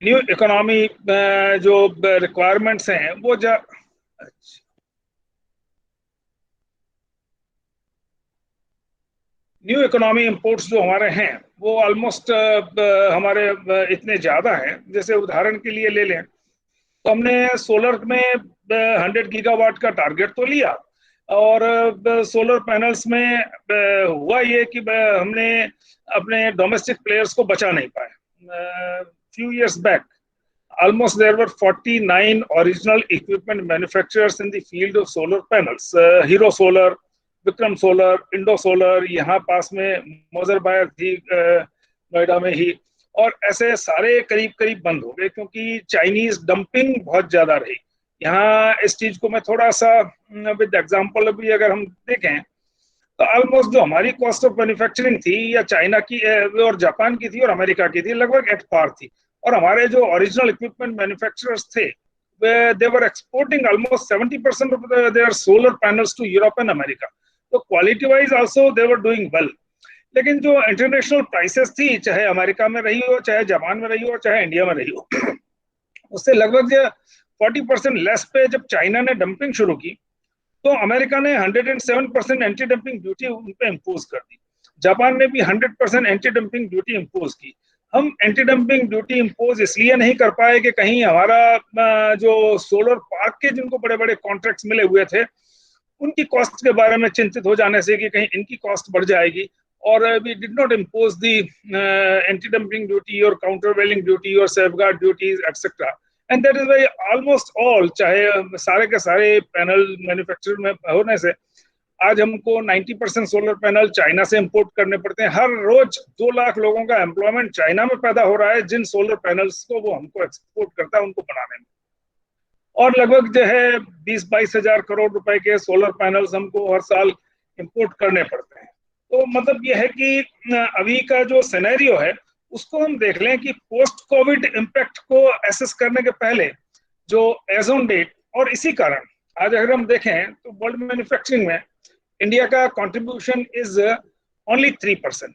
New economy जो requirements हैं वो न्यू इकोनॉमी इंपोर्ट्स जो हमारे हैं वो ऑलमोस्ट हमारे इतने ज्यादा हैं। जैसे उदाहरण के लिए ले लें तो हमने सोलर में 100 गीगावाट का टारगेट तो लिया, और सोलर पैनल्स में हुआ ये कि हमने अपने डोमेस्टिक प्लेयर्स को बचा नहीं पाए। Few years back almost there were 49 original equipment manufacturers in the field of solar panels. Hero Solar, Vikram solar, Indo solar, यहाँ पास में मोजर बायर थी नोएडा में ही, और ऐसे सारे करीब करीब बंद हो गए क्योंकि चाइनीज डंपिंग बहुत ज्यादा रही। यहाँ इस चीज को मैं थोड़ा सा विद एग्जांपल भी अगर हम देखें तो ऑलमोस्ट जो हमारी कॉस्ट ऑफ मैन्युफैक्चरिंग थी या चाइना की और जापान की थी और अमेरिका की थी लगभग एट पार थी, और हमारे जो ओरिजिनल इक्विपमेंट मैन्युफैक्चरर्स थे they were exporting almost 70% of their solar panels to Europe and America. तो quality wise also they were doing well. लेकिन जो इंटरनेशनल प्राइसेस थी, चाहे अमेरिका में रही हो, चाहे जापान में रही हो, चाहे इंडिया में रही हो, उससे लगभग 40% लेस पे जब चाइना ने डंपिंग शुरू की तो अमेरिका ने 107% एंटी डंपिंग ड्यूटी उन पे इम्पोज कर दी। जापान ने भी 100% एंटी डंपिंग ड्यूटी इम्पोज की। हम एंटी डंपिंग ड्यूटी इम्पोज इसलिए नहीं कर पाए कि कहीं हमारा जो सोलर पार्क के जिनको बड़े बड़े कॉन्ट्रैक्ट्स मिले हुए थे उनकी कॉस्ट के बारे में चिंतित हो जाने से कि कहीं इनकी कॉस्ट बढ़ जाएगी, और we did not impose the anti dumping duty और काउंटरवेलिंग ड्यूटी और safeguard duties etcetera. And that is why almost all, चाहे सारे के सारे पैनल मैन्युफैक्चर में होने से आज हमको 90% सोलर पैनल चाइना से इंपोर्ट करने पड़ते हैं। हर रोज 2 लाख लोगों का एम्प्लॉयमेंट चाइना में पैदा हो रहा है जिन सोलर पैनल्स को वो हमको एक्सपोर्ट करता है उनको बनाने में। और लगभग जो है 20-22 हजार करोड़ रुपए के सोलर पैनल्स हमको हर साल इंपोर्ट करने पड़ते हैं। तो मतलब ये है कि अभी का जो सिनेरियो है उसको हम देख लें कि पोस्ट कोविड इम्पैक्ट को एसेस करने के पहले जो एज ऑन डेट, और इसी कारण आज अगर हम देखें तो वर्ल्ड मैन्युफैक्चरिंग में इंडिया का कंट्रीब्यूशन इज ओनली 3%,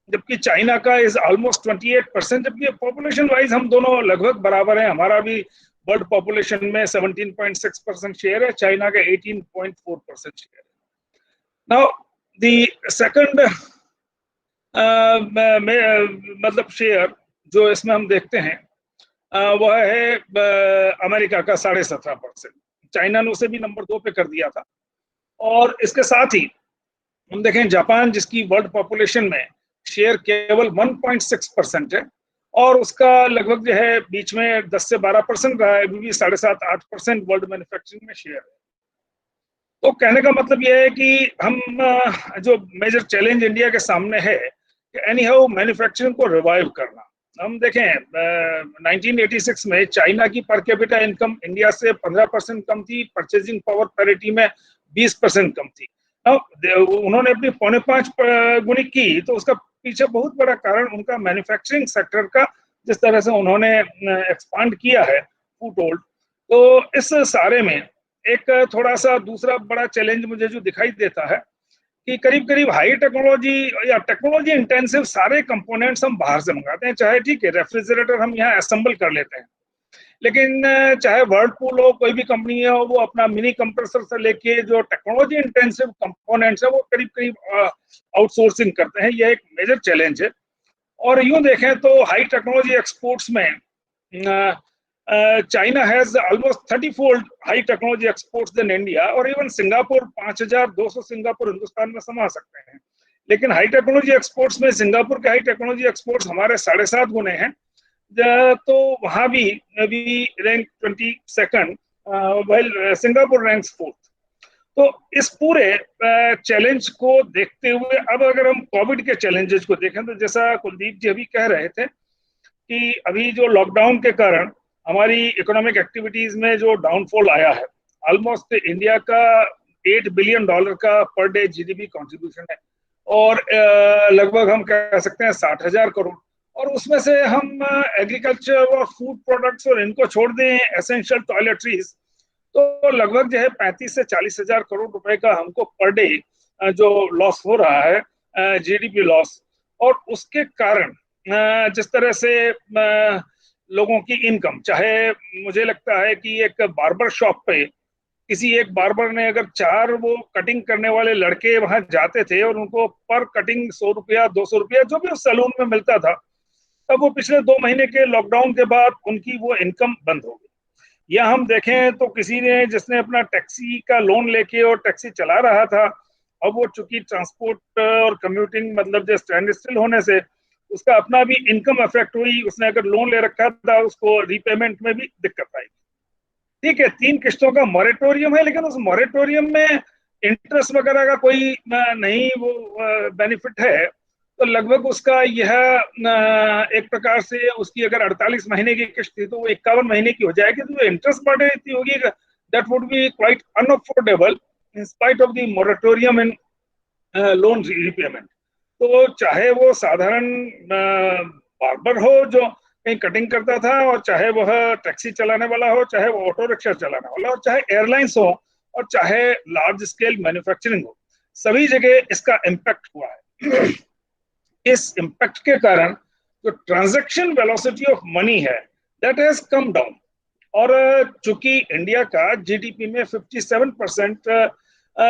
जबकि चाइना का इज ऑलमोस्ट 28%, जबकि पॉपुलेशन वाइज हम दोनों लगभग बराबर हैं। हमारा भी वर्ल्ड पॉपुलेशन में 17.6% शेयर है, चाइना का 18.4% शेयर है। नाउ द सेकंड मतलब शेयर जो इसमें हम देखते हैं वह है अमेरिका का 17.5%। चाइना ने उसे भी नंबर 2 पे कर दिया था। और इसके साथ ही हम देखें जापान जिसकी वर्ल्ड पॉपुलेशन में शेयर केवल 1.6% है और उसका लगभग जो है बीच में 10 से 12% रहा है, अभी भी 7.5-8% वर्ल्ड मैन्युफैक्चरिंग में शेयर है। तो कहने का मतलब यह है कि हम जो मेजर चैलेंज इंडिया के सामने है कि एनी हाउ मैन्युफैक्चरिंग को रिवाइव करना। हम देखें 1986 में चाइना की पर कैपिटा इनकम इंडिया से 15% कम थी, परचेजिंग पावर पैरिटी में 20% कम थी। उन्होंने अपनी 4.5 गुनी की, तो उसका पीछे बहुत बड़ा कारण उनका मैन्युफैक्चरिंग सेक्टर का जिस तरह से उन्होंने एक्सपांड किया है फूटहोल्ड। तो इस सारे में एक थोड़ा सा दूसरा बड़ा चैलेंज मुझे जो दिखाई देता है कि करीब करीब हाई टेक्नोलॉजी या टेक्नोलॉजी इंटेंसिव सारे कंपोनेंट्स हम बाहर से मंगाते हैं। चाहे ठीक है रेफ्रिजरेटर हम यहाँ असेंबल कर लेते हैं, लेकिन चाहे वर्लपूल हो, कोई भी कंपनी हो, वो अपना मिनी कंप्रेसर से लेके जो टेक्नोलॉजी इंटेंसिव कंपोनेंट्स है वो करीब करीब आउटसोर्सिंग करते हैं। यह एक मेजर चैलेंज है। और यूं देखें तो हाई टेक्नोलॉजी एक्सपोर्ट्स में China has almost 30-fold high technology exports than India, और इवन सिंगापुर 5200 सिंगापुर हिंदुस्तान में समा सकते हैं। लेकिन हाई टेक्नोलॉजी एक्सपोर्ट्स में सिंगापुर के हाई टेक्नोलॉजी एक्सपोर्ट्स हमारे 7.5 गुने हैं, तो वहां भी rank 22nd, while Singapore ranks 4th। तो इस पूरे चैलेंज को देखते हुए अब अगर हम कोविड के चैलेंजेस को देखें तो जैसा कुलदीप जी अभी कह रहे थे कि अभी जो लॉकडाउन के कारण हमारी इकोनॉमिक एक्टिविटीज में जो डाउनफॉल आया है, ऑलमोस्ट इंडिया का $8 बिलियन का पर डे जीडीपी कंट्रीब्यूशन है, और लगभग हम कह सकते हैं 60,000 करोड़। और उसमें से हम एग्रीकल्चर और फूड प्रोडक्ट्स और इनको छोड़ दें एसेंशियल टॉयलेटरीज, तो लगभग जो है 35 से 40,000 करोड़ रुपए का हमको पर डे जो लॉस हो रहा है जीडीपी लॉस। और उसके कारण जिस तरह से लोगों की इनकम, चाहे मुझे लगता है कि एक बार्बर शॉप पे किसी एक बार्बर ने अगर 4 वो कटिंग करने वाले लड़के वहां जाते थे और उनको पर कटिंग 100 रुपया 200 रुपया जो भी उस सैलून में मिलता था, तब वो पिछले 2 महीने के लॉकडाउन के बाद उनकी वो इनकम बंद हो गई। या हम देखें तो किसी ने जिसने अपना टैक्सी का लोन लेके और टैक्सी चला रहा था, अब वो चूंकि ट्रांसपोर्ट और कम्यूटिंग मतलब जो स्टैंड स्टिल होने से उसका अपना भी इनकम अफेक्ट हुई। उसने अगर लोन ले रखा था उसको रीपेमेंट में भी दिक्कत आई। ठीक है, 3 किस्तों का मॉरेटोरियम है, लेकिन उस मॉरेटोरियम में इंटरेस्ट वगैरह का कोई नहीं वो बेनिफिट है। तो लगभग उसका यह एक प्रकार से उसकी अगर 48 महीने की किस्त थी तो वो 51 महीने की हो जाएगी। तो इंटरेस्ट बढ़ इतनी होगी that would be quite unaffordable in spite of the moratorium in loan repayment. तो चाहे वो साधारण बार्बर हो जो कहीं कटिंग करता था, और चाहे वह टैक्सी चलाने वाला हो, चाहे वो ऑटो रिक्शा चलाने वाला हो, चाहे एयरलाइंस हो, और चाहे लार्ज स्केल मैन्युफैक्चरिंग हो, सभी जगह इसका इम्पैक्ट हुआ है। इस इम्पैक्ट के कारण जो ट्रांजैक्शन वेलोसिटी ऑफ मनी है दैट हैज कम डाउन। और चूंकि इंडिया का जीडीपी में 57%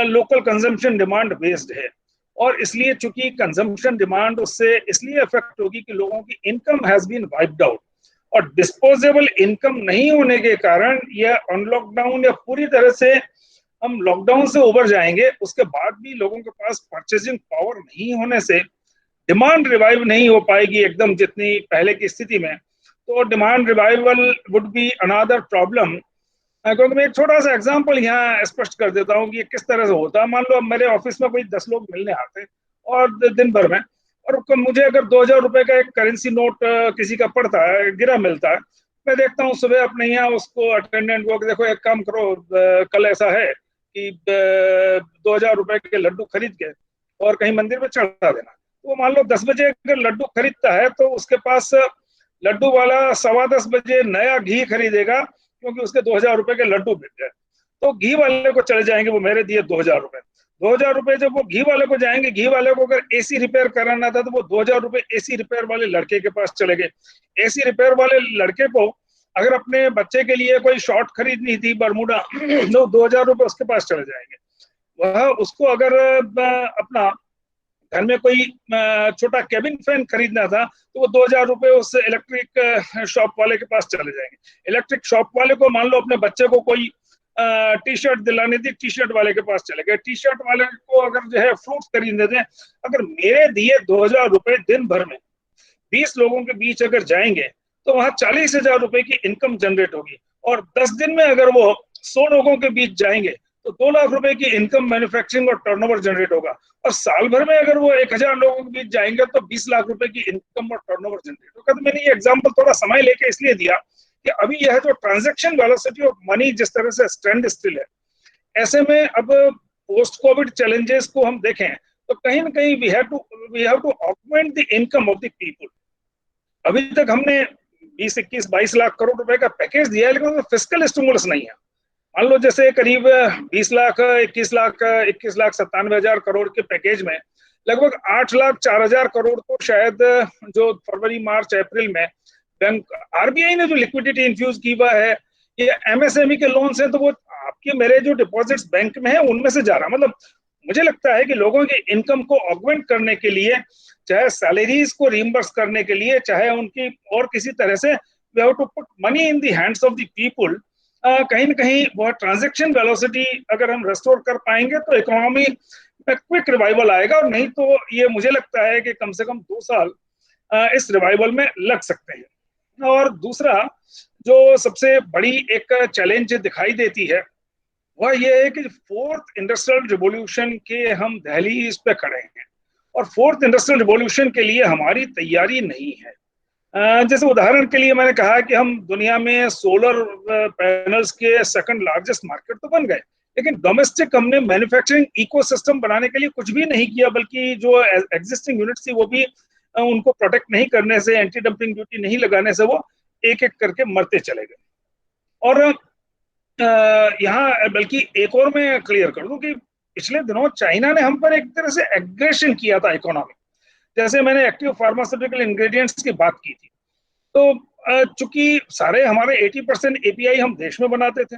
लोकल कंजम्पशन डिमांड बेस्ड है, और इसलिए चूंकि कंजम्पशन डिमांड उससे इसलिए अफेक्ट होगी कि लोगों की income has been wiped out, और डिस्पोजेबल इनकम नहीं होने के कारण यह अनलॉकडाउन या पूरी तरह से हम लॉकडाउन से उबर जाएंगे उसके बाद भी लोगों के पास परचेजिंग पावर नहीं होने से डिमांड रिवाइव नहीं हो पाएगी एकदम जितनी पहले की स्थिति में। तो demand revival would be another problem. क्योंकि मैं एक छोटा सा एग्जांपल यहाँ स्पष्ट कर देता हूँ कि ये किस तरह से होता है। मान लो अब मेरे ऑफिस में कोई 10 लोग मिलने आते हैं और दिन भर में, और मुझे अगर 2000 रुपए का एक करेंसी नोट किसी का पड़ता है, गिरा मिलता है, मैं देखता हूँ सुबह अपने यहाँ उसको अटेंडेंट को, देखो एक काम करो, कल ऐसा है कि 2000 रुपए के लड्डू खरीद के और कहीं मंदिर में चढ़ा देना। तो मान लो 10 बजे अगर लड्डू खरीदता है तो उसके पास लड्डू वाला 10:15 बजे नया घी खरीदेगा, क्योंकि उसके 2000 रुपए के लड्डू बिक गए। तो घी वाले को चले जाएंगे वो मेरे दिए 2000 रुपए। 2000 रुपए जब वो घी वाले को जाएंगे, घी वाले को अगर एसी रिपेयर कराना था तो वो 2000 रुपए एसी रिपेयर वाले लड़के के पास चले गए। एसी रिपेयर वाले लड़के को अगर अपने बच्चे के लिए कोई शॉर्ट खरीदनी थी बरमूडा तो 2000 रुपए उसके पास चले जाएंगे। वह उसको अगर अपना घर में कोई छोटा केबिन फैन खरीदना था तो वो 2000 रुपए उस इलेक्ट्रिक शॉप वाले के पास चले जाएंगे। इलेक्ट्रिक शॉप वाले को मान लो अपने बच्चे को कोई टी शर्ट दिलानी थी, टी शर्ट वाले के पास चले गए। टी शर्ट वाले को अगर जो है फ्रूट खरीदने थे, अगर मेरे दिए 2000 रुपए दिन भर में 20 लोगों के बीच अगर जाएंगे तो वहां 40,000 रुपए की इनकम जनरेट होगी। और 10 दिन में अगर वो 100 लोगों के बीच जाएंगे तो 2 लाख रुपए की इनकम मैन्युफैक्चरिंग और टर्नओवर जनरेट होगा। और साल भर में अगर वो 1000 लोगों के बीच जाएंगे तो 20 लाख रुपए की इनकम और टर्नओवर जनरेट होगा। तो मैंने ये एग्जांपल थोड़ा समय लेके इसलिए दिया कि अभी यह जो ट्रांजैक्शन वेलोसिटी ऑफ मनी जिस तरह से स्टैंड स्टिल है, ऐसे में अब पोस्ट कोविड चैलेंजेस को हम देखें तो कहीं ना कहीं we have to augment the income of the people. अभी तक हमने 20, 21, 22 लाख करोड़ रुपए का पैकेज दिया है, लेकिन उसमें फिस्कल स्टिमुलस नहीं है। मान लो जैसे करीब 20 लाख 21 लाख 97,000 करोड़ के पैकेज में लगभग 8,04,000 करोड़ तो शायद जो फरवरी मार्च अप्रैल में बैंक आरबीआई ने जो लिक्विडिटी इंफ्यूज की हुआ है, ये एमएसएमई के लोन से, तो वो आपके मेरे जो डिपॉजिट्स बैंक में है उनमें से जा रहा। मतलब मुझे लगता है कि लोगों की इनकम को ऑगमेंट करने के लिए, चाहे सैलरीज को रिइंबर्स करने के लिए, चाहे उनकी और किसी तरह से, we have to put money in the hands of the people. कहीं ना कहीं वह ट्रांजैक्शन वेलोसिटी अगर हम रेस्टोर कर पाएंगे तो इकोनॉमी में क्विक रिवाइवल आएगा, और नहीं तो ये मुझे लगता है कि कम से कम 2 साल इस रिवाइवल में लग सकते हैं। और दूसरा जो सबसे बड़ी एक चैलेंज दिखाई देती है वह यह है कि 4th इंडस्ट्रियल रिवॉल्यूशन के हम दहलीज पे खड़े हैं, और 4th इंडस्ट्रियल रिवॉल्यूशन के लिए हमारी तैयारी नहीं है। जैसे उदाहरण के लिए मैंने कहा कि हम दुनिया में सोलर पैनल्स के सेकंड लार्जेस्ट मार्केट तो बन गए, लेकिन डोमेस्टिक हमने मैन्युफैक्चरिंग इकोसिस्टम बनाने के लिए कुछ भी नहीं किया, बल्कि जो एग्जिस्टिंग यूनिट्स थी वो भी उनको प्रोटेक्ट नहीं करने से, एंटी डंपिंग ड्यूटी नहीं लगाने से वो एक एक करके मरते चले गए। और यहाँ बल्कि एक और मैं क्लियर कर दूं कि पिछले दिनों चाइना ने हम पर एक तरह से एग्रेशन किया था इकोनॉमी। जैसे मैंने एक्टिव फार्मास्यूटिकल इंग्रेडिएंट्स की बात की थी, तो चूंकि सारे हमारे 80% API हम देश में बनाते थे।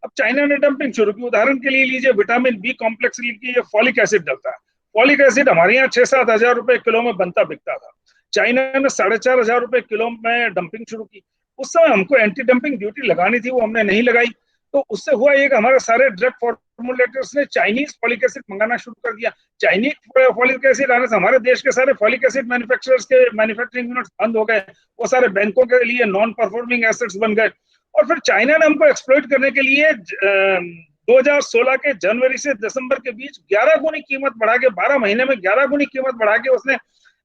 अब चाइना ने डंपिंग शुरू की। उदाहरण के लिए लीजिए, विटामिन बी कॉम्प्लेक्स लीजिए, फॉलिक एसिड डलता है। फॉलिक एसिड हमारे यहाँ 6-7 हजार रुपए किलो में बनता बिकता था। चाइना ने 4,500 रुपए किलो में डंपिंग शुरू की। उस समय हमको एंटी डंपिंग ड्यूटी लगानी थी, वो हमने नहीं लगाई। तो उससे हुआ ये कि हमारे सारे ड्रग फॉर्मुलेटर्स ने चाइनीज फॉलिक एसिड मंगाना शुरू कर दिया। चाइनीज फॉलिक एसिड आने से हमारे देश के सारे फॉलिक एसिड मैन्युफैक्चरर्स के मैन्युफैक्चरिंग यूनिट्स बंद हो गए। वो सारे बैंकों के लिए नॉन परफॉर्मिंग एसेट्स बन गए। और फिर चाइना ने हमको एक्सप्लॉइट करने के लिए 2016 के जनवरी से दिसंबर के बीच 11 गुनी कीमत बढ़ा के, 12 महीने में 11 गुनी कीमत बढ़ा के उसने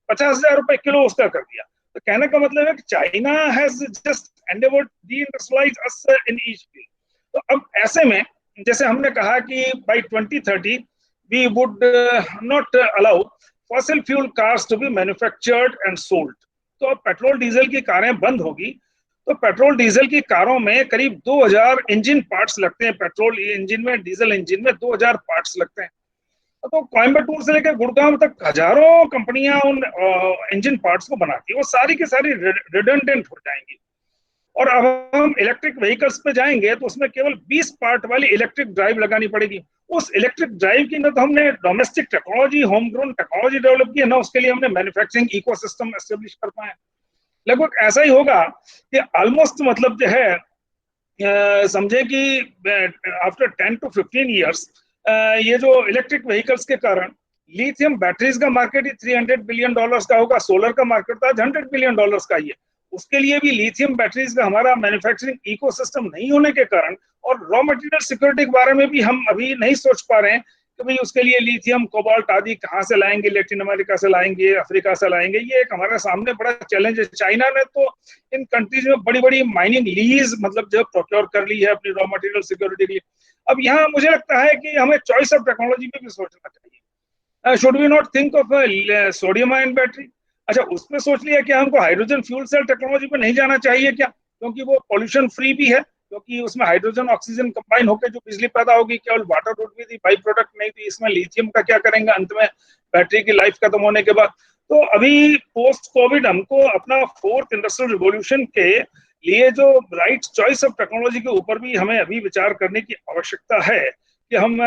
50,000 रुपए किलो उसका कर दिया। तो कहने का मतलब है कि China has just endeavoured deindustrialise us in each field. तो अब ऐसे में जैसे हमने कहा कि by 2030 we would not allow fossil fuel cars to be manufactured and sold. तो अब पेट्रोल डीजल की कारें बंद होगी। तो पेट्रोल डीजल की कारों में करीब 2000 इंजन पार्ट्स लगते हैं। पेट्रोल इंजन में, डीजल इंजन में 2000 पार्ट्स लगते हैं। तो कोयम्बटूर से लेकर गुड़गांव तक हजारों कंपनियां उन इंजन पार्ट्स को बनाती है। वो सारी की सारी रिडंडेंट हो जाएंगी। और अब हम इलेक्ट्रिक व्हीकल्स पे जाएंगे तो उसमें केवल 20 पार्ट वाली इलेक्ट्रिक ड्राइव लगानी पड़ेगी। उस इलेक्ट्रिक ड्राइव की ना तो हमने domestic technology, home grown technology develop की है, ना उसके लिए हमने मैन्युफैक्चरिंग इकोसिस्टम एस्टेब्लिश कर पाए। लगभग ऐसा ही होगा कि ऑलमोस्ट मतलब जो है समझे कि आफ्टर 10 to 15 ईयर्स ये जो इलेक्ट्रिक व्हीकल्स के कारण लिथियम बैटरीज का मार्केट ही $300 बिलियन का होगा। सोलर का मार्केट तो आज $100 बिलियन का ही है। उसके लिए भी लिथियम बैटरीज का हमारा मैन्युफैक्चरिंग इकोसिस्टम नहीं होने के कारण, और रॉ मटेरियल सिक्योरिटी के बारे में भी हम अभी नहीं सोच पा रहे हैं कि भाई उसके लिए लिथियम, कोबाल्ट आदि कहाँ से लाएंगे, लैटिन अमेरिका से लाएंगे, अफ्रीका से लाएंगे। ये एक हमारे सामने बड़ा चैलेंज है। चाइना ने तो इन कंट्रीज में बड़ी बड़ी माइनिंग लीज मतलब जो प्रोक्योर कर ली है अपनी रॉ मटेरियल सिक्योरिटी के लिए। अब यहाँ मुझे लगता है कि हमें चॉइस ऑफ टेक्नोलॉजी पे भी सोचना चाहिए। Should we not think of sodium ion battery? अच्छा, उसमें सोच लिया कि हमको हाइड्रोजन फ्यूल सेल टेक्नोलॉजी पे नहीं जाना चाहिए क्या? क्योंकि वो पॉल्यूशन फ्री भी है, क्योंकि उसमें हाइड्रोजन ऑक्सीजन कंबाइन होकर जो बिजली पैदा होगी केवल वाटर वुड भी थी, बाई प्रोडक्ट नहीं थी। इसमें लिथियम का क्या करेंगे अंत में बैटरी की लाइफ खत्म होने के बाद? तो अभी पोस्ट कोविड हमको अपना फोर्थ इंडस्ट्रियल रिवॉल्यूशन के लिए जो राइट चॉइस ऑफ टेक्नोलॉजी के ऊपर भी हमें अभी विचार करने की आवश्यकता है कि हम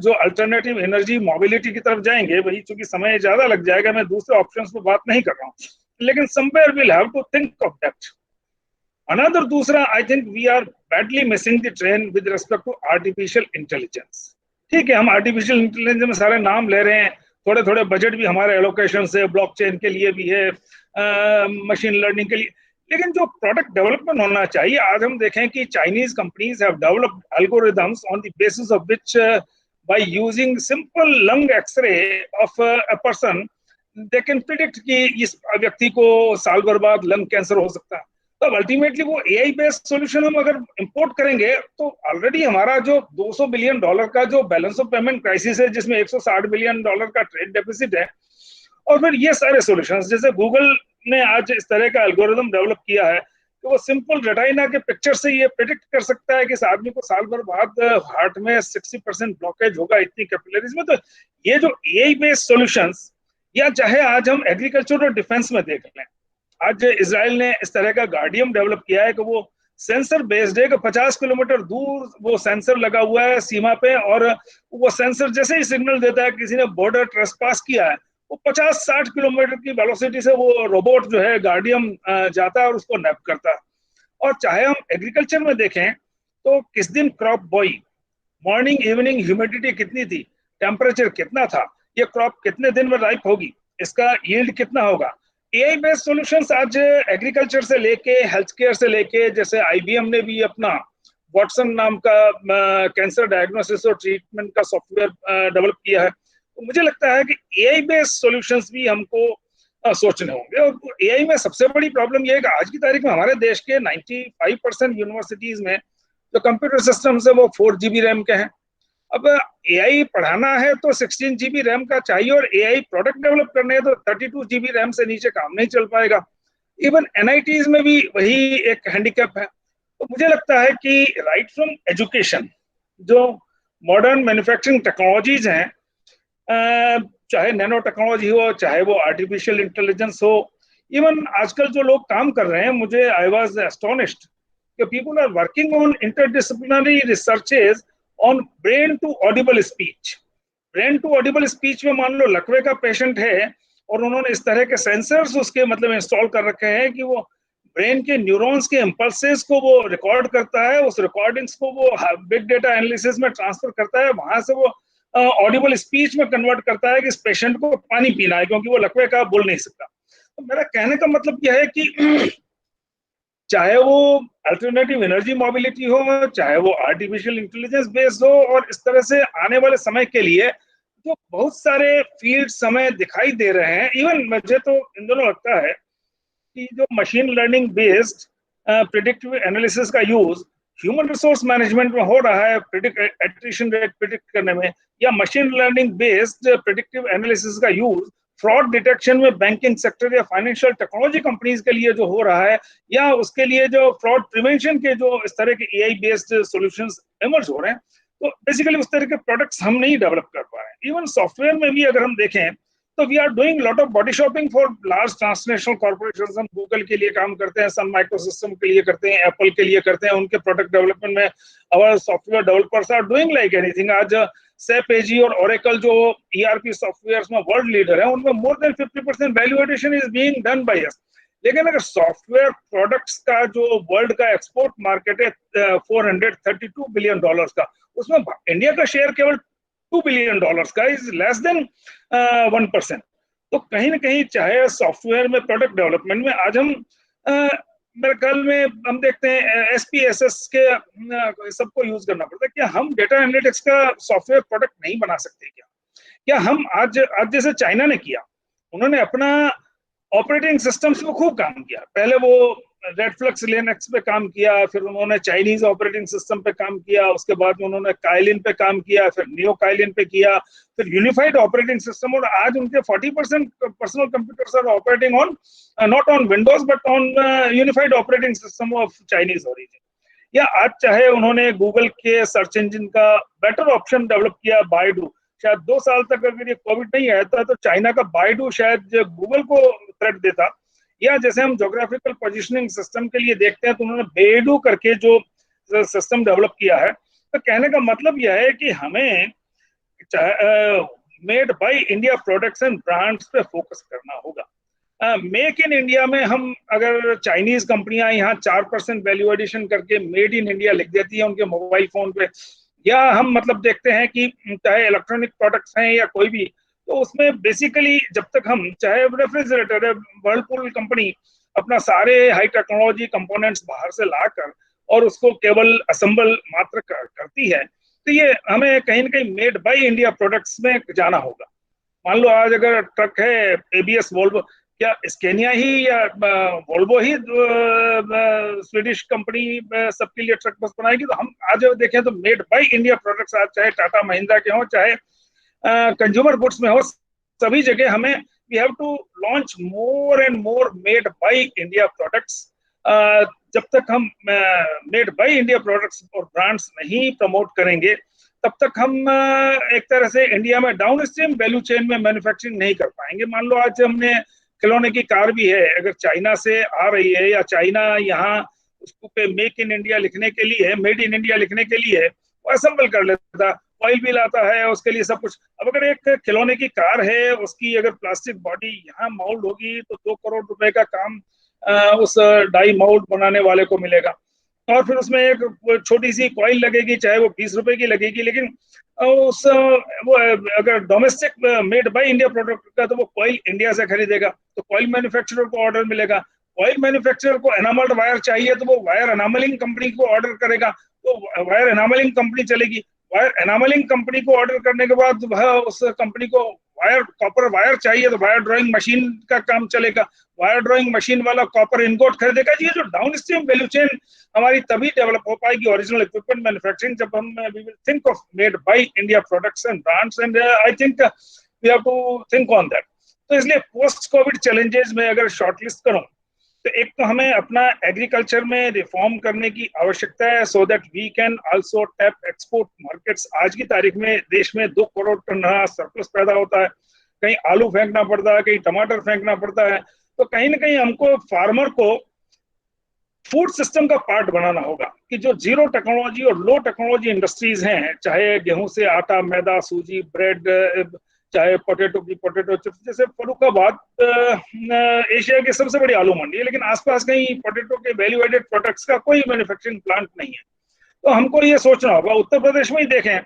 जो अल्टरनेटिव एनर्जी मोबिलिटी की तरफ जाएंगे। वही चूंकि समय ज्यादा लग जाएगा, मैं दूसरे ऑप्शंस पे बात नहीं कर रहा हूँ, लेकिन somewhere will have to think of that. Another दूसरा, I think we are badly missing the train with respect to artificial intelligence. ठीक है, हम आर्टिफिशियल इंटेलिजेंस में सारे नाम ले रहे हैं, थोड़े थोड़े बजट भी हमारे एलोकेशन से ब्लॉकचेन के लिए भी है, मशीन लर्निंग के लिए, लेकिन जो प्रोडक्ट डेवलपमेंट होना चाहिए। आज हम देखें कि Chinese companies have developed algorithms on the basis of which by using simple lung x ray of a person they can predict कि इस व्यक्ति को साल भर बाद लंग कैंसर हो सकता है। तो अल्टीमेटली वो एआई बेस्ड सॉल्यूशन हम अगर इंपोर्ट करेंगे तो ऑलरेडी हमारा जो $200 बिलियन का जो बैलेंस ऑफ पेमेंट क्राइसिस है, जिसमें $160 बिलियन का ट्रेड डेफिसिट है, और फिर ये सारे सॉल्यूशंस जैसे गूगल ने आज इस तरह का एल्गोरिथम डेवलप किया है कि वो सिंपल रेटाइना के पिक्चर से ये प्रेडिक्ट कर सकता है कि इस आदमी को साल भर बाद हार्ट में 60% ब्लॉकेज होगा इतनी कैपिलरीज में। तो ये जो एआई बेस्ड सॉल्यूशंस, या चाहे आज हम एग्रीकल्चर और डिफेंस में देख लें, आज इजराइल ने इस तरह का गार्डियम डेवलप किया है कि वो सेंसर बेस्ड है कि 50 किलोमीटर दूर वो सेंसर लगा हुआ है सीमा पे, और वो सेंसर जैसे ही सिग्नल देता है किसी ने बॉर्डर ट्रेसपास किया है, वो 50-60 किलोमीटर की वेलोसिटी से वो रोबोट जो है गार्डियम जाता है और उसको नैप करता है। और चाहे हम एग्रीकल्चर में देखें तो किस दिन क्रॉप बोई, मॉर्निंग इवनिंग ह्यूमिडिटी कितनी थी, टेम्परेचर कितना था, ये क्रॉप कितने दिन में राइप होगी, इसका यील्ड कितना होगा। एआई बेस्ड सॉल्यूशंस आज एग्रीकल्चर से लेके हेल्थ केयर से लेके, जैसे आईबीएम ने भी अपना वॉटसन नाम का कैंसर डायग्नोसिस और ट्रीटमेंट का सॉफ्टवेयर डेवलप किया है। तो मुझे लगता है कि एआई बेस्ड सॉल्यूशंस भी हमको सोचने होंगे। और एआई में सबसे बड़ी प्रॉब्लम यह है कि आज की तारीख में हमारे देश के 95% यूनिवर्सिटीज में जो कंप्यूटर सिस्टम्स है वो 4 GB रैम के हैं। अब एआई पढ़ाना है तो 16 GB रैम का चाहिए, और एआई प्रोडक्ट डेवलप करने हैं तो 32 GB रैम से नीचे काम नहीं चल पाएगा। इवन एनआईटीज में भी वही एक हैंडीकैप है। तो मुझे लगता है कि राइट फ्रॉम एजुकेशन, जो मॉडर्न मैन्युफैक्चरिंग टेक्नोलॉजीज हैं, चाहे नैनो टेक्नोलॉजी हो, चाहे वो आर्टिफिशियल इंटेलिजेंस हो, इवन आजकल जो लोग काम कर रहे हैं, मुझे आई वॉज एस्टोनिश्ड कि people are working on interdisciplinary researches on brain to audible speech. Brain to audible speech में मान लो लकवे का पेशेंट है और उन्होंने इस तरह के सेंसर्स उसके मतलब इंस्टॉल कर रखे हैं कि वो ब्रेन के न्यूरॉन्स के इम्पल्सेस को वो रिकॉर्ड करता है, उस रिकॉर्डिंग्स को वो बिग डेटा एनालिसिस में ट्रांसफर करता है, वहां से वो ऑडिबल स्पीच में कन्वर्ट करता है कि इस पेशेंट को पानी पीना है क्योंकि वो लकवे का बोल नहीं सकता। तो मेरा कहने का मतलब यह है कि चाहे वो अल्टरनेटिव एनर्जी मोबिलिटी हो, चाहे वो आर्टिफिशियल इंटेलिजेंस बेस्ड हो, और इस तरह से आने वाले समय के लिए जो बहुत सारे फील्ड समय दिखाई दे रहे हैं, इवन मुझे तो इन दोनों लगता है कि जो machine learning based predictive analysis का यूज ह्यूमन रिसोर्स मैनेजमेंट में हो रहा है, प्रिडिक्ट एट्रिशन रेट प्रिडिक्ट करने में, या machine learning based predictive analysis का यूज फ्रॉड डिटेक्शन में बैंकिंग सेक्टर या फाइनेंशियल टेक्नोलॉजी कंपनीज के लिए जो हो रहा है, या उसके लिए जो फ्रॉड प्रिवेंशन के जो इस तरह के एआई बेस्ड सॉल्यूशंस इमर्ज हो रहे हैं, तो बेसिकली उस तरह के प्रोडक्ट्स हम नहीं डेवलप कर पा रहे हैं। इवन सॉफ्टवेयर में भी अगर हम देखें तो we are doing lot of body shopping for large transnational corporations. हम गूगल के लिए काम करते हैं, सन माइक्रोसिस्टम के लिए करते हैं, एप्पल के लिए करते हैं, उनके प्रोडक्ट डेवलपमेंट में our software developers are doing like anything. आज SAP AG और Oracle जो ERP सॉफ्टवेयर में वर्ल्ड लीडर है, उनमें more than 50% value addition is being done by us. लेकिन अगर सॉफ्टवेयर प्रोडक्ट्स का जो वर्ल्ड का एक्सपोर्ट मार्केट है $432 बिलियन का, उसमें इंडिया का शेयर केवल $2 बिलियन का, इज लेस देन 1%। तो कहीं ना कहीं चाहे सॉफ्टवेयर में प्रोडक्ट डेवलपमेंट में आज हम मेरे ख्याल में हम देखते हैं SPSS के सबको यूज करना पड़ता है। क्या हम डेटा एनालिटिक्स का सॉफ्टवेयर प्रोडक्ट नहीं बना सकते? क्या हम आज जैसे चाइना ने किया, उन्होंने अपना ऑपरेटिंग सिस्टम्स पे खूब काम किया। पहले वो रेडफ्लेक्स लिनक्स पे काम किया, फिर उन्होंने चाइनीज ऑपरेटिंग सिस्टम पे काम किया, उसके बाद उन्होंने काइलिन पे काम किया, फिर नियो काइलिन पे किया, फिर यूनिफाइड ऑपरेटिंग सिस्टम, और आज उनके 40% personal computers are operating on not on Windows but on unified operating system of Chinese origin. या आज चाहे उन्होंने गूगल के सर्च इंजन का बेटर ऑप्शन डेवलप किया, बायडू। शायद 2 साल तक अगर ये कोविड नहीं आया था तो चाइना का बायडू शायद गूगल को थ्रेट देता। या जैसे हम ज्योग्राफिकल पोजीशनिंग सिस्टम के लिए देखते हैं तो उन्होंने बेडू करके जो सिस्टम डेवलप किया है। तो कहने का मतलब यह है कि हमें made by India products and brands पे फोकस करना होगा। मेक इन इंडिया में हम अगर चाइनीज कंपनियां यहाँ 4% वैल्यू एडिशन करके मेड इन इंडिया लिख देती है उनके मोबाइल फोन पे, या हम मतलब देखते हैं कि चाहे इलेक्ट्रॉनिक प्रोडक्ट्स हैं या कोई भी, तो उसमें बेसिकली जब तक हम चाहे रेफ्रिजरेटर है, वर्लपूल कंपनी अपना सारे हाई टेक्नोलॉजी कंपोनेंट्स बाहर से लाकर और उसको केवल असेंबल मात्र करती है, तो ये हमें कहीं ना कहीं मेड बाय इंडिया प्रोडक्ट्स में जाना होगा। मान लो आज अगर ट्रक है ABS वोल्वो, क्या स्केनिया ही या वोल्वो ही स्वीडिश कंपनी सबके लिए ट्रक बस बनाएगी? तो हम आज देखें तो मेड बाय इंडिया प्रोडक्ट्स आज चाहे टाटा महिंद्रा के हो, चाहे कंज्यूमर गुड्स में हो, सभी जगह हमें we have to launch more and more made by India products. जब तक हम मेड बाय इंडिया प्रोडक्ट्स और ब्रांड्स नहीं प्रमोट करेंगे, तब तक हम एक तरह से इंडिया में डाउन स्ट्रीम वैल्यू चेन में मैन्युफैक्चरिंग नहीं कर पाएंगे। मान लो आज हमने खिलौने की कार भी है, अगर चाइना से आ रही है या चाइना यहाँ उसको पे मेक इन इंडिया लिखने के लिए, मेड इन इंडिया लिखने के लिए वो असेंबल कर लेता, ऑयल भी लाता है उसके लिए सब कुछ। अब अगर एक खिलौने की कार है, उसकी अगर प्लास्टिक बॉडी यहाँ माउल्ड होगी तो 2 करोड़ रुपए का काम उस डाई माउल्ड बनाने वाले को मिलेगा, और फिर उसमें एक छोटी सी कॉइल लगेगी, चाहे वो 20 रुपए की लगेगी, लेकिन उस वो अगर domestic made by India product का तो वो कॉइल इंडिया से खरीदेगा, तो कॉइल मैन्युफैक्चरर को ऑर्डर मिलेगा। कॉइल मैन्युफैक्चरर को एनामल्ड वायर चाहिए तो वो वायर एनामलिंग कंपनी को ऑर्डर करेगा, तो वायर एनामलिंग कंपनी चलेगी। वायर एनामलिंग कंपनी को ऑर्डर करने के बाद वह उस कंपनी को वायर कॉपर वायर चाहिए तो वायर ड्राइंग मशीन का काम चलेगा, वायर ड्राइंग मशीन वाला कॉपर इनगोट खरीदेगा। ये जो डाउन स्ट्रीम वैल्यू चेन हमारी तभी डेवलप हो पाएगी ओरिजिनल इक्विपमेंट मैन्युफैक्चरिंग, जब हम we will think of made by India products and brands, and I think we have to think on that. तो इसलिए पोस्ट कोविड चैलेंजेस में अगर शॉर्टलिस्ट करूं तो एक तो हमें अपना एग्रीकल्चर में रिफॉर्म करने की आवश्यकता है, so that we can also tap export markets. आज की तारीख में देश में 2 करोड़ टन सरप्लस पैदा होता है, कहीं आलू फेंकना पड़ता है, कहीं टमाटर फेंकना पड़ता है। तो कहीं ना कहीं हमको फार्मर को फूड सिस्टम का पार्ट बनाना होगा कि जो जीरो टेक्नोलॉजी और लो टेक्नोलॉजी इंडस्ट्रीज हैं, चाहे गेहूं से आटा, मैदा, सूजी, ब्रेड, चाहे पोटैटो चिप्स, जैसे फरुखाबाद एशिया की सबसे बड़ी आलू मंडी है, लेकिन आसपास कहीं पोटैटो के वैल्यू एडेड प्रोडक्ट्स का कोई मैन्युफैक्चरिंग प्लांट नहीं है। तो हमको ये सोचना होगा, उत्तर प्रदेश में ही देखें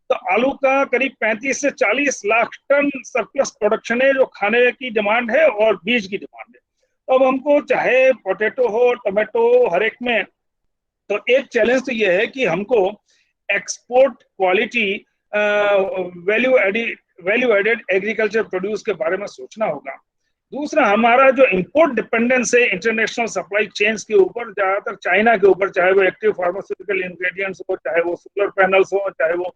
तो आलू का करीब 35 से 40 लाख टन सरप्लस प्रोडक्शन है, जो खाने की डिमांड है और बीज की डिमांड है। तो अब हमको चाहे पोटैटो हो, टमाटो हो, हर एक में तो एक चैलेंज तो ये है कि हमको export quality value added agriculture produce के बारे में सोचना होगा। दूसरा, हमारा जो इंपोर्ट डिपेंडेंस है इंटरनेशनल सप्लाई चेन्स के ऊपर, ज्यादातर चाइना के ऊपर, चाहे वो एक्टिव फार्मास्यूटिकल इंग्रेडिएंट्स हो, चाहे वो सोलर पैनल्स हो, चाहे वो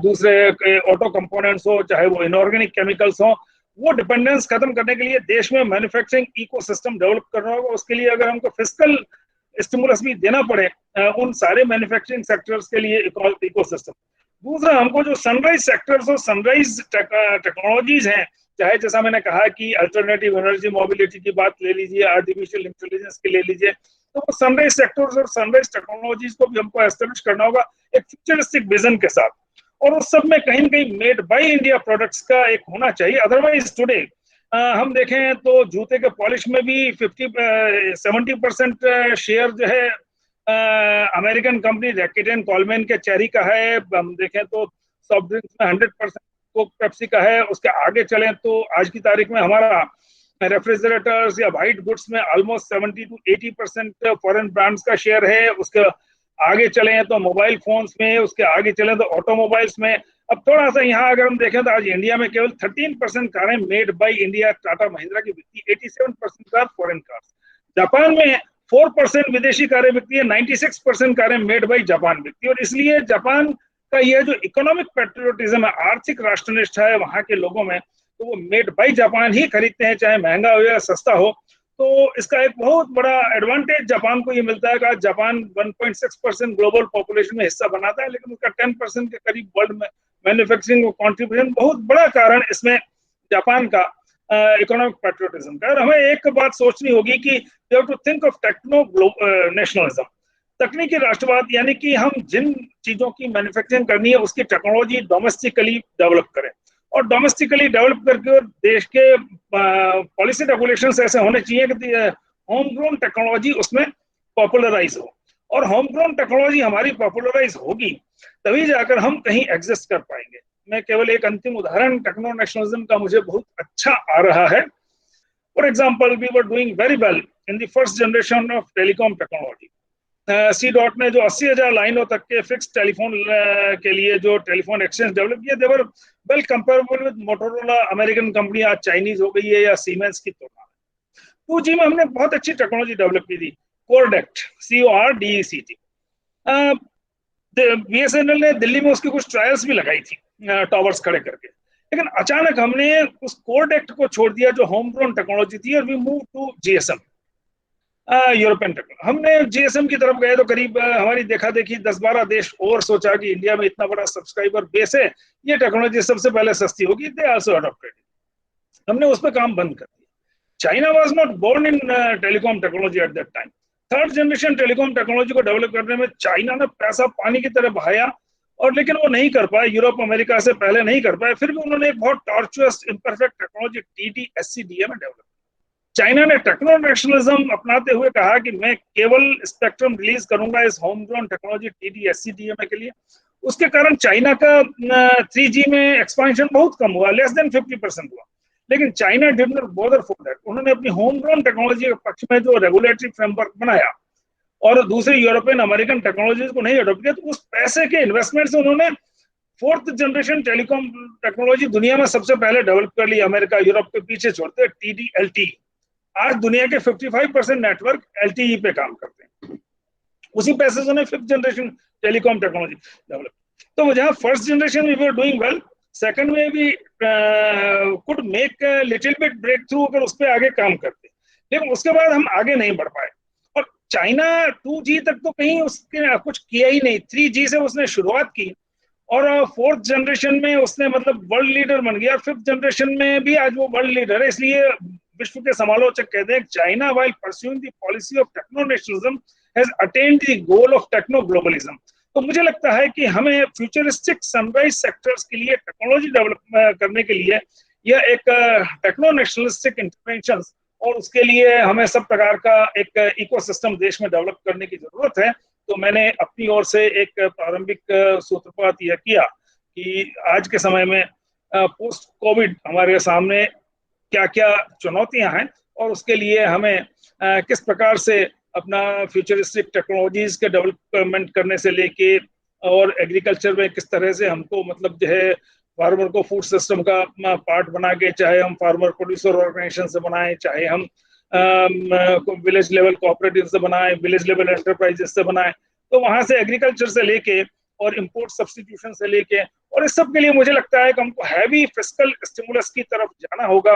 दूसरे ऑटो कंपोनेंट्स हो, चाहे वो इनऑर्गेनिक केमिकल्स हो, वो डिपेंडेंस खत्म करने के लिए देश में मैन्युफैक्चरिंग इकोसिस्टम डेवलप करना होगा। उसके लिए अगर हमको फिस्कल स्टिमुलस भी देना पड़े उन सारे मैन्युफैक्चरिंग सेक्टर्स के लिए इकोसिस्टम। दूसरा, हमको जो सनराइज सेक्टर्स और सनराइज टेक्नोलॉजीज हैं, चाहे जैसा मैंने कहा कि अल्टरनेटिव एनर्जी मोबिलिटी की बात ले लीजिए, आर्टिफिशियल इंटेलिजेंस की ले लीजिए, तो वो सनराइज सेक्टर्स और सनराइज टेक्नोलॉजीज को भी हमको एस्टेब्लिश करना होगा एक फ्यूचरिस्टिक विजन के साथ, और उस सब में कहीं ना कहीं मेड बाय इंडिया प्रोडक्ट्स का एक होना चाहिए। अदरवाइज टुडे हम देखें तो जूते के पॉलिश में भी 70% शेयर जो है American company racket and Coleman के चेरी का है। हम देखें तो सॉफ्ट ड्रिंक्स में 100% कोक पेप्सी का है। उसके आगे चलें तो आज की तारीख में हमारा रेफ्रिजरेटर्स या व्हाइट गुड्स में ऑलमोस्ट 70 to 80% फॉरेन ब्रांड्स का शेयर है। उसके आगे चले तो मोबाइल फोन्स में, उसके आगे चले तो ऑटोमोबाइल्स में। अब थोड़ा सा यहाँ अगर हम देखें तो आज इंडिया में केवल 13% कारें made by India Tata Mahindra की बिकती, 87% कार फॉरेन कार्स। जापान में 4% विदेशी कारें बिकती है, 96% कारें मेड बाय जापान बिकती है। और इसलिए जापान का यह जो इकोनॉमिक पेट्रियोटिज्म है, आर्थिक राष्ट्रनिष्ठा है वहां के लोगों में, तो वो मेड बाय जापान ही खरीदते हैं, चाहे महंगा हो या सस्ता हो। तो इसका एक बहुत बड़ा एडवांटेज जापान को ये मिलता है कि जापान 1.6% ग्लोबल पॉपुलेशन में हिस्सा बनाता है, लेकिन उसका 10% के करीब वर्ल्ड में मैन्युफैक्चरिंग को कंट्रीब्यूशन, बहुत बड़ा कारण इसमें जापान का इकोनॉमिक पेट्रियोटिज्म का। और हमें एक बात सोचनी होगी कि you have to think of techno nationalism, तकनीकी राष्ट्रवाद, यानी कि हम जिन चीजों की मैन्युफैक्चरिंग करनी है उसकी टेक्नोलॉजी डोमेस्टिकली डेवलप करें, और डोमेस्टिकली डेवलप करके देश के पॉलिसी रेगुलेशंस ऐसे होने चाहिए कि होम ग्रोन टेक्नोलॉजी उसमें पॉपुलराइज हो। और होम ग्रोन टेक्नोलॉजी हमारी पॉपुलराइज होगी तभी जाकर हम कहीं एग्जिस्ट कर पाएंगे। मैं केवल एक अंतिम उदाहरण टेक्नो नेशनलिज्म का मुझे बहुत अच्छा आ रहा है। For example, we were doing very well in the first generation of telecom technology. C dot ने जो 80,000 लाइनों तक के फिक्स टेलीफोन के लिए जो टेलीफोन एक्सचेंज डेवलप किया, they were well comparable with Motorola, American company आज चाइनीज हो गई है, या सीमेंस की तुलना में। 2G में हमने बहुत अच्छी टेक्नोलॉजी डेवलप की थी, कोरडेक्ट, CORDECT। BSNL ने दिल्ली में उसकी कुछ ट्रायल्स भी लगाई थी टावर्स खड़े करके, लेकिन अचानक हमने उस कोरडेक्ट को छोड़ दिया जो होम ग्रोन टेक्नोलॉजी थी, और we move to GSM, European technology. हमने GSM की तरफ गए तो करीब हमारी देखा देखी 10-12 देश और सोचा कि इंडिया में इतना बड़ा सब्सक्राइबर बेस है, ये टेक्नोलॉजी सबसे पहले सस्ती होगी, दे आल्सो अडॉप्टेड। हमने उस पर काम बंद कर दिया। China was not born in telecom technology at that time. Third generation telecom technology को डेवलप करने में चाइना ने पैसा पानी की तरह बहाया, और लेकिन वो नहीं कर पाए, यूरोप अमेरिका से पहले नहीं कर पाए। फिर भी उन्होंने एक बहुत टॉर्चुअस इम्परफेक्ट टेक्नोलॉजी TD-SCDA में डेवलप। चाइना ने टेक्नो नेशनलिज्म अपनाते हुए कहा कि मैं केवल स्पेक्ट्रम रिलीज करूंगा इस होम ग्रोन टेक्नोलॉजी TD-SCDA के लिए। उसके कारण चाइना का 3G में एक्सपेंशन बहुत कम हुआ, लेस देन 50% हुआ। लेकिन China did not bother for that. उन्होंने अपनी होम ग्रोन टेक्नोलॉजी के पक्ष में जो रेगुलेटरी फ्रेमवर्क बनाया और दूसरे यूरोपियन अमेरिकन टेक्नोलॉजीज को नहीं अडॉप्ट किया, तो उस पैसे के इन्वेस्टमेंट से उन्होंने फोर्थ जनरेशन टेलीकॉम टेक्नोलॉजी दुनिया में सबसे पहले डेवलप कर ली, अमेरिका यूरोप के पीछे छोड़ते, TD-LTE। आज दुनिया के 55% नेटवर्क LTE पे काम करते हैं। उसी पैसे से उन्हें fifth generation telecom technology develop. तो जहां first generation we were doing well, second में भी could make little bit breakthrough अगर उस पर आगे काम करते, लेकिन उसके बाद हम आगे नहीं बढ़ पाए। और चाइना 2G तक तो कहीं उसके कुछ किया ही नहीं, 3G से उसने शुरुआत की, और फोर्थ जनरेशन में उसने मतलब वर्ल्ड लीडर बन गया, फिफ्थ जनरेशन में भी आज वो वर्ल्ड लीडर है। इसलिए विश्व के समालोचक कहते हैं China while pursuing the policy of techno nationalism has attained the goal of techno globalism. तो मुझे लगता है कि हमें फ्यूचरिस्टिक सनराइज सेक्टर्स के लिए टेक्नोलॉजी डेवलप करने के लिए यह एक टेक्नो नेशनलिस्टिक इंटरवेंशन और उसके लिए हमें सब प्रकार का एक इकोसिस्टम देश में डेवलप करने की जरूरत है। तो मैंने अपनी ओर से एक प्रारंभिक सूत्रपात यह किया कि आज के समय में पोस्ट कोविड हमारे सामने क्या क्या चुनौतियां हैं और उसके लिए हमें किस प्रकार से अपना फ्यूचरिस्टिक टेक्नोलॉजीज के डेवलपमेंट करने से लेके और एग्रीकल्चर में किस तरह से हमको मतलब जो है फार्मर को फूड सिस्टम का पार्ट बना के, चाहे हम फार्मर प्रोड्यूसर ऑर्गेनाइजेशन से बनाएं, चाहे हम विलेज लेवल कोऑपरेटिव से बनाएं, विलेज लेवल एंटरप्राइजेस से बनाएं, तो वहां से एग्रीकल्चर से लेके और इंपोर्ट सब्स्टिट्यूशन से लेके और इस सब के लिए मुझे लगता है कि हमको हैवी फिस्कल स्टिमुलस की तरफ जाना होगा।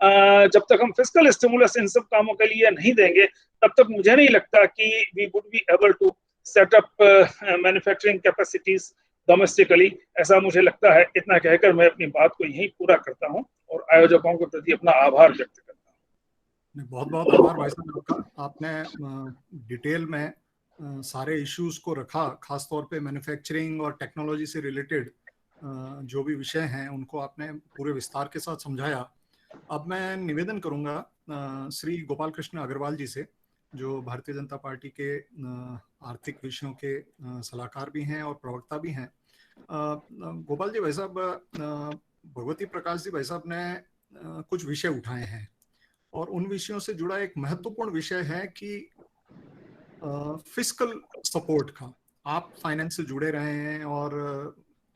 जब तक हम फिस्कल स्टिमुलस इन सब कामों के लिए नहीं देंगे तब तक मुझे नहीं लगता कि we would be able to set up manufacturing capacities domestically. ऐसा मुझे लगता है। इतना कहकर मैं अपनी बात को यहीं पूरा करता हूं और आयोजकों के प्रति अपना आभार व्यक्त करता हूं। बहुत बहुत आभार भाई साहब आपका। आपने डिटेल में सारे इश्यूज को रखा, खासतौर पे मैन्युफैक्चरिंग और टेक्नोलॉजी से रिलेटेड जो भी विषय हैं उनको आपने पूरे विस्तार के साथ समझाया। अब मैं निवेदन करूंगा श्री गोपाल कृष्ण अग्रवाल जी से, जो भारतीय जनता पार्टी के आर्थिक विषयों के सलाहकार भी हैं और प्रवक्ता भी हैं। गोपाल जी, भाई साहब, भगवती प्रकाश जी भाई साहब ने कुछ विषय उठाए हैं और उन विषयों से जुड़ा एक महत्वपूर्ण विषय है कि फिस्कल सपोर्ट का। आप फाइनेंस से जुड़े रहे हैं और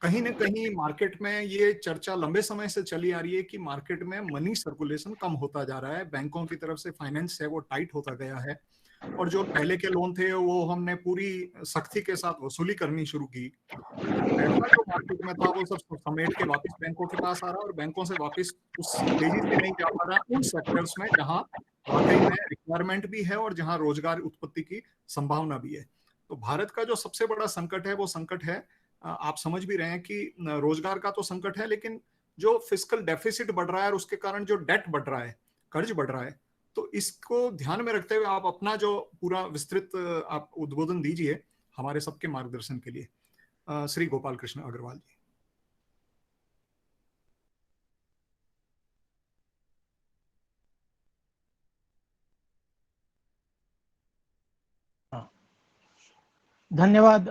कहीं ना कहीं मार्केट में ये चर्चा लंबे समय से चली आ रही है कि मार्केट में मनी सर्कुलेशन कम होता जा रहा है, बैंकों की तरफ से फाइनेंस है वो टाइट होता गया है और जो पहले के लोन थे वो हमने पूरी सख्ती के साथ वसूली करनी शुरू की। पैसा जो मार्केट में था वो सब समेट के वापस बैंकों के पास आ रहा है और बैंकों से वापस उस तेजी से नहीं जा पा रहा उन सेक्टर्स में जहां वाकई में रिक्वायरमेंट भी है और जहां रोजगार उत्पत्ति की संभावना भी है। तो भारत का जो सबसे बड़ा संकट है वो संकट है, आप समझ भी रहे हैं कि रोजगार का तो संकट है, लेकिन जो फिस्कल डेफिसिट बढ़ रहा है और उसके कारण जो डेट बढ़ रहा है, कर्ज बढ़ रहा है, तो इसको ध्यान में रखते हुए आप अपना जो पूरा विस्तृत आप उद्बोधन दीजिए हमारे सबके मार्गदर्शन के लिए। श्री गोपाल कृष्ण अग्रवाल जी। धन्यवाद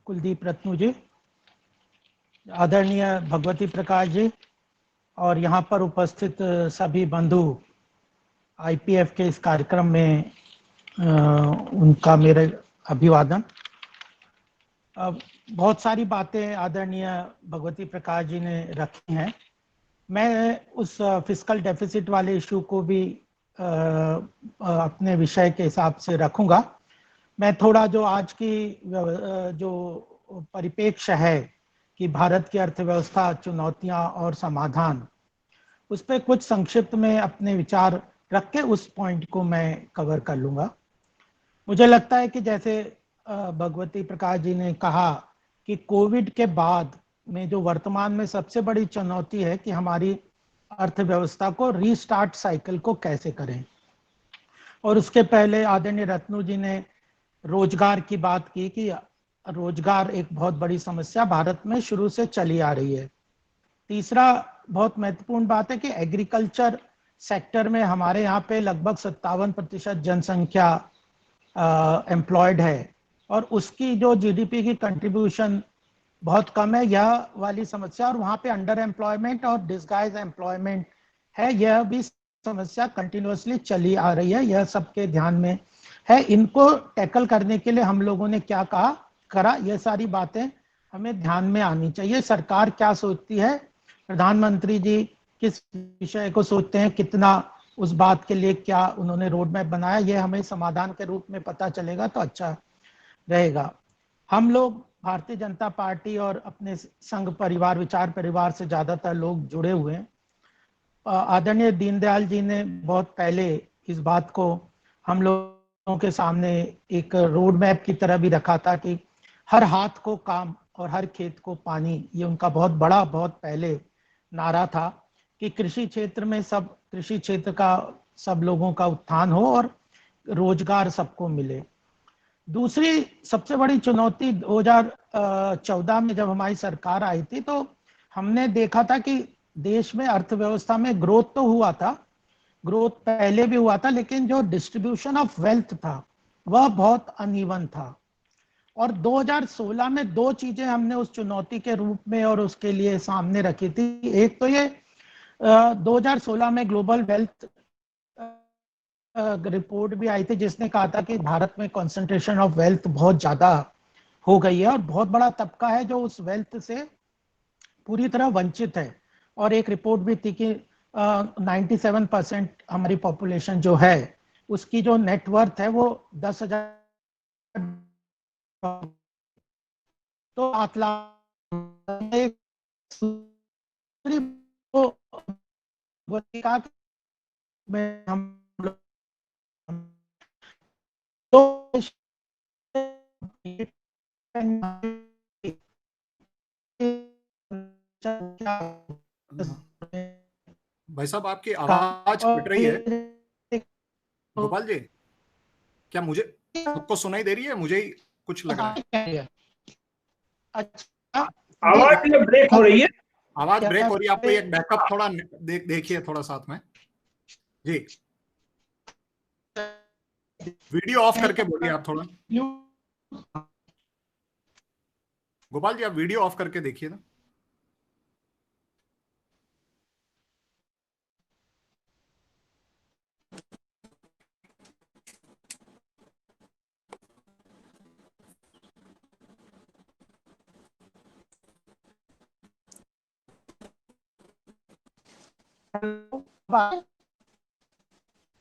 कुलदीप रत्नू जी, आदरणीय भगवती प्रकाश जी और यहाँ पर उपस्थित सभी बंधु आईपीएफ के इस कार्यक्रम में उनका मेरे अभिवादन। बहुत सारी बातें आदरणीय भगवती प्रकाश जी ने रखी हैं। मैं उस फिस्कल डेफिसिट वाले इशू को भी अपने विषय के हिसाब से रखूंगा। मैं थोड़ा जो आज की जो परिप्रेक्ष्य है कि भारत की अर्थव्यवस्था, चुनौतियां और समाधान, उस पर कुछ संक्षिप्त में अपने विचार रख के उस पॉइंट को मैं कवर कर लूंगा। मुझे लगता है कि जैसे भगवती प्रकाश जी ने कहा कि कोविड के बाद में जो वर्तमान में सबसे बड़ी चुनौती है कि हमारी अर्थव्यवस्था को रीस्टार्ट साइकिल को कैसे करें। और उसके पहले आदरणीय रत्नू जी ने रोजगार की बात की कि रोजगार एक बहुत बड़ी समस्या भारत में शुरू से चली आ रही है। तीसरा बहुत महत्वपूर्ण बात है कि एग्रीकल्चर सेक्टर में हमारे यहाँ पे लगभग 57% जनसंख्या एम्प्लॉयड है और उसकी जो जीडीपी की कंट्रीब्यूशन बहुत कम है। यह वाली समस्या, और वहाँ पे अंडर एम्प्लॉयमेंट और डिसगाइज एम्प्लॉयमेंट है, यह भी समस्या कंटिन्यूसली चली आ रही है। यह सबके ध्यान में है। इनको टैकल करने के लिए हम लोगों ने क्या करा, यह सारी बातें हमें ध्यान में आनी चाहिए। सरकार क्या सोचती है, प्रधानमंत्री जी किस विषय को सोचते हैं, कितना उस बात के लिए क्या उन्होंने रोड मैप बनाया, यह हमें समाधान के रूप में पता चलेगा तो अच्छा रहेगा। हम लोग भारतीय जनता पार्टी और अपने संघ परिवार, विचार परिवार से ज्यादातर लोग जुड़े हुए हैं। आदरणीय दीनदयाल जी ने बहुत पहले इस बात को हम लोगों के सामने एक रोड मैप की तरह भी रखा था कि हर हाथ को काम और हर खेत को पानी। ये उनका बहुत बड़ा, बहुत पहले नारा था कि कृषि क्षेत्र में सब कृषि क्षेत्र का सब लोगों का उत्थान हो और रोजगार सबको मिले। दूसरी सबसे बड़ी चुनौती 2014 में जब हमारी सरकार आई थी तो हमने देखा था कि देश में अर्थव्यवस्था में ग्रोथ तो हुआ था, ग्रोथ पहले भी हुआ था, लेकिन जो डिस्ट्रीब्यूशन ऑफ वेल्थ था वह बहुत अनइवन था। और 2016 में दो चीजें हमने उस चुनौती के रूप में और उसके लिए सामने रखी थी। एक तो ये 2016 में ग्लोबल वेल्थ रिपोर्ट भी आई थी जिसने कहा था कि भारत में कंसंट्रेशन ऑफ वेल्थ बहुत ज्यादा हो गई है और बहुत बड़ा तबका है जो उस वेल्थ से पूरी तरह वंचित है। और एक रिपोर्ट भी थी कि 97% हमारी पॉपुलेशन जो है उसकी जो नेटवर्थ है वो 10,000 तो 8 लाख में हम तो भाई साहब आपकी आवाज कट रही है। गोपाल जी, क्या मुझे सबको सुनाई दे रही है? मुझे ही कुछ लग रहा है। अच्छा, आवाज ब्रेक हो रही है, आवाज ब्रेक हो रही है। आप कोई एक बैकअप थोड़ा देखिए थोड़ा साथ में जी। वीडियो ऑफ करके बोलिए आप थोड़ा। गोपाल जी आप वीडियो ऑफ करके देखिए ना।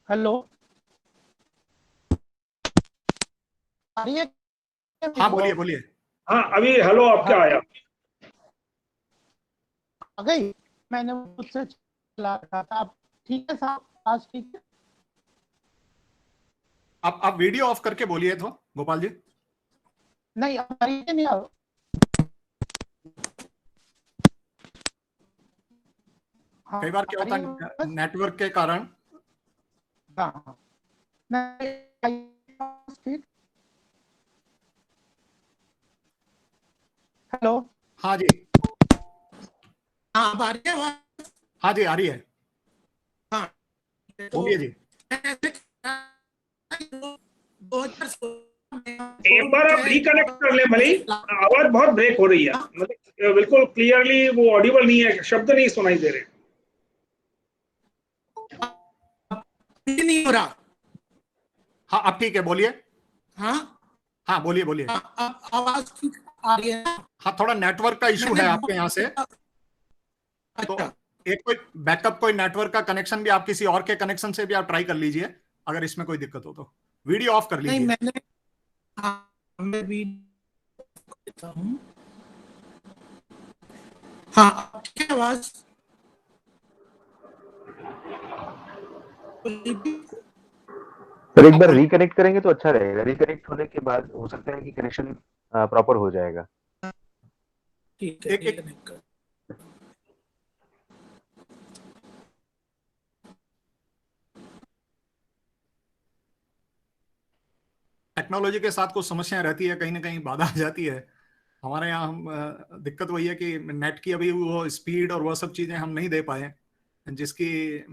हेलो, हाँ बोलिए बोलिए। हाँ अभी हेलो आपका आया। आ गई, मैंने उससे चला रखा था। आप ठीक है साहब, आज ठीक है? आप वीडियो ऑफ करके बोलिए तो गोपाल जी। नहीं नहीं आ कई बार क्या होता है नेटवर्क के कारण। हाँ ठीक। हेलो, हाँ जी, हाँ आ रही है? हाँ जी आ रही है। हाँ बोलिए जी। एक बार आप रिकनेक्ट कर ले भले, आवाज बहुत ब्रेक हो रही है, मतलब बिल्कुल क्लियरली वो ऑडिबल नहीं है, शब्द नहीं सुनाई दे रहे। नहीं हो रहा। हाँ अब ठीक है, बोलिए। हाँ हाँ बोलिए बोलिए। अब आवाज ठीक आ रही है? हाँ थोड़ा नेटवर्क का इशू है आपके यहाँ से। तो एक कोई बैकअप कोई नेटवर्क का कनेक्शन भी आप किसी और के कनेक्शन से भी आप ट्राई कर लीजिए अगर इसमें कोई दिक्कत हो तो। वीडियो ऑफ कर लीजिए। नहीं मैंने मैं भी हाँ ठीक है आवाज। सर एक बार रिकनेक्ट करेंगे तो अच्छा रहेगा। रिकनेक्ट होने के बाद हो सकता है कि कनेक्शन प्रॉपर हो जाएगा। ठीक है, एक टेक्नोलॉजी के साथ कुछ समस्याएं रहती है, कहीं ना कहीं बाधा आ जाती है। हमारे यहाँ हम दिक्कत वही है कि नेट की अभी वो स्पीड और वह सब चीजें हम नहीं दे पाए, जिसकी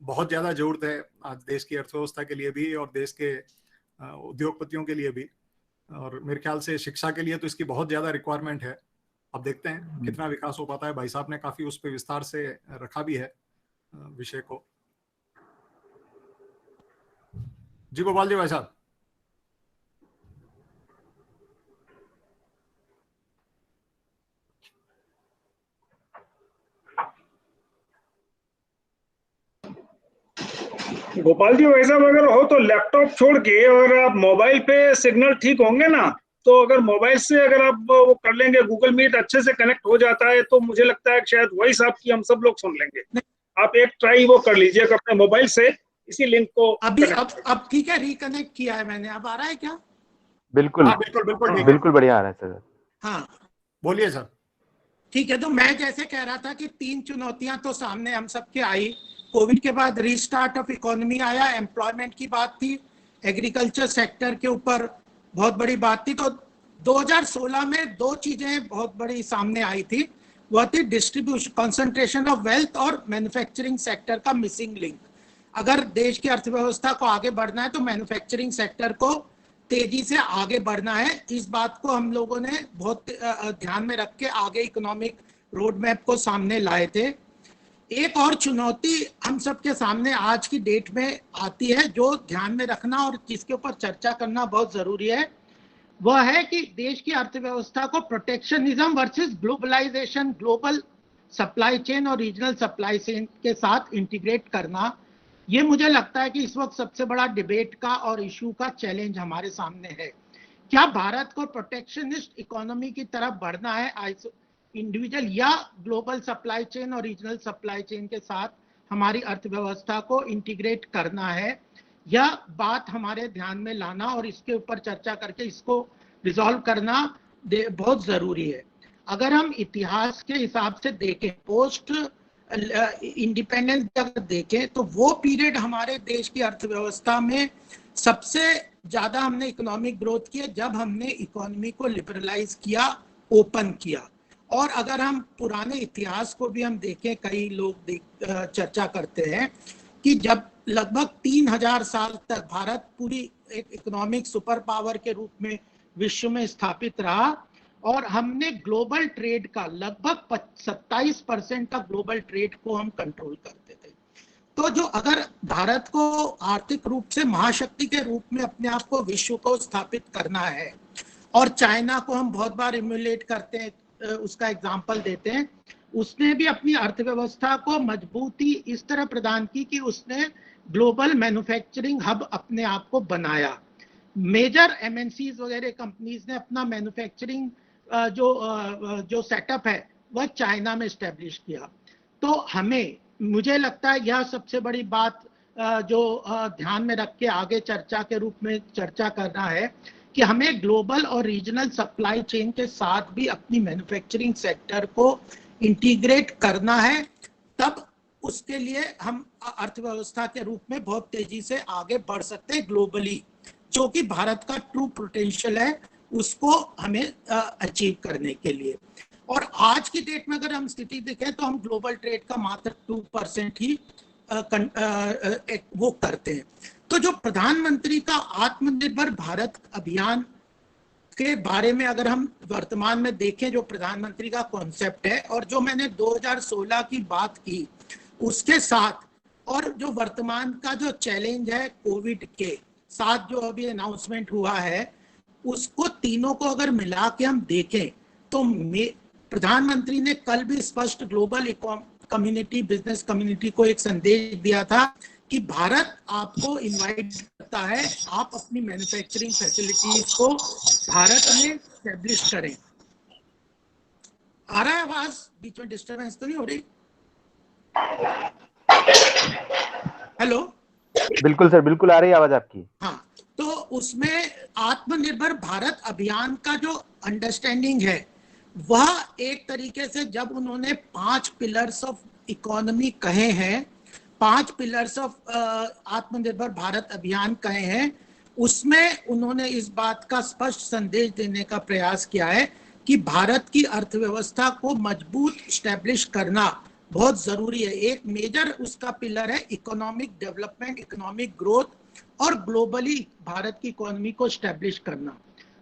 बहुत ज्यादा जरूरत है आज देश की अर्थव्यवस्था के लिए भी और देश के उद्योगपतियों के लिए भी, और मेरे ख्याल से शिक्षा के लिए तो इसकी बहुत ज्यादा रिक्वायरमेंट है। अब देखते हैं कितना विकास हो पाता है। भाई साहब ने काफी उस पर विस्तार से रखा भी है विषय को। जी गोपाल जी भाई साहब। गोपाल जी वैसा अगर हो तो लैपटॉप छोड़ के और आप मोबाइल पे सिग्नल ठीक होंगे ना, तो अगर मोबाइल से अगर आप वो कर लेंगे, गूगल मीट अच्छे से कनेक्ट हो जाता है, तो मुझे लगता है कि शायद वॉइस आपकी हम सब लोग सुन लेंगे। आप एक ट्राई वो कर लीजिए अपने मोबाइल से इसी लिंक को। अभी अब ठीक है, रिकनेक्ट किया है मैंने। अब आ रहा है क्या? बिल्कुल बिल्कुल बिल्कुल बिल्कुल बढ़िया आ रहा है सर। हाँ बोलिए सर। ठीक है, तो मैं जैसे कह रहा था कि 3 चुनौतियां तो सामने हम सबके आई। कोविड के बाद रीस्टार्ट ऑफ इकोनॉमी आया, एम्प्लॉयमेंट की बात थी, एग्रीकल्चर सेक्टर के ऊपर बहुत बड़ी बात थी। तो 2016 में दो चीजें बहुत बड़ी सामने आई थी, वह थी डिस्ट्रीब्यूशन, कंसंट्रेशन ऑफ वेल्थ और मैन्युफैक्चरिंग सेक्टर का मिसिंग लिंक। अगर देश की अर्थव्यवस्था को आगे बढ़ना है तो मैन्युफैक्चरिंग सेक्टर को तेजी से आगे बढ़ना है। इस बात को हम लोगों ने बहुत ध्यान में रख के आगे इकोनॉमिक रोड मैप को सामने लाए थे। एक और चुनौती हम सबके सामने आज की डेट में आती है, जो ध्यान में रखना और जिसके ऊपर चर्चा करना बहुत जरूरी है, वह है कि देश की अर्थव्यवस्था को protectionism versus globalization, global supply chain और रीजनल सप्लाई चेन के साथ इंटीग्रेट करना। ये मुझे लगता है कि इस वक्त सबसे बड़ा डिबेट का और इशू का चैलेंज हमारे सामने है। क्या भारत को प्रोटेक्शनिस्ट इकोनॉमी की तरफ बढ़ना है इंडिविजुअल, या ग्लोबल सप्लाई चेन और रीजनल सप्लाई चेन के साथ हमारी अर्थव्यवस्था को इंटीग्रेट करना है? यह बात हमारे ध्यान में लाना और इसके ऊपर चर्चा करके इसको रिजॉल्व करना बहुत जरूरी है। अगर हम इतिहास के हिसाब से देखें, पोस्ट इंडिपेंडेंस अगर देखें, तो वो पीरियड हमारे देश की अर्थव्यवस्था में सबसे ज्यादा हमने इकोनॉमिक ग्रोथ की जब हमने इकोनॉमी को लिबरलाइज किया, ओपन किया। और अगर हम पुराने इतिहास को भी हम देखें, कई लोग चर्चा करते हैं कि जब लगभग 3000 साल तक भारत पूरी एक इकोनॉमिक सुपर पावर के रूप में विश्व में स्थापित रहा और हमने ग्लोबल ट्रेड का लगभग 27% का ग्लोबल ट्रेड को हम कंट्रोल करते थे। तो जो अगर भारत को आर्थिक रूप से महाशक्ति के रूप में अपने आप को विश्व को स्थापित करना है, और चाइना को हम बहुत बार इम्यूलेट करते हैं, उसका एग्जाम्पल देते हैं, उसने भी अपनी अर्थव्यवस्था को मजबूती इस तरह प्रदान की कि उसने ग्लोबल मैन्युफैक्चरिंग हब अपने आप को बनाया। मेजर एमएनसीज वगैरह कंपनीज ने अपना मैन्युफैक्चरिंग जो सेटअप है वह चाइना में एस्टेब्लिश किया। तो हमें, मुझे लगता है यह सबसे बड़ी बात जो ध्यान में रख के आगे चर्चा के रूप में चर्चा करना है कि हमें ग्लोबल और रीजनल सप्लाई चेन के साथ भी अपनी मैन्युफैक्चरिंग सेक्टर को इंटीग्रेट करना है। तब उसके लिए हम अर्थव्यवस्था के रूप में बहुत तेजी से आगे बढ़ सकते हैं ग्लोबली, जो कि भारत का ट्रू पोटेंशियल है उसको हमें अचीव करने के लिए। और आज की डेट में अगर हम स्थिति देखें तो हम ग्लोबल ट्रेड का मात्र 2% ही वो करते हैं। तो जो प्रधानमंत्री का आत्मनिर्भर भारत अभियान के बारे में अगर हम वर्तमान में देखें, जो प्रधानमंत्री का कॉन्सेप्ट है और जो मैंने 2016 की बात की उसके साथ, और जो वर्तमान का जो चैलेंज है कोविड के साथ जो अभी अनाउंसमेंट हुआ है, उसको तीनों को अगर मिला के हम देखें तो प्रधानमंत्री ने कल भी स्पष्ट ग्लोबल कम्युनिटी, बिजनेस कम्युनिटी को एक संदेश दिया था कि भारत आपको इनवाइट करता है, आप अपनी मैन्युफैक्चरिंग फैसिलिटीज को भारत में एस्टेब्लिश करें। आ रहा है आवाज? बीच में डिस्टर्बेंस तो नहीं हो रही? हेलो? बिल्कुल सर, बिल्कुल आ रही है आवाज आपकी। हाँ, तो उसमें आत्मनिर्भर भारत अभियान का जो अंडरस्टैंडिंग है वह एक तरीके से, जब उन्होंने 5 पिलर्स ऑफ इकोनॉमी कहे हैं, 5 पिलर्स ऑफ आत्मनिर्भर भारत अभियान कहे हैं, उसमें उन्होंने इस बात का स्पष्ट संदेश देने का प्रयास किया है कि भारत की अर्थव्यवस्था को मजबूत स्टैब्लिश करना बहुत जरूरी है। एक मेजर उसका पिलर है इकोनॉमिक डेवलपमेंट, इकोनॉमिक ग्रोथ और ग्लोबली भारत की इकोनॉमी को स्टैब्लिश करना।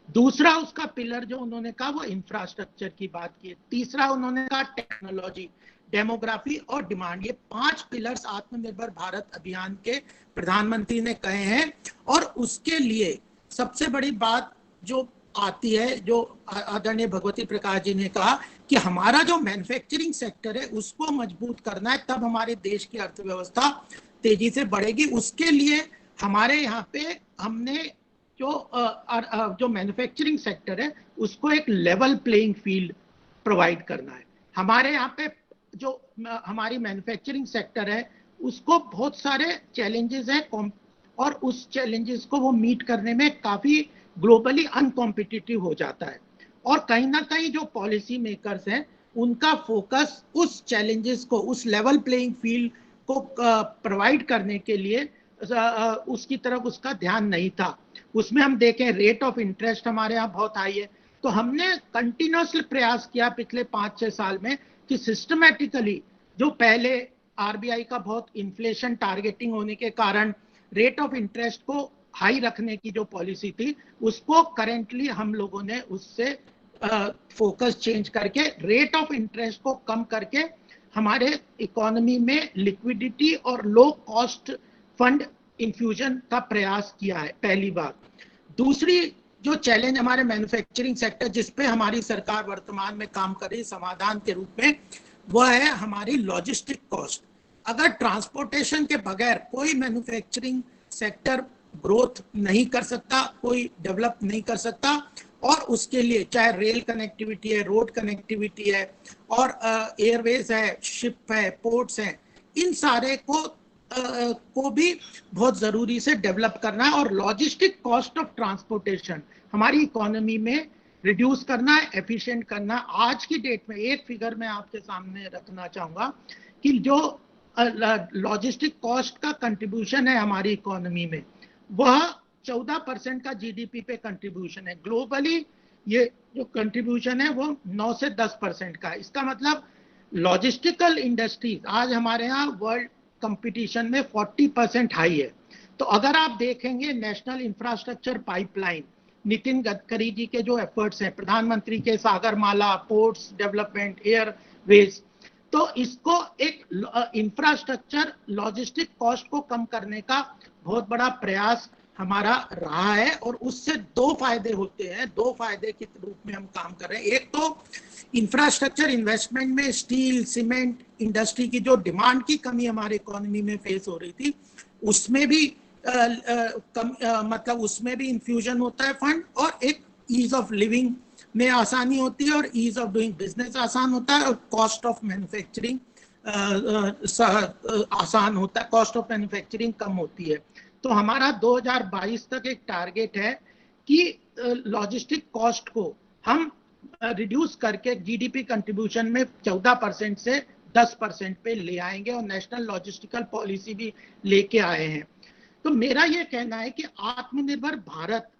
दूसरा उसका पिलर जो उन्होंने कहा वो इंफ्रास्ट्रक्चर की बात की है। तीसरा उन्होंने कहा टेक्नोलॉजी, डेमोग्राफी और डिमांड। ये 5 पिलर्स आत्मनिर्भर भारत अभियान के प्रधानमंत्री ने कहे हैं। और उसके लिए सबसे बड़ी बात जो आती है, जो आदरणीय भगवती प्रकाश जी ने कहा कि हमारा जो मैन्युफैक्चरिंग सेक्टर है उसको मजबूत करना है, तब हमारे देश की अर्थव्यवस्था तेजी से बढ़ेगी। उसके लिए हमारे यहाँ पे हमने जो मैन्युफैक्चरिंग सेक्टर है उसको एक लेवल प्लेइंग फील्ड प्रोवाइड करना है। हमारे यहाँ पे जो हमारी मैन्युफैक्चरिंग सेक्टर है उसको बहुत सारे चैलेंजेस हैं और उस चैलेंजेस को वो मीट करने में काफी ग्लोबली अनकॉम्पिटिटिव हो जाता है। और कहीं ना कहीं जो पॉलिसी मेकर्स हैं उनका फोकस उस चैलेंजेस को, उस लेवल प्लेइंग फील्ड को प्रोवाइड करने के लिए उसकी तरफ उसका ध्यान नहीं था। उसमें हम देखें रेट ऑफ इंटरेस्ट हमारे यहाँ बहुत हाई है, तो हमने कंटिन्यूअसली प्रयास किया पिछले 5-6 साल में कि सिस्टमैटिकली, जो पहले आरबीआई का बहुत इन्फ्लेशन टारगेटिंग होने के कारण रेट ऑफ इंटरेस्ट को हाई रखने की जो पॉलिसी थी, उसको करेंटली हम लोगों ने उससे फोकस चेंज करके रेट ऑफ इंटरेस्ट को कम करके हमारे इकोनॉमी में लिक्विडिटी और लो कॉस्ट फंड इन्फ्यूजन का प्रयास किया है, पहली बात। दूसरी जो चैलेंज हमारे मैन्युफैक्चरिंग सेक्टर जिस पे हमारी सरकार वर्तमान में काम कर रही समाधान के रूप में, वह है हमारी लॉजिस्टिक कॉस्ट। अगर ट्रांसपोर्टेशन के बगैर कोई मैन्युफैक्चरिंग सेक्टर ग्रोथ नहीं कर सकता, कोई डेवलप नहीं कर सकता, और उसके लिए चाहे रेल कनेक्टिविटी है, रोड कनेक्टिविटी है, और एयरवेज है, शिप है, पोर्ट्स हैं, इन सारे को भी बहुत जरूरी से डेवलप करना है। और लॉजिस्टिक कॉस्ट ऑफ ट्रांसपोर्टेशन हमारी इकोनॉमी में रिड्यूस करना है, एफिशिएंट करना। आज की डेट में एक फिगर मैं आपके सामने रखना चाहूंगा कि जो लॉजिस्टिक कॉस्ट का कंट्रीब्यूशन है हमारी इकोनॉमी में, वह 14% का जीडीपी पे कंट्रीब्यूशन है। ग्लोबली ये जो कंट्रीब्यूशन है वो 9 से 10% का है। इसका मतलब लॉजिस्टिकल इंडस्ट्रीज आज हमारे यहाँ वर्ल्ड कंपटीशन में 40% हाई है। तो अगर आप देखेंगे national infrastructure pipeline, Nitin Gadkari ji के जो एफर्ट्स हैं, प्रधानमंत्री के सागरमाला, पोर्ट्स डेवलपमेंट, एयरवेज, तो इसको एक इंफ्रास्ट्रक्चर लॉजिस्टिक कॉस्ट को कम करने का बहुत बड़ा प्रयास हमारा रहा है, और उससे दो फायदे होते हैं, दो फायदे के रूप में हम काम कर रहे हैं। एक तो इंफ्रास्ट्रक्चर इन्वेस्टमेंट में स्टील, सीमेंट इंडस्ट्री की जो डिमांड की कमी हमारे इकोनॉमी में फेस हो रही थी, उसमें भी मतलब उसमें भी इन्फ्यूजन होता है फंड, और एक ईज ऑफ लिविंग में आसानी होती है, और ईज ऑफ डूइंग बिजनेस आसान होता है, और कॉस्ट ऑफ मैन्युफैक्चरिंग आसान होता है, कॉस्ट ऑफ मैन्युफैक्चरिंग कम होती है। तो हमारा 2022 तक एक टारगेट है कि लॉजिस्टिक कॉस्ट को हम रिड्यूस करके जीडीपी कंट्रीब्यूशन में 14% से 10% पे ले आएंगे, और नेशनल लॉजिस्टिकल पॉलिसी भी लेके आए हैं। तो मेरा ये कहना है कि आत्मनिर्भर भारत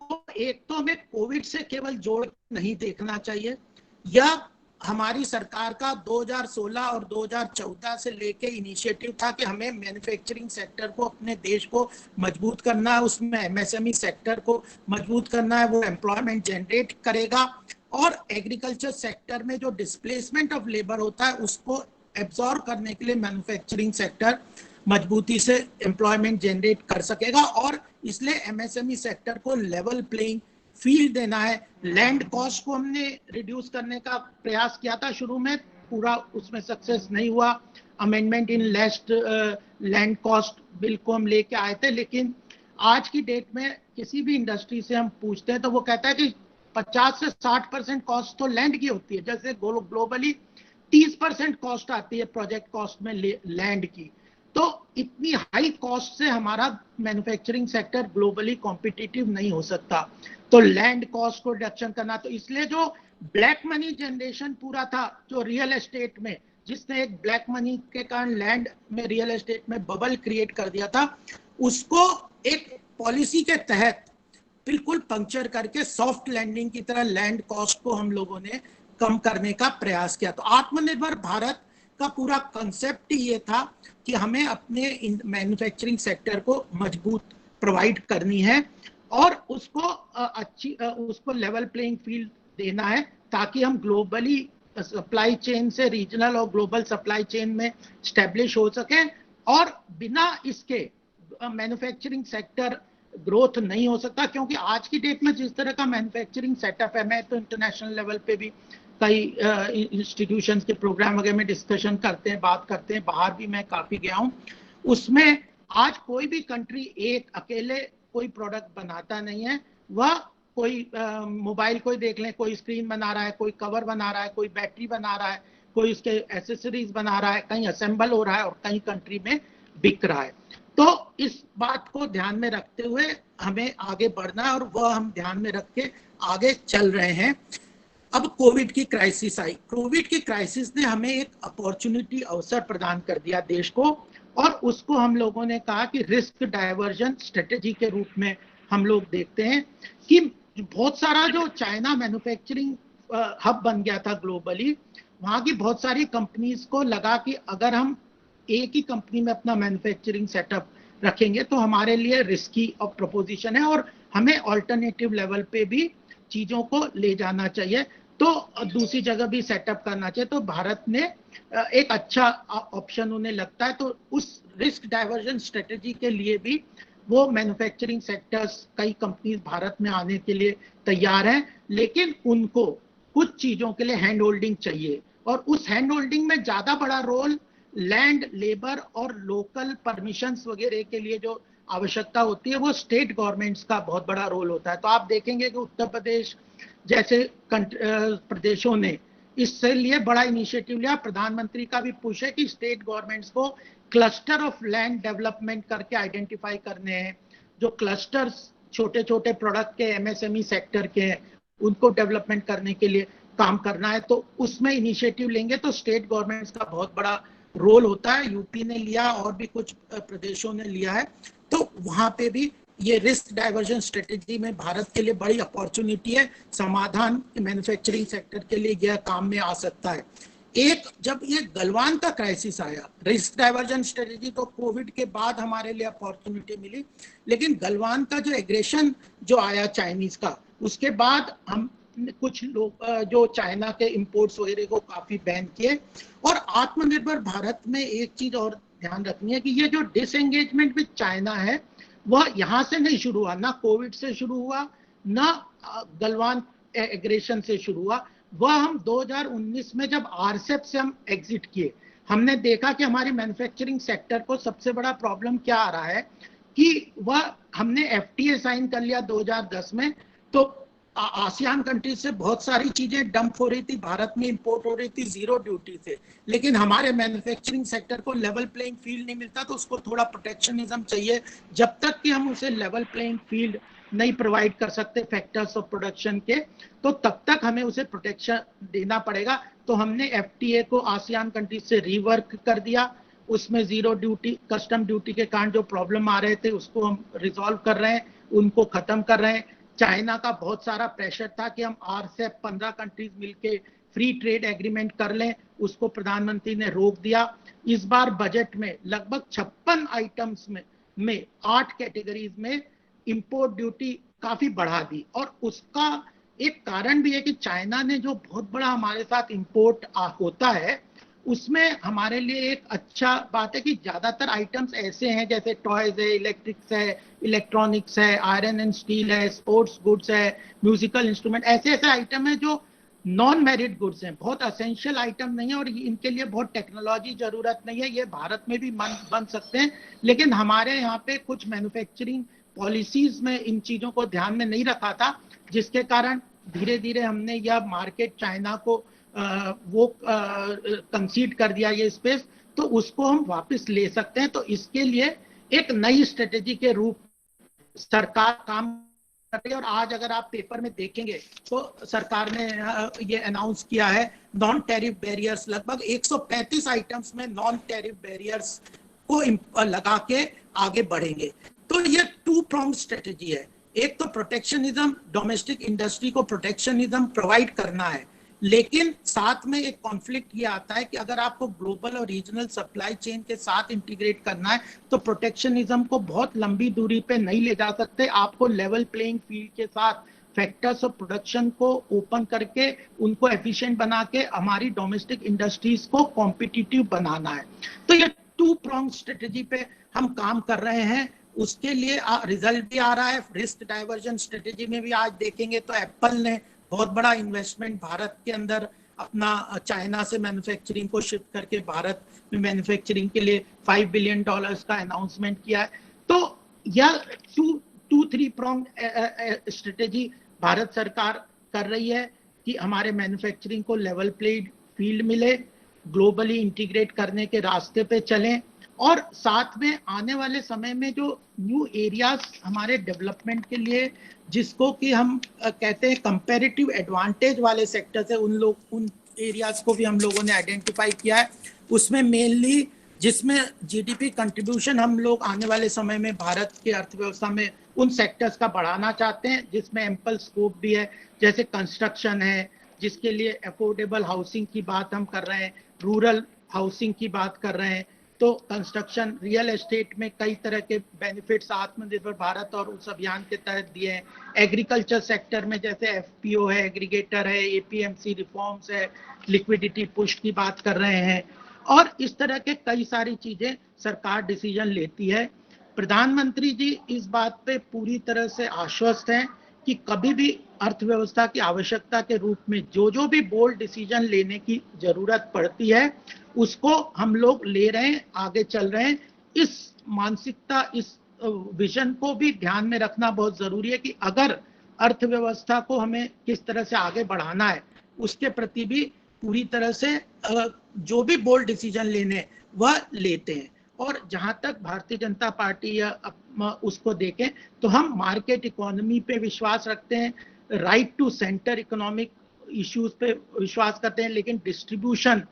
को एक तो हमें कोविड से केवल जोड़ नहीं देखना चाहिए, या हमारी सरकार का 2016 और 2014 से लेके इनिशिएटिव था कि हमें मैन्युफैक्चरिंग सेक्टर को, अपने देश को मजबूत करना है, उसमें एमएसएमई सेक्टर को मजबूत करना है, वो एम्प्लॉयमेंट जनरेट करेगा, और एग्रीकल्चर सेक्टर में जो डिस्प्लेसमेंट ऑफ लेबर होता है उसको एब्जॉर्ब करने के लिए मैन्युफैक्चरिंग सेक्टर मजबूती से एम्प्लॉयमेंट जनरेट कर सकेगा, और इसलिए एमएसएमई सेक्टर को लेवल प्लेइंग फील्ड देना है। लैंड कॉस्ट को हमने रिड्यूस करने का प्रयास किया था शुरू में, पूरा उसमें सक्सेस नहीं हुआ। Amendment in lest land cost bill को हम लेके आए थे, लेकिन आज की डेट में किसी भी इंडस्ट्री से हम पूछते हैं तो वो कहता है कि 50 से 60% कॉस्ट तो लैंड की होती है, जैसे ग्लोबली 30% कॉस्ट आती है प्रोजेक्ट कॉस्ट में लैंड की। तो इतनी हाई कॉस्ट से हमारा मैन्युफैक्चरिंग सेक्टर ग्लोबली कॉम्पिटिटिव नहीं हो सकता, तो लैंड कॉस्ट को रिडक्शन करना। तो इसलिए जो ब्लैक मनी जनरेशन पूरा था जो रियल एस्टेट में, जिसने एक ब्लैक मनी के कारण लैंड में, रियल एस्टेट में बबल क्रिएट कर दिया था, उसको एक पॉलिसी के तहत बिल्कुल पंक्चर करके सॉफ्ट लैंडिंग की तरह लैंड कॉस्ट को हम लोगों ने कम करने का प्रयास किया। तो आत्मनिर्भर भारत का पूरा कंसेप्ट ही ये था कि हमें अपने मैन्युफैक्चरिंग सेक्टर को मजबूत प्रोवाइड करनी है, और उसको लेवल प्लेइंग फील्ड देना है, ताकि हम ग्लोबली सप्लाई चेन से रीजनल और ग्लोबल सप्लाई चेन में स्टैब्लिश हो सकें, और बिना इसके मैन्युफैक्चरिंग सेक्टर ग्रोथ नहीं हो सकता। क्योंकि आज की डेट में जिस तरह का मैन्युफैक्चरिंग सेटअप है, मैं तो इंटरनेशनल लेवल पे भी कई इंस्टीट्यूशंस के प्रोग्राम वगैरह में डिस्कशन करते हैं, बात करते हैं, बाहर भी मैं काफी गया हूं, उसमें आज कोई भी कंट्री एक अकेले कोई प्रोडक्ट बनाता नहीं है। वह कोई मोबाइल कोई देख लें, कोई स्क्रीन बना रहा है, कोई कवर बना रहा है, कोई बैटरी बना रहा है, कोई उसके एसेसरीज बना रहा है, कहीं असेंबल हो रहा है और कहीं कंट्री में बिक रहा है। तो इस बात को ध्यान में रखते हुए हमें आगे बढ़ना है, और वह हम ध्यान में रख के आगे चल रहे हैं। अब कोविड की क्राइसिस आई। कोविड की क्राइसिस ने हमें एक अपॉर्चुनिटी, अवसर प्रदान कर दिया देश को, और उसको हम लोगों ने कहा कि रिस्क डाइवर्जन स्ट्रेटेजी के रूप में हम लोग देखते हैं कि बहुत सारा जो चाइना मैन्युफैक्चरिंग हब बन गया था ग्लोबली, वहां की बहुत सारी कंपनीज को लगा कि अगर हम एक ही कंपनी में अपना मैन्युफैक्चरिंग सेटअप रखेंगे तो हमारे लिए रिस्की प्रोपोजिशन है और हमें ऑल्टरनेटिव लेवल पे भी चीजों को ले जाना चाहिए, तो दूसरी जगह भी सेटअप करना चाहिए। तो भारत ने एक अच्छा ऑप्शन उन्हें लगता है, तो उस रिस्क डाइवर्जन स्ट्रेटेजी के लिए भी वो मैन्युफैक्चरिंग सेक्टर्स, कई कंपनीज भारत में आने के लिए तैयार हैं, लेकिन उनको कुछ चीजों के लिए हैंड होल्डिंग चाहिए, और उस हैंड होल्डिंग में ज्यादा बड़ा रोल लैंड, लेबर और लोकल परमिशंस वगैरह के लिए जो आवश्यकता होती है वो स्टेट गवर्नमेंट्स का बहुत बड़ा रोल होता है। तो आप देखेंगे कि उत्तर प्रदेश जैसे प्रदेशों ने इससे लिए बड़ा इनिशिएटिव लिया। प्रधानमंत्री का भी पुश है कि स्टेट गवर्नमेंट्स को क्लस्टर ऑफ लैंड डेवलपमेंट करके आइडेंटिफाई करने हैं, जो क्लस्टर्स छोटे छोटे प्रोडक्ट के एमएसएमई सेक्टर के हैं उनको डेवलपमेंट करने के लिए काम करना है, तो उसमें इनिशिएटिव लेंगे तो स्टेट गवर्नमेंट्स का बहुत बड़ा रोल होता है। यूपी ने लिया और भी कुछ प्रदेशों ने लिया है, तो वहां पे भी ये रिस्क डाइवर्जन स्ट्रेटेजी में भारत के लिए बड़ी अपॉर्चुनिटी है, समाधान मैन्युफैक्चरिंग सेक्टर के लिए यह काम में आ सकता है। एक जब ये गलवान का क्राइसिस आया, रिस्क डाइवर्जन स्ट्रेटेजी तो कोविड के बाद हमारे लिए अपॉर्चुनिटी मिली, लेकिन गलवान का जो एग्रेशन जो आया चाइनीज का, उसके बाद हम कुछ लोग जो चाइना के इंपोर्ट्स वगैरह को काफी बैन किए। और आत्मनिर्भर भारत में एक चीज और ध्यान रखनी है कि ये जो डिसएंगेजमेंट विद चाइना है वह यहाँ से नहीं शुरू हुआ, ना कोविड से शुरू हुआ, ना गलवान एग्रेशन से शुरू हुआ। वह हम 2019 में जब आरसेप से हम एग्जिट किए, हमने देखा कि हमारी मैन्युफैक्चरिंग सेक्टर को सबसे बड़ा प्रॉब्लम क्या आ रहा है कि वह हमने एफटीए साइन कर लिया 2010 में, तो आसियान कंट्रीज से बहुत सारी चीजें डंप हो रही थी, भारत में इंपोर्ट हो रही थी जीरो ड्यूटी से, लेकिन हमारे मैन्युफैक्चरिंग सेक्टर को लेवल प्लेइंग फील्ड नहीं मिलता, तो उसको थोड़ा प्रोटेक्शनिज्म चाहिए। जब तक कि हम उसे लेवल प्लेइंग फील्ड नहीं प्रोवाइड कर सकते फैक्टर्स ऑफ प्रोडक्शन के, तो तब तक हमें उसे प्रोटेक्शन देना पड़ेगा। तो हमने एफटीए को आसियान कंट्रीज से रीवर्क कर दिया, उसमें जीरो ड्यूटी, कस्टम ड्यूटी के कारण जो प्रॉब्लम आ रहे थे उसको हम रिजॉल्व कर रहे हैं, उनको खत्म कर रहे हैं। चाइना का बहुत सारा प्रेशर था कि हम आरसेप 15 कंट्रीज मिलके फ्री ट्रेड एग्रीमेंट कर लें, उसको प्रधानमंत्री ने रोक दिया। इस बार बजट में लगभग 56 आइटम्स में 8 कैटेगरीज में इंपोर्ट ड्यूटी काफी बढ़ा दी, और उसका एक कारण भी है कि चाइना ने जो बहुत बड़ा हमारे साथ इंपोर्ट होता है उसमें हमारे लिए एक अच्छा बात है कि ज्यादातर आइटम्स ऐसे हैं जैसे टॉयज है, इलेक्ट्रिक्स है, इलेक्ट्रॉनिक्स है, आयरन एंड स्टील है, स्पोर्ट्स गुड्स है, म्यूजिकल इंस्ट्रूमेंट, ऐसे ऐसे आइटम है जो नॉन मेरिट गुड्स हैं, बहुत असेंशियल आइटम नहीं है और इनके लिए बहुत टेक्नोलॉजी जरूरत नहीं है, ये भारत में भी बन सकते हैं। लेकिन हमारे यहाँ पे कुछ मैन्युफैक्चरिंग पॉलिसीज में इन चीजों को ध्यान में नहीं रखा था, जिसके कारण धीरे धीरे हमने यह मार्केट चाइना को वो कंसीड कर दिया ये स्पेस, तो उसको हम वापस ले सकते हैं। तो इसके लिए एक नई स्ट्रेटेजी के रूप सरकार काम कर रही है। और आज अगर आप पेपर में देखेंगे तो सरकार ने ये अनाउंस किया है नॉन टैरिफ बैरियर्स, लगभग 135 आइटम्स में नॉन टैरिफ बैरियर्स को लगा के आगे बढ़ेंगे। तो ये 2 pronged स्ट्रेटेजी है, एक तो प्रोटेक्शनिज्म, डोमेस्टिक इंडस्ट्री को प्रोटेक्शनिज्म प्रोवाइड करना है, लेकिन साथ में एक कॉन्फ्लिक्ट ये आता है कि अगर आपको ग्लोबल और रीजनल सप्लाई चेन के साथ इंटीग्रेट करना है तो प्रोटेक्शनिज्म को बहुत लंबी दूरी पे नहीं ले जा सकते, आपको लेवल प्लेइंग फील्ड के साथ फैक्टर्स ऑफ प्रोडक्शन को ओपन करके उनको एफिशिएंट बना के हमारी डोमेस्टिक इंडस्ट्रीज को कॉम्पिटिटिव बनाना है। तो ये 2 pronged स्ट्रेटेजी पे हम काम कर रहे हैं, उसके लिए रिजल्ट भी आ रहा है। रिस्क डाइवर्जन स्ट्रेटेजी में भी आज देखेंगे तो एप्पल ने बहुत बड़ा इन्वेस्टमेंट भारत के अंदर अपना चाइना से मैन्युफैक्चरिंग को शिफ्ट करके भारत में मैन्युफैक्चरिंग के लिए $5 बिलियन का अनाउंसमेंट किया है। तो यह 2-3 pronged स्ट्रेटेजी भारत सरकार कर रही है कि हमारे मैन्युफैक्चरिंग को लेवल प्लेइंग फील्ड मिले, ग्लोबली इंटीग्रेट करने के रास्ते पे चलें, और साथ में आने वाले समय में जो न्यू एरियाज हमारे डेवलपमेंट के लिए जिसको कि हम कहते हैं कंपैरेटिव एडवांटेज वाले सेक्टर है, उन एरियाज को भी हम लोगों ने आइडेंटिफाई किया है। उसमें मेनली जिसमें जीडीपी कंट्रीब्यूशन हम लोग आने वाले समय में भारत की अर्थव्यवस्था में उन सेक्टर्स का बढ़ाना चाहते हैं, जिसमें एम्पल स्कोप भी है, जैसे कंस्ट्रक्शन है, जिसके लिए अफोर्डेबल हाउसिंग की बात हम कर रहे हैं, रूरल हाउसिंग की बात कर रहे हैं। तो कंस्ट्रक्शन, रियल एस्टेट में कई तरह के बेनिफिट्स आत्मनिर्भर भारत और उस अभियान के तहत दिए हैं। एग्रीकल्चर सेक्टर में जैसे एफपीओ है, एग्रीगेटर है, एपीएमसी रिफॉर्म्स है, लिक्विडिटी पुश की बात कर रहे हैं, और इस तरह के कई सारी चीजें सरकार डिसीजन लेती है। प्रधानमंत्री जी इस बात पे पूरी तरह से आश्वस्त हैं कि कभी भी अर्थव्यवस्था की आवश्यकता के रूप में जो जो भी बोल्ड डिसीजन लेने की जरूरत पड़ती है उसको हम लोग ले रहे हैं, आगे चल रहे हैं। इस मानसिकता, इस विजन को भी ध्यान में रखना बहुत जरूरी है कि अगर अर्थव्यवस्था को हमें किस तरह से आगे बढ़ाना है, उसके प्रति भी पूरी तरह से जो भी बोल्ड डिसीजन लेने वह लेते हैं। और जहां तक भारतीय जनता पार्टी या उसको देखें तो हम मार्केट इकोनॉमी पे विश्वास रखते हैं, right to center economic issues पे विश्वास करते हैं, लेकिन डिस्ट्रीब्यूशन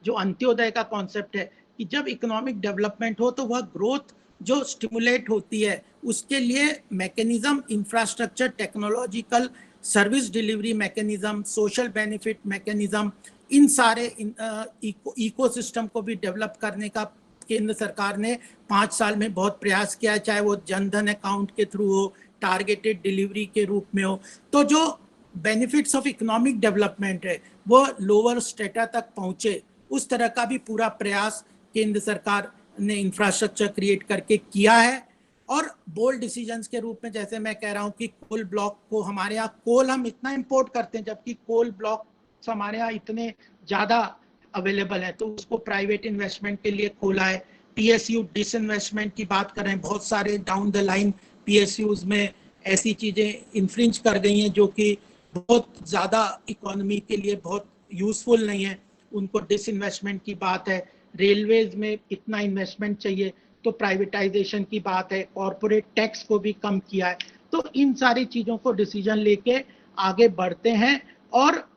जो अंत्योदय का कॉन्सेप्ट है कि जब इकोनॉमिक डेवलपमेंट हो तो वह ग्रोथ जो स्टिमुलेट होती है उसके लिए mechanism, infrastructure, technological, service delivery mechanism, social benefit mechanism, इन सारे इकोसिस्टम को भी डेवलप करने का केंद्र सरकार ने 5 साल में बहुत प्रयास किया है, चाहे वो जनधन अकाउंट के थ्रू हो, टारगेटेड डिलीवरी के रूप में हो। तो जो बेनिफिट्स ऑफ इकोनॉमिक डेवलपमेंट है वो लोअर स्टेटा तक पहुंचे, उस तरह का भी पूरा प्रयास केंद्र सरकार ने इंफ्रास्ट्रक्चर क्रिएट करके किया है। और बोल्ड डिसीजंस के रूप में जैसे मैं कह रहा हूँ कि कोल ब्लॉक को, हमारे यहाँ कोल हम इतना इंपोर्ट करते हैं जबकि कोल ब्लॉक हमारे यहाँ इतने ज्यादा अवेलेबल है, तो उसको प्राइवेट इन्वेस्टमेंट के लिए खोला है। पीएसयू डिसइन्वेस्टमेंट की बात कर रहे हैं, बहुत सारे डाउन द लाइन पीएसयूज में ऐसी चीजें इन्फ्रिंज कर गई हैं जो कि बहुत ज्यादा इकोनॉमी के लिए बहुत यूजफुल नहीं है, उनको डिसइन्वेस्टमेंट की बात है। रेलवेज में इतना इन्वेस्टमेंट चाहिए तो प्राइवेटाइजेशन की बात है, कॉर्पोरेट टैक्स को भी कम किया है। तो इन सारी चीजों को डिसीजन लेके आगे बढ़ते हैं। और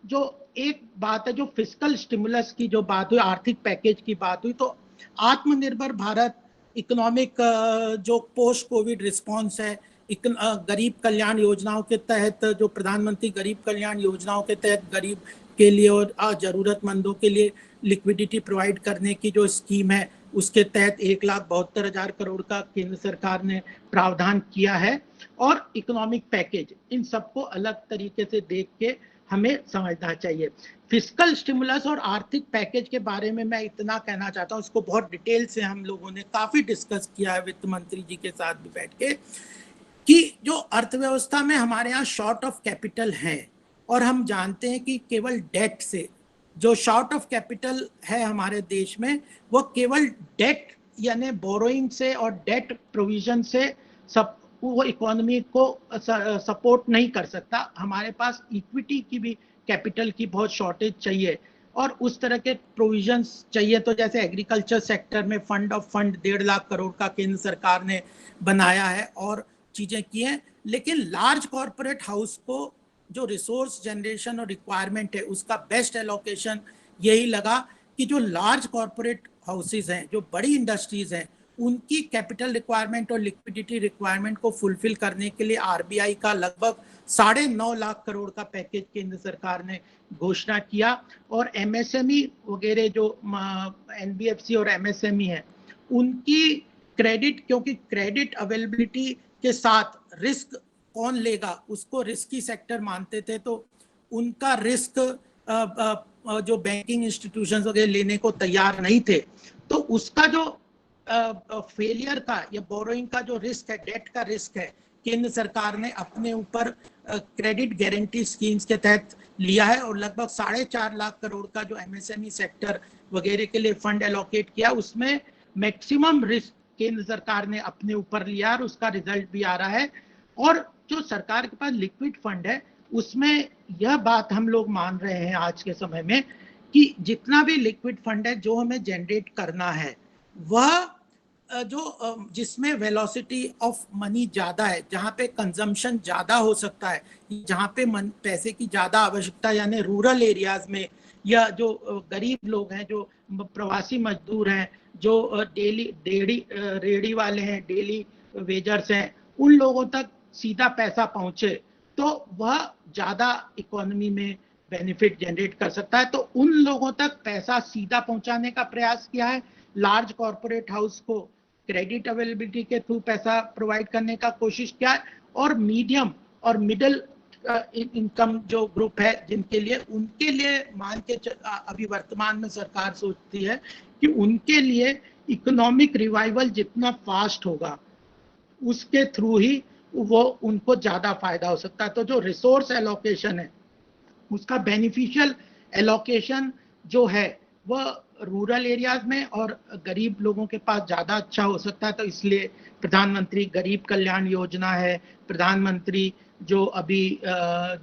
जो एक बात है, जो फिस्कल स्टिमुलस की जो बात हुई, आर्थिक पैकेज की बात हुई, तो आत्मनिर्भर भारत इकोनॉमिक जो पोस्ट कोविड रिस्पांस है, गरीब कल्याण योजनाओं के तहत, जो प्रधानमंत्री गरीब कल्याण योजनाओं के तहत गरीब के लिए और जरूरतमंदों के लिए लिक्विडिटी प्रोवाइड करने की जो स्कीम है, उसके तहत 1,72,000 करोड़ का केंद्र सरकार ने प्रावधान किया है। और इकोनॉमिक पैकेज, इन सबको अलग तरीके से देख के हमें समझना चाहिए। फिस्कल स्टिमुलस और आर्थिक पैकेज के बारे में मैं इतना कहना चाहता हूँ, इसको बहुत डिटेल से हम लोगों ने काफी डिस्कस किया है वित्त मंत्री जी के साथ भी बैठ के, कि जो अर्थव्यवस्था में हमारे यहाँ शॉर्ट ऑफ कैपिटल है, और हम जानते हैं कि केवल डेट से जो शॉर्ट ऑफ कैपिटल है हमारे देश में, वो केवल डेट यानी बोरोइंग से और डेट प्रोविजन से सब वो इकोनॉमी को सपोर्ट नहीं कर सकता। हमारे पास इक्विटी की भी, कैपिटल की बहुत शॉर्टेज चाहिए और उस तरह के प्रोविजंस चाहिए। तो जैसे एग्रीकल्चर सेक्टर में fund of fund 1.5 lakh crore का केंद्र सरकार ने बनाया है और चीजें की हैं, लेकिन लार्ज कॉर्पोरेट हाउस को जो रिसोर्स जनरेशन और रिक्वायरमेंट है उसका बेस्ट एलोकेशन यही लगा कि जो लार्ज कॉर्पोरेट हाउसेज हैं, जो बड़ी इंडस्ट्रीज हैं, उनकी कैपिटल रिक्वायरमेंट और लिक्विडिटी रिक्वायरमेंट को फुलफिल करने के लिए आरबीआई का लगभग 9.5 लाख करोड़ का पैकेज केंद्र सरकार ने घोषणा किया। और एमएसएमई वगैरह जो एनबीएफसी और एमएसएमई है, उनकी क्रेडिट, क्योंकि क्रेडिट अवेलेबिलिटी के साथ रिस्क कौन लेगा, उसको रिस्की सेक्टर मानते थे, तो उनका रिस्क जो बैंकिंग इंस्टीट्यूशंस वगैरह लेने को तैयार नहीं थे, तो उसका जो फेलियर का या बोरोइंग का जो रिस्क है, डेट का रिस्क है, केंद्र सरकार ने अपने ऊपर क्रेडिट गारंटी स्कीम्स के तहत लिया है और लगभग 4.5 लाख करोड़ का जो एमएसएमई सेक्टर वगैरह के लिए फंड एलोकेट किया, उसमें मैक्सिमम रिस्क केंद्र सरकार ने अपने ऊपर लिया और उसका रिजल्ट भी आ रहा है। और जो सरकार के पास लिक्विड फंड है, उसमें यह बात हम लोग मान रहे हैं आज के समय में कि जितना भी लिक्विड फंड है जो हमें जनरेट करना है, वह जिसमें वेलोसिटी ऑफ मनी ज़्यादा है, जहाँ पे कंजम्पशन ज़्यादा हो सकता है, जहाँ पे पैसे की ज़्यादा आवश्यकता, यानी रूरल एरियाज में, या जो गरीब लोग हैं, जो प्रवासी मजदूर हैं, जो डेली रेडी वाले हैं, डेली वेजर्स हैं, उन लोगों तक सीधा पैसा पहुंचे तो वह ज़्यादा इकोनॉमी में बेनिफिट जनरेट कर सकता है। तो उन लोगों तक पैसा सीधा पहुंचाने का प्रयास किया है। लार्ज कॉर्पोरेट हाउस को क्रेडिट अवेलेबिलिटी के थ्रू पैसा प्रोवाइड करने का कोशिश किया है, और मीडियम और मिडिल इनकम जो ग्रुप है जिनके लिए, उनके लिए मान के अभी वर्तमान में सरकार सोचती है कि उनके लिए इकोनॉमिक रिवाइवल जितना फास्ट होगा उसके थ्रू ही वो उनको ज्यादा फायदा हो सकता है। तो जो रिसोर्स एलोकेशन है उसका बेनिफिशियल एलोकेशन जो है वह रूरल एरियाज में और गरीब लोगों के पास ज्यादा अच्छा हो सकता है। तो इसलिए प्रधानमंत्री गरीब कल्याण योजना है, प्रधानमंत्री जो अभी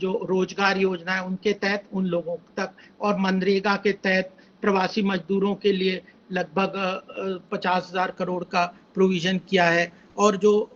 जो रोजगार योजना है उनके तहत उन लोगों तक, और मनरेगा के तहत प्रवासी मजदूरों के लिए लगभग 50,000 करोड़ का प्रोविजन किया है, और जो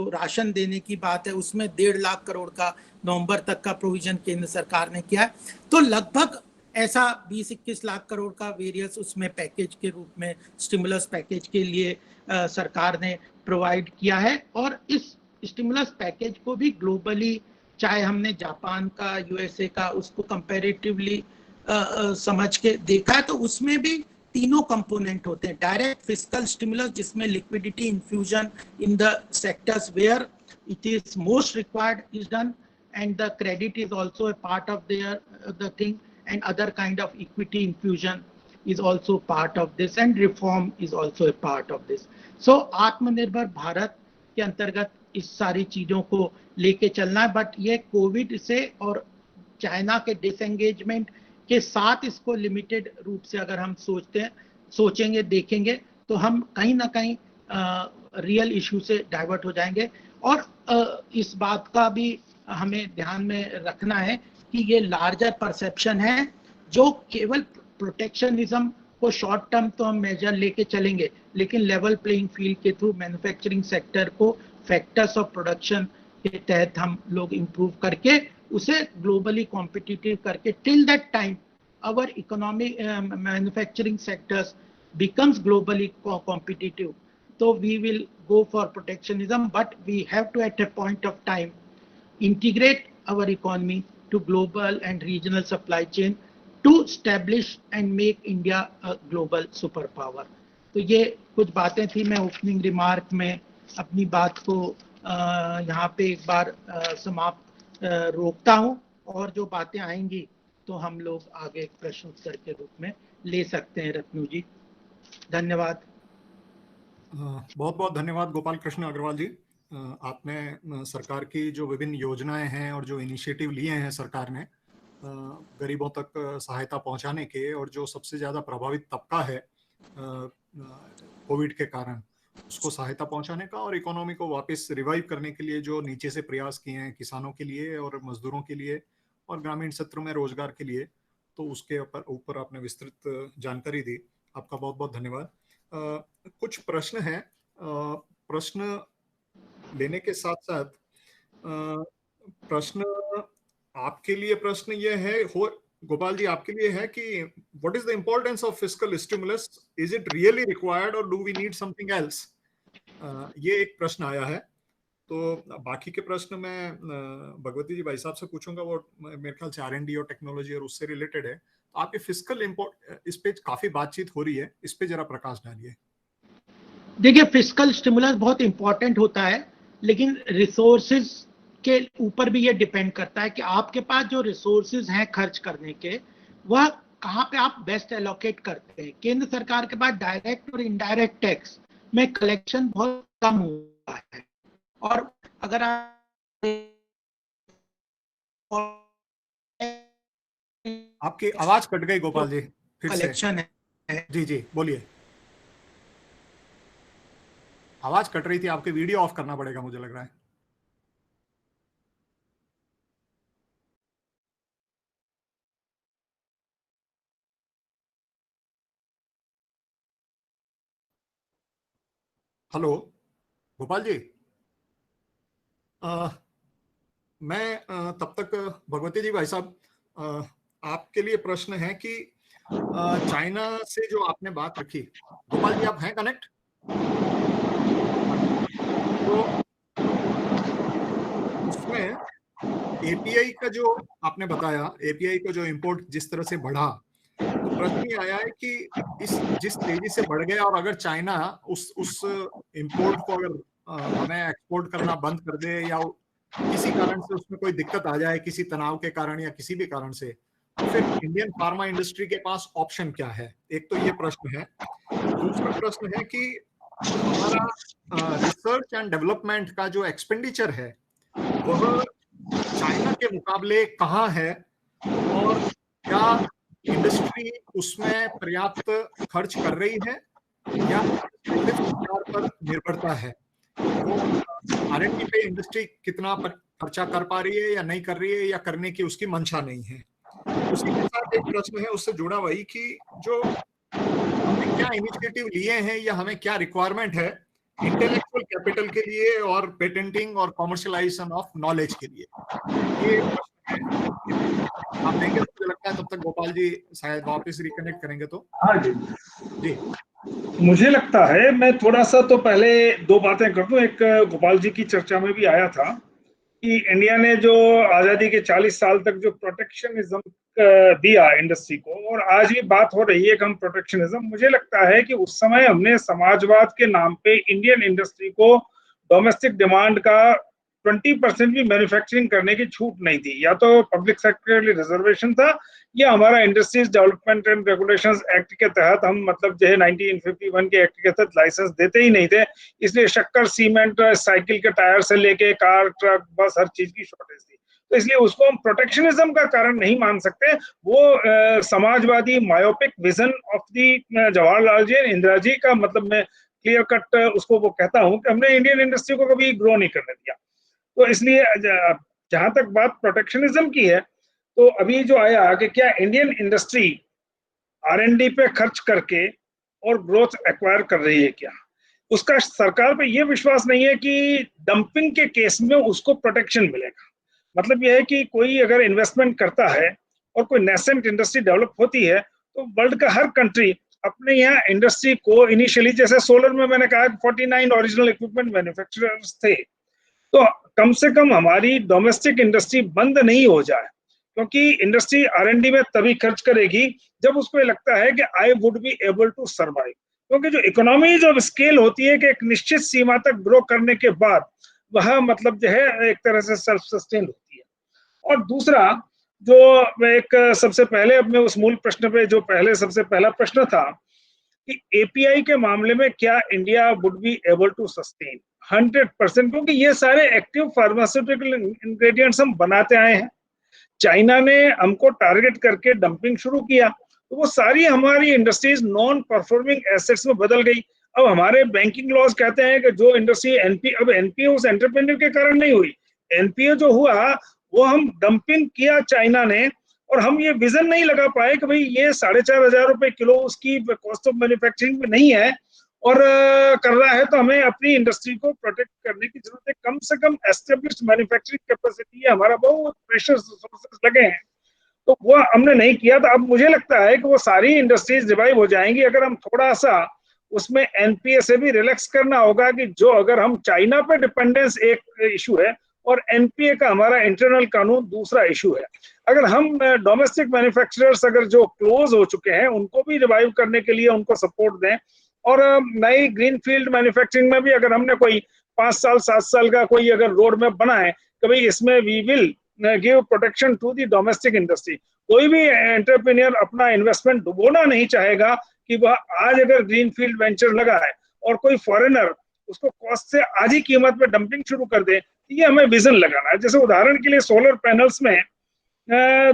राशन देने की बात है उसमें 1.5 लाख करोड़ का नवंबर तक का प्रोविजन केंद्र सरकार ने किया है। तो लगभग ऐसा 20-21 लाख करोड़ का वेरियस उसमें पैकेज के रूप में स्टिमुलस पैकेज के लिए सरकार ने प्रोवाइड किया है। और इस स्टिमुलस पैकेज को भी ग्लोबली, चाहे हमने जापान का, यूएसए का, उसको कंपैरेटिवली समझ के देखा है तो उसमें भी तीनों कंपोनेंट होते हैं। डायरेक्ट फिस्कल स्टिमुलस जिसमें liquidity infusion in the sectors where it is most required is done, and the credit is also a part of the thing, and other kind of equity infusion is also part of this, and reform is also a part of this. So आत्मनिर्भर भारत के अंतर्गत इस सारी चीजों को लेके चलना है, बट ये कोविड से और चाइना के डिसएंगेजमेंट के साथ इसको लिमिटेड रूप से अगर हम सोचेंगे देखेंगे तो हम कहीं ना कहीं रियल इशू से डाइवर्ट हो जाएंगे। और इस बात का भी हमें ध्यान में रखना है कि ये लार्जर परसेप्शन है, जो केवल प्रोटेक्शनिज्म को शॉर्ट टर्म तो हम मेजर लेके चलेंगे, लेकिन लेवल प्लेइंग फील्ड के थ्रू मैन्युफैक्चरिंग सेक्टर को फैक्टर्स ऑफ प्रोडक्शन के तहत हम लोग इंप्रूव करके उसे ग्लोबली कॉम्पिटिटिव करके, till that time our economic manufacturing sectors becomes globally competitive, so we will go for protectionism, but we have to at a point of time integrate our economy to global and regional supply chain to establish and make India a global superpower. तो ये कुछ बातें थी। मैं opening remark में अपनी बात को यहाँ पे एक बार समाप्त रोकता हूँ, और जो बातें आएंगी तो हम लोग आगे प्रश्न उत्तर के रूप में ले सकते हैं। रत्नु जी धन्यवाद। बहुत बहुत धन्यवाद गोपाल कृष्ण अग्रवाल जी। आपने सरकार की जो विभिन्न योजनाएं हैं और जो इनिशिएटिव लिए हैं सरकार ने गरीबों तक सहायता पहुंचाने के, और जो सबसे ज्यादा प्रभावित तबका है कोविड के कारण उसको सहायता पहुंचाने का, और इकोनॉमी को वापस रिवाइव करने के लिए जो नीचे से प्रयास किए हैं किसानों के लिए और मजदूरों के लिए और ग्रामीण क्षेत्रों में रोजगार के लिए, तो उसके ऊपर आपने विस्तृत जानकारी दी। आपका बहुत बहुत धन्यवाद। कुछ प्रश्न हैं, प्रश्न लेने के साथ साथ प्रश्न आपके लिए प्रश्न ये है गोपाल जी, आपके लिए है कि what is the importance of fiscal stimulus, is it really required और do we need something else? ये एक प्रश्न आया है। तो बाकी के प्रश्न मैं भगवती जी भाई साहब से पूछूंगा, वो मेरे ख्याल से R&D और टेक्नोलॉजी और उससे रिलेटेड है। तो आपके फिस्कल इस पे काफी बातचीत हो रही है, इस पे जरा प्रकाश डालिए। देखिए, फिस्कल स्टिमुलस बहुत इंपॉर्टेंट होता है, लेकिन रिसोर्सेज के ऊपर भी ये डिपेंड करता है कि आपके पास जो रिसोर्सेज हैं खर्च करने के, वह कहाँ पे आप बेस्ट एलोकेट करते हैं। केंद्र सरकार के पास डायरेक्ट और इनडायरेक्ट टैक्स में कलेक्शन बहुत कम हुआ है, और अगर आपकी आवाज कट गई गोपाल जी, फिर से कलेक्शन है। जी जी बोलिए, आवाज कट रही थी। आपके वीडियो ऑफ करना पड़ेगा मुझे लग रहा है। हेलो गोपाल जी, मैं तब तक भगवती जी भाई साहब, आपके लिए प्रश्न है कि चाइना से जो आपने बात रखी, गोपाल जी आप हैं कनेक्ट? तो उसमें एपीआई का जो आपने बताया, एपीआई का जो इंपोर्ट जिस तरह से बढ़ा, तो प्रश्न ये आया है कि जिस तेजी से बढ़ गया, और अगर चाइना उस इंपोर्ट को अगर हमें एक्सपोर्ट करना बंद कर दे, या किसी कारण से उसमें कोई दिक्कत आ जाए, किसी तनाव के कारण या किसी भी कारण से, तो फिर इंडियन फार्मा इंडस्ट्री के पास ऑप्शन क्या है? एक तो ये प्रश्न है। दूसरा प्रश्न है कि हमारा रिसर्च एंड डेवलपमेंट का जो एक्सपेंडिचर है वह चाइना के मुकाबले कहाँ है, और क्या इंडस्ट्री उसमें पर्याप्त खर्च कर रही है या सिर्फ सरकार पर निर्भरता है? वो R&D पे इंडस्ट्री कितना खर्चा कर पा रही है या नहीं कर रही है, या करने की उसकी मंशा नहीं है? उसी के साथ एक प्रश्न है उससे जुड़ा वही कि जो हमने क्या इनिशिएटिव लिए हैं या हमें क्या रिक्वायरमेंट है इंटेलेक्चुअल कैपिटल के लिए और पेटेंटिंग और कॉमर्शलाइजेशन ऑफ नॉलेज के लिए, ये प्रश्न है। आप देंगे तो मुझे लगता है तब तक गोपाल जी शायद वापस रिकनेक्ट करेंगे। तो हाँ जी जी, मुझे लगता है मैं थोड़ा सा तो पहले दो बातें कर दूं। एक गोपाल जी की चर्चा में भी आया था कि इंडिया ने जो आजादी के 40 साल तक जो प्रोटेक्शनिज्म दिया इंडस्ट्री को, और आज भी बात हो रही है कि हम प्रोटेक्शनिज्म, मुझे लगता है कि उस समय हमने समाजवाद के नाम पे इंडियन इंडस्ट्री को डोमेस्टिक डिमांड का 20% भी मैन्युफैक्चरिंग करने की छूट नहीं दी। या तो पब्लिक सेक्टर के लिए रिजर्वेशन था, या हमारा industries development and regulations act के तहत हम मतलब जो है 1951 के एक्ट के तहत लाइसेंस देते ही नहीं थे। इसलिए शक्कर, सीमेंट, साइकिल के टायर से लेके कार, ट्रक, बस, हर चीज की शॉर्टेज थी। तो इसलिए उसको हम प्रोटेक्शनिज्म का कारण नहीं मान सकते। वो समाजवादी myopic vision of the Jawaharlal ji, Indira ji का, मतलब मैं क्लियर कट उसको वो कहता हूँ कि हमने इंडियन इंडस्ट्री को कभी ग्रो नहीं करने दिया। तो इसलिए जहां तक बात प्रोटेक्शनिज्म की है, तो अभी जो आया कि क्या इंडियन इंडस्ट्री R&D पे खर्च करके और ग्रोथ एक्वायर कर रही है क्या, उसका सरकार पे ये विश्वास नहीं है कि डंपिंग के केस में उसको प्रोटेक्शन मिलेगा। मतलब यह है कि कोई अगर इन्वेस्टमेंट करता है और कोई नेसेंट इंडस्ट्री डेवलप होती है, तो वर्ल्ड का हर कंट्री अपने यहाँ इंडस्ट्री को इनिशियली, जैसे सोलर में मैंने कहा 49 ओरिजिनल इक्विपमेंट मैन्युफैक्चरर्स थे, तो कम से कम हमारी डोमेस्टिक इंडस्ट्री बंद नहीं हो जाए। क्योंकि इंडस्ट्री R&D में तभी खर्च करेगी जब उसको ये लगता है कि I would be able to survive. क्योंकि जो इकोनॉमीज ऑफ स्केल होती है कि एक निश्चित सीमा तक ग्रो करने के बाद वह मतलब जो है एक तरह से सेल्फ सस्टेन होती है। और दूसरा, जो एक सबसे पहले अपने उस मूल प्रश्न पे, जो पहले सबसे पहला प्रश्न था कि एपीआई के मामले में क्या India would be able to sustain 100%, क्योंकि ये सारे एक्टिव फार्मास्यूटिकल इंग्रेडिएंट्स हम बनाते आए हैं। चाइना ने हमको टारगेट करके डंपिंग शुरू किया, तो वो सारी हमारी इंडस्ट्रीज नॉन परफॉर्मिंग एसेट्स में बदल गई। अब हमारे बैंकिंग लॉज कहते हैं कि जो इंडस्ट्री अब एनपीए उस एंटरप्रेन्योर के कारण नहीं हुई, एनपीए जो हुआ वो हम डंपिंग किया चाइना ने, और हम ये विजन नहीं लगा पाए कि भाई ये 4,500 रुपए किलो उसकी कॉस्ट ऑफ मैन्युफैक्चरिंग में नहीं है और कर रहा है, तो हमें अपनी इंडस्ट्री को प्रोटेक्ट करने की जरूरत है। कम से कम एस्टेब्लिश्ड मैन्युफैक्चरिंग कैपेसिटी है, हमारा बहुत प्रेशर रिसोर्सेज लगे हैं, तो वो हमने नहीं किया। तो अब मुझे लगता है कि वो सारी इंडस्ट्रीज रिवाइव हो जाएंगी अगर हम थोड़ा सा उसमें एनपीए से भी रिलैक्स करना होगा। कि जो अगर हम चाइना पे डिपेंडेंस एक इशू है और एनपीए का हमारा इंटरनल कानून दूसरा इशू है, अगर हम डोमेस्टिक मैन्युफैक्चरर्स अगर जो क्लोज हो चुके हैं उनको भी रिवाइव करने के लिए उनको सपोर्ट दें, और नई ग्रीन फील्ड मैन्युफैक्चरिंग में भी अगर हमने कोई 5 साल 7 साल का कोई अगर रोड मैप बनाए कि भाई इसमें we will give protection to the domestic industry. कोई भी एंटरप्रेन्योर अपना इन्वेस्टमेंट डुबोना नहीं चाहेगा कि वह आज अगर ग्रीन फील्ड वेंचर लगा है और कोई फॉरेनर उसको कॉस्ट से आधी कीमत पे डंपिंग शुरू कर दे, ये हमें विजन लगाना है। जैसे उदाहरण के लिए सोलर पैनल्स में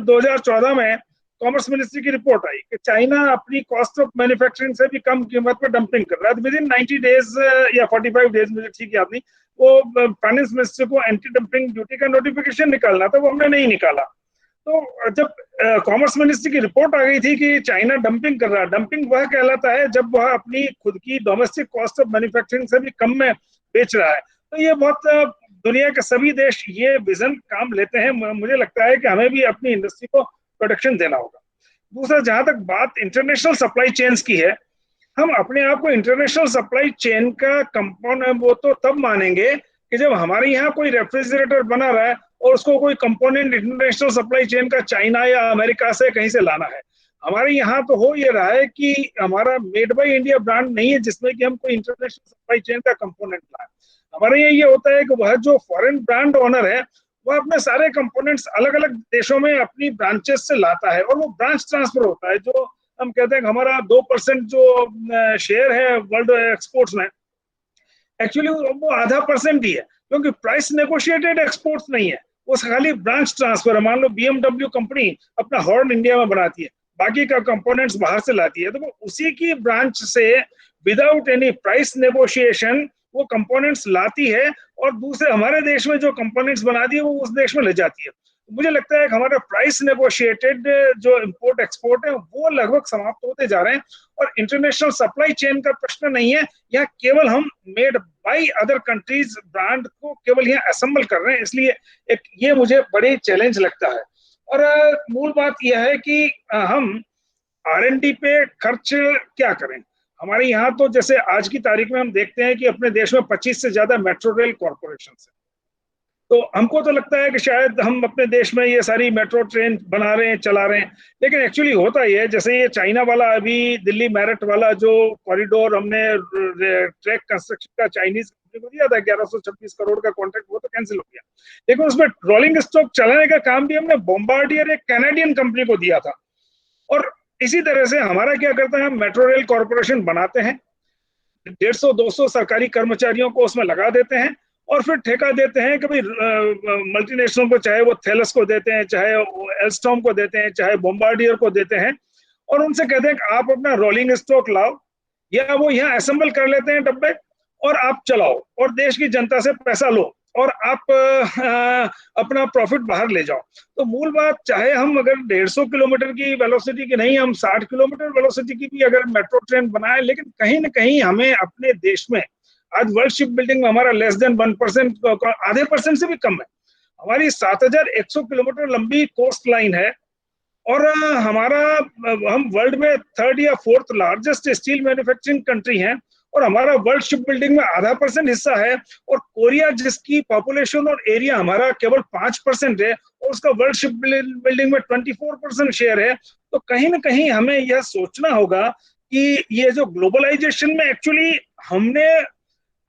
2014 में कॉमर्स मिनिस्ट्री की रिपोर्ट आई कि चाइना अपनी कॉस्ट ऑफ मैन्युफैक्चरिंग से भी कम कीमत पर डंपिंग कर रहा है। विद इन 90 डेज या 45 डेज, मुझे ठीक याद नहीं, वो फाइनेंस मिनिस्ट्री को एंटी डंपिंग ड्यूटी का नोटिफिकेशन निकालना था, वो हमने नहीं निकाला। तो जब कॉमर्स मिनिस्ट्री की रिपोर्ट आ गई थी कि चाइना डंपिंग कर रहा है, डंपिंग वह कहलाता है जब वह अपनी खुद की डोमेस्टिक कॉस्ट ऑफ मैन्युफैक्चरिंग से भी कम में बेच रहा है। तो ये बहुत दुनिया के सभी देश ये विजन काम लेते हैं। मुझे लगता है कि हमें भी अपनी इंडस्ट्री को प्रोटेक्शन देना होगा। दूसरा, जहां तक बात इंटरनेशनल सप्लाई चेन्स की है, हम अपने आप को इंटरनेशनल सप्लाई चेन का कंपोनेंट वो तो तब मानेंगे कि जब हमारे यहाँ कोई रेफ्रिजरेटर बना रहा है और उसको कोई कंपोनेंट इंटरनेशनल सप्लाई चेन का चाइना या अमेरिका से कहीं से लाना है। हमारे यहाँ तो हो ये रहा है कि हमारा मेड बाय इंडिया ब्रांड नहीं है जिसमें कि हम कोई इंटरनेशनल सप्लाई चेन का कंपोनेंट लाए। हमारे यहाँ ये होता है कि वह जो फॉरेन ब्रांड ओनर है वह अपने सारे कंपोनेंट्स अलग अलग देशों में अपनी ब्रांचेस से लाता है और वो ब्रांच ट्रांसफर होता है। जो हम कहते हैं कि हमारा 2% जो शेयर है वर्ल्ड एक्सपोर्ट्स में, एक्चुअली वो आधा % ही है, क्योंकि प्राइस नेगोशिएटेड एक्सपोर्ट्स नहीं है, वो खाली ब्रांच ट्रांसफर है। मान लो BMW कंपनी अपना हॉर्न इंडिया में बनाती है, बाकी का कंपोनेंट्स बाहर से लाती है, तो वो उसी की ब्रांच से विदाउट एनी प्राइस नेगोशिएशन वो कंपोनेंट्स लाती है और दूसरे हमारे देश में जो कंपोनेंट्स बनाती है वो उस देश में ले जाती है। मुझे लगता है कि हमारा प्राइस नेगोशिएटेड जो इंपोर्ट एक्सपोर्ट है वो लगभग समाप्त होते जा रहे हैं और इंटरनेशनल सप्लाई चेन का प्रश्न नहीं है। यहाँ केवल हम made by other countries brand को केवल यहाँ असेंबल कर रहे हैं, इसलिए एक ये मुझे बड़ी चैलेंज लगता है। और मूल बात यह है कि हम R&D पे खर्च क्या करें। हमारे यहाँ तो जैसे आज की तारीख में हम देखते हैं कि अपने देश में 25 से ज्यादा मेट्रो रेल कॉर्पोरेशन है। तो हमको तो लगता है कि शायद हम अपने देश में ये सारी मेट्रो ट्रेन बना रहे हैं, चला रहे हैं, लेकिन एक्चुअली होता ही है जैसे ये चाइना वाला अभी दिल्ली मेरठ वाला जो कॉरिडोर हमने ट्रैक कंस्ट्रक्शन का चाइनीज कंपनी को दिया था 1126 करोड़ का कॉन्ट्रैक्ट, वो तो कैंसिल हो गया। लेकिन उसमें रोलिंग स्टॉक चलाने का काम भी हमने बॉम्बार्डियर एक कैनेडियन कंपनी को दिया था। और इसी तरह से हमारा क्या करता है, हम मेट्रो रेल कॉर्पोरेशन बनाते हैं, 150-200 सरकारी कर्मचारियों को उसमें लगा देते हैं और फिर ठेका देते हैं कभी मल्टीनेशनल को, चाहे वो थेलस को देते हैं, चाहे एल्स्टॉम को देते हैं, चाहे बॉम्बार्डियर को देते हैं, और उनसे कहते हैं कि आप अपना रोलिंग स्टॉक लाओ या वो यहाँ असेंबल कर लेते हैं डब्बे और आप चलाओ और देश की जनता से पैसा लो और आप अपना प्रॉफिट बाहर ले जाओ। तो मूल बात, चाहे हम अगर 150 किलोमीटर की वेलोसिटी की नहीं, हम 60 किलोमीटर वेलोसिटी की भी अगर मेट्रो ट्रेन बनाए, लेकिन कहीं ना कहीं हमें अपने देश में आज वर्ल्ड शिप बिल्डिंग में हमारा लेस देन 1%, आधे % से भी कम है। हमारी 7100 किलोमीटर लंबी कोस्ट लाइन है और हम वर्ल्ड में 3rd या 4th largest steel manufacturing country हैं और हमारा वर्ल्ड शिप बिल्डिंग में आधा % हिस्सा है। और कोरिया जिसकी पॉपुलेशन और एरिया हमारा केवल 5% है और उसका वर्ल्ड शिप बिल्डिंग में 24% शेयर है। तो कहीं ना कहीं हमें यह सोचना होगा कि ये जो ग्लोबलाइजेशन में एक्चुअली हमने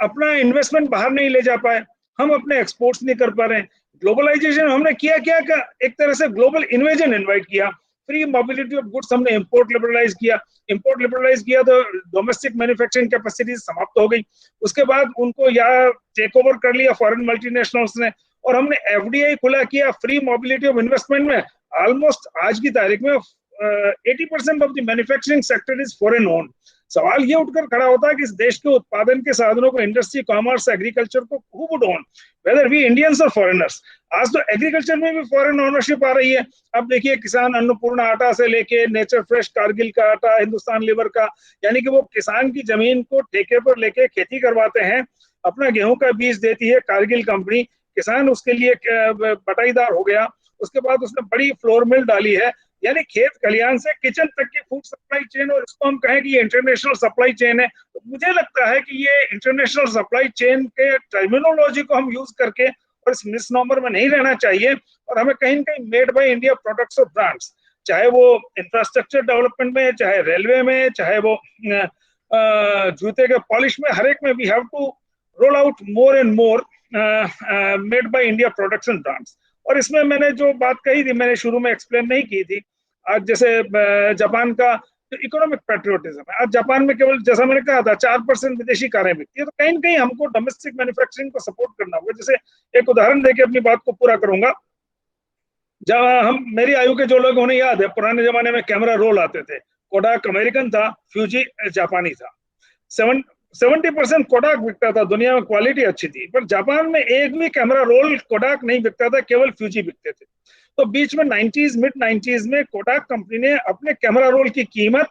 अपना इन्वेस्टमेंट बाहर नहीं ले जा पाए, हम अपने एक्सपोर्ट्स नहीं कर पा रहे हैं। ग्लोबलाइजेशन हमने किया क्या, एक तरह से ग्लोबल इन्वेजन इन्वाइट किया, फ्री मोबिलिटी ऑफ गुड्स हमने इंपोर्ट लिबरलाइज किया तो डोमेस्टिक मैन्युफैक्चरिंग कैपेसिटी समाप्त हो गई। उसके बाद उनको या टेक ओवर कर लिया फॉरेन मल्टीनेशनल्स ने और हमने FDI खुला किया, फ्री मोबिलिटी ऑफ इन्वेस्टमेंट में ऑलमोस्ट आज की तारीख में 80% of the manufacturing sector is foreign own. सवाल ये उठकर खड़ा होता है कि इस देश के उत्पादन के साधनों को, इंडस्ट्री, कॉमर्स, एग्रीकल्चर को who would own, whether we Indians और फॉरेनर्स। आज तो एग्रीकल्चर में भी फॉरेन ओनरशिप आ रही है। अब देखिए, किसान अन्नपूर्णा आटा से लेके नेचर फ्रेश कारगिल का आटा, हिंदुस्तान लीवर का, यानी कि वो किसान की जमीन को ठेके पर लेके खेती करवाते हैं, अपना गेहूं का बीज देती है कारगिल कंपनी, किसान उसके लिए बटाईदार हो गया, उसके बाद उसने बड़ी फ्लोर मिल डाली है, यानी खेत खलियान से किचन तक की फूड सप्लाई चेन, और इसको हम कहें कि ये इंटरनेशनल सप्लाई चेन है। तो मुझे लगता है कि ये इंटरनेशनल सप्लाई चेन के टर्मिनोलॉजी को हम यूज करके और इस मिसनॉमर में नहीं रहना चाहिए और हमें कहीं ना कहीं मेड बाय इंडिया प्रोडक्ट्स और ब्रांड्स, चाहे वो इंफ्रास्ट्रक्चर डेवलपमेंट में, चाहे रेलवे में, चाहे वो जूते के पॉलिश में, हर एक में we have to roll out more and more made by India products and brands. और इसमें मैंने जो बात कही थी, मैंने शुरू में एक्सप्लेन नहीं की थी, आज जैसे जापान का जो इकोनॉमिक पैट्रियोटिज्म है, आज जापान में केवल, जैसा मैंने कहा था, 4% विदेशी कारें बिकती है। तो कहीं ना कहीं हमको डोमेस्टिक मैन्युफैक्चरिंग को सपोर्ट करना होगा। जैसे एक उदाहरण देके अपनी बात को पूरा करूंगा, जब मेरी आयु के जो लोग, उन्हें याद है पुराने जमाने में कैमरा रोल आते थे, कोडाक अमेरिकन था, फ्यूजी जापानी था। 70% कोडाक बिकता था दुनिया में, क्वालिटी अच्छी थी, पर जापान में एक भी कैमरा रोल कोडाक नहीं बिकता था, केवल फ्यूजी बिकते थे। तो बीच में मिड 90s में कोडाक कंपनी ने अपने कैमरा रोल की कीमत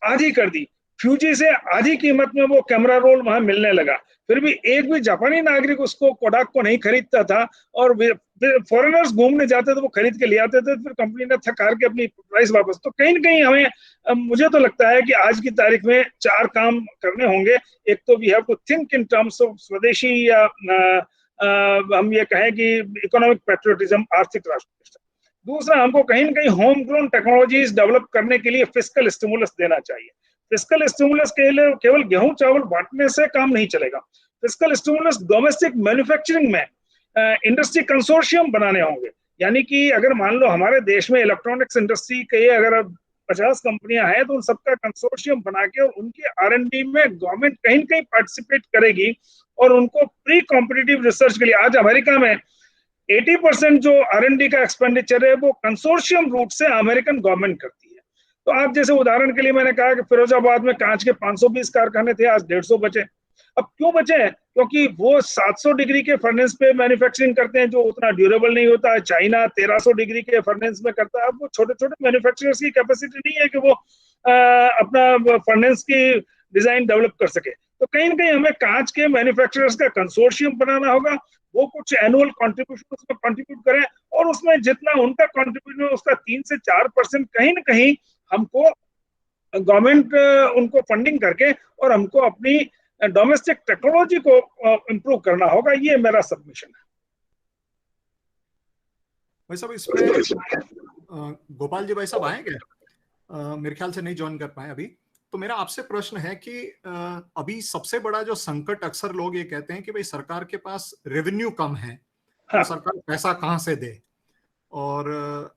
आधी कर दी, फ्यूजी से आधी कीमत में वो कैमरा रोल वहां मिलने लगा। फिर भी एक भी जापानी नागरिक उसको कोडाक को नहीं खरीदता था, और फॉरेनर्स घूमने जाते थे वो खरीद के ले आते थे, फिर कंपनी ने थकार के अपनी प्राइस वापस। तो कहीं ना कहीं हमें, मुझे तो लगता है कि आज की तारीख में 4 काम करने होंगे। एक तो we have to think in terms of स्वदेशी, या हम ये कहें कि इकोनॉमिक पेट्रियोटिज्म, आर्थिक राष्ट्र। दूसरा, हमको कहीं ना कहीं होम ग्रोन टेक्नोलॉजीज डेवलप करने के लिए फिस्कल स्टिमुलस देना चाहिए। फिस्कल स्टिमुलस के लिए केवल गेहूं चावल बांटने से काम नहीं चलेगा। फिस्कल स्टिमुलस डोमेस्टिक मैन्युफैक्चरिंग में इंडस्ट्री कंसोर्शियम बनाने होंगे। यानी कि अगर मान लो हमारे देश में इलेक्ट्रॉनिक्स इंडस्ट्री के अगर 50 कंपनियां हैं, तो उन सबका कंसोर्शियम बना के, और उनके R&D में गवर्नमेंट कहीं ना कहीं पार्टिसिपेट करेगी, और उनको प्री कॉम्पिटिटिव रिसर्च के लिए, आज अमेरिका में 80% जो R&D का एक्सपेंडिचर है वो कंसोर्शियम रूट से अमेरिकन गवर्नमेंट करती है। तो आप जैसे उदाहरण के लिए मैंने कहा कि फिरोजाबाद में कांच के 520 कारखाने थे, आज 150 बचे। अब क्यों बचे हैं? क्योंकि वो 700 डिग्री के फर्नेस पे मैन्युफैक्चरिंग करते हैं, जो उतना ड्यूरेबल नहीं होता है। चाइना 1300 डिग्री के फर्नेस में करता है। अब वो छोटे छोटे मैन्युफैक्चरर्स की कैपेसिटी नहीं है कि वो अपना फर्नेस की डिजाइन डेवलप कर सके। तो कहीं ना कहीं हमें कांच के मैन्युफैक्चरर्स का कंसोर्शियम बनाना होगा, वो कुछ एनुअल कंट्रीब्यूशन उसमें कंट्रीब्यूट करें, और उसमें जितना उनका कंट्रीब्यूशन है उसका 3 से 4% कहीं ना कहीं हमको गवर्नमेंट उनको फंडिंग करके, और हमको अपनी डोमेस्टिक टेक्नोलॉजी को इम्प्रूव करना होगा। ये मेरा सबमिशन है। भाई साहब, इसमें गोपाल जी भाई साहब आए क्या? मेरे ख्याल से नहीं ज्वाइन कर पाए अभी। तो मेरा आपसे प्रश्न है कि अभी सबसे बड़ा जो संकट, अक्सर लोग ये कहते हैं कि भाई सरकार के पास रेवेन्यू कम है, तो सरकार पैसा कहाँ से दे, और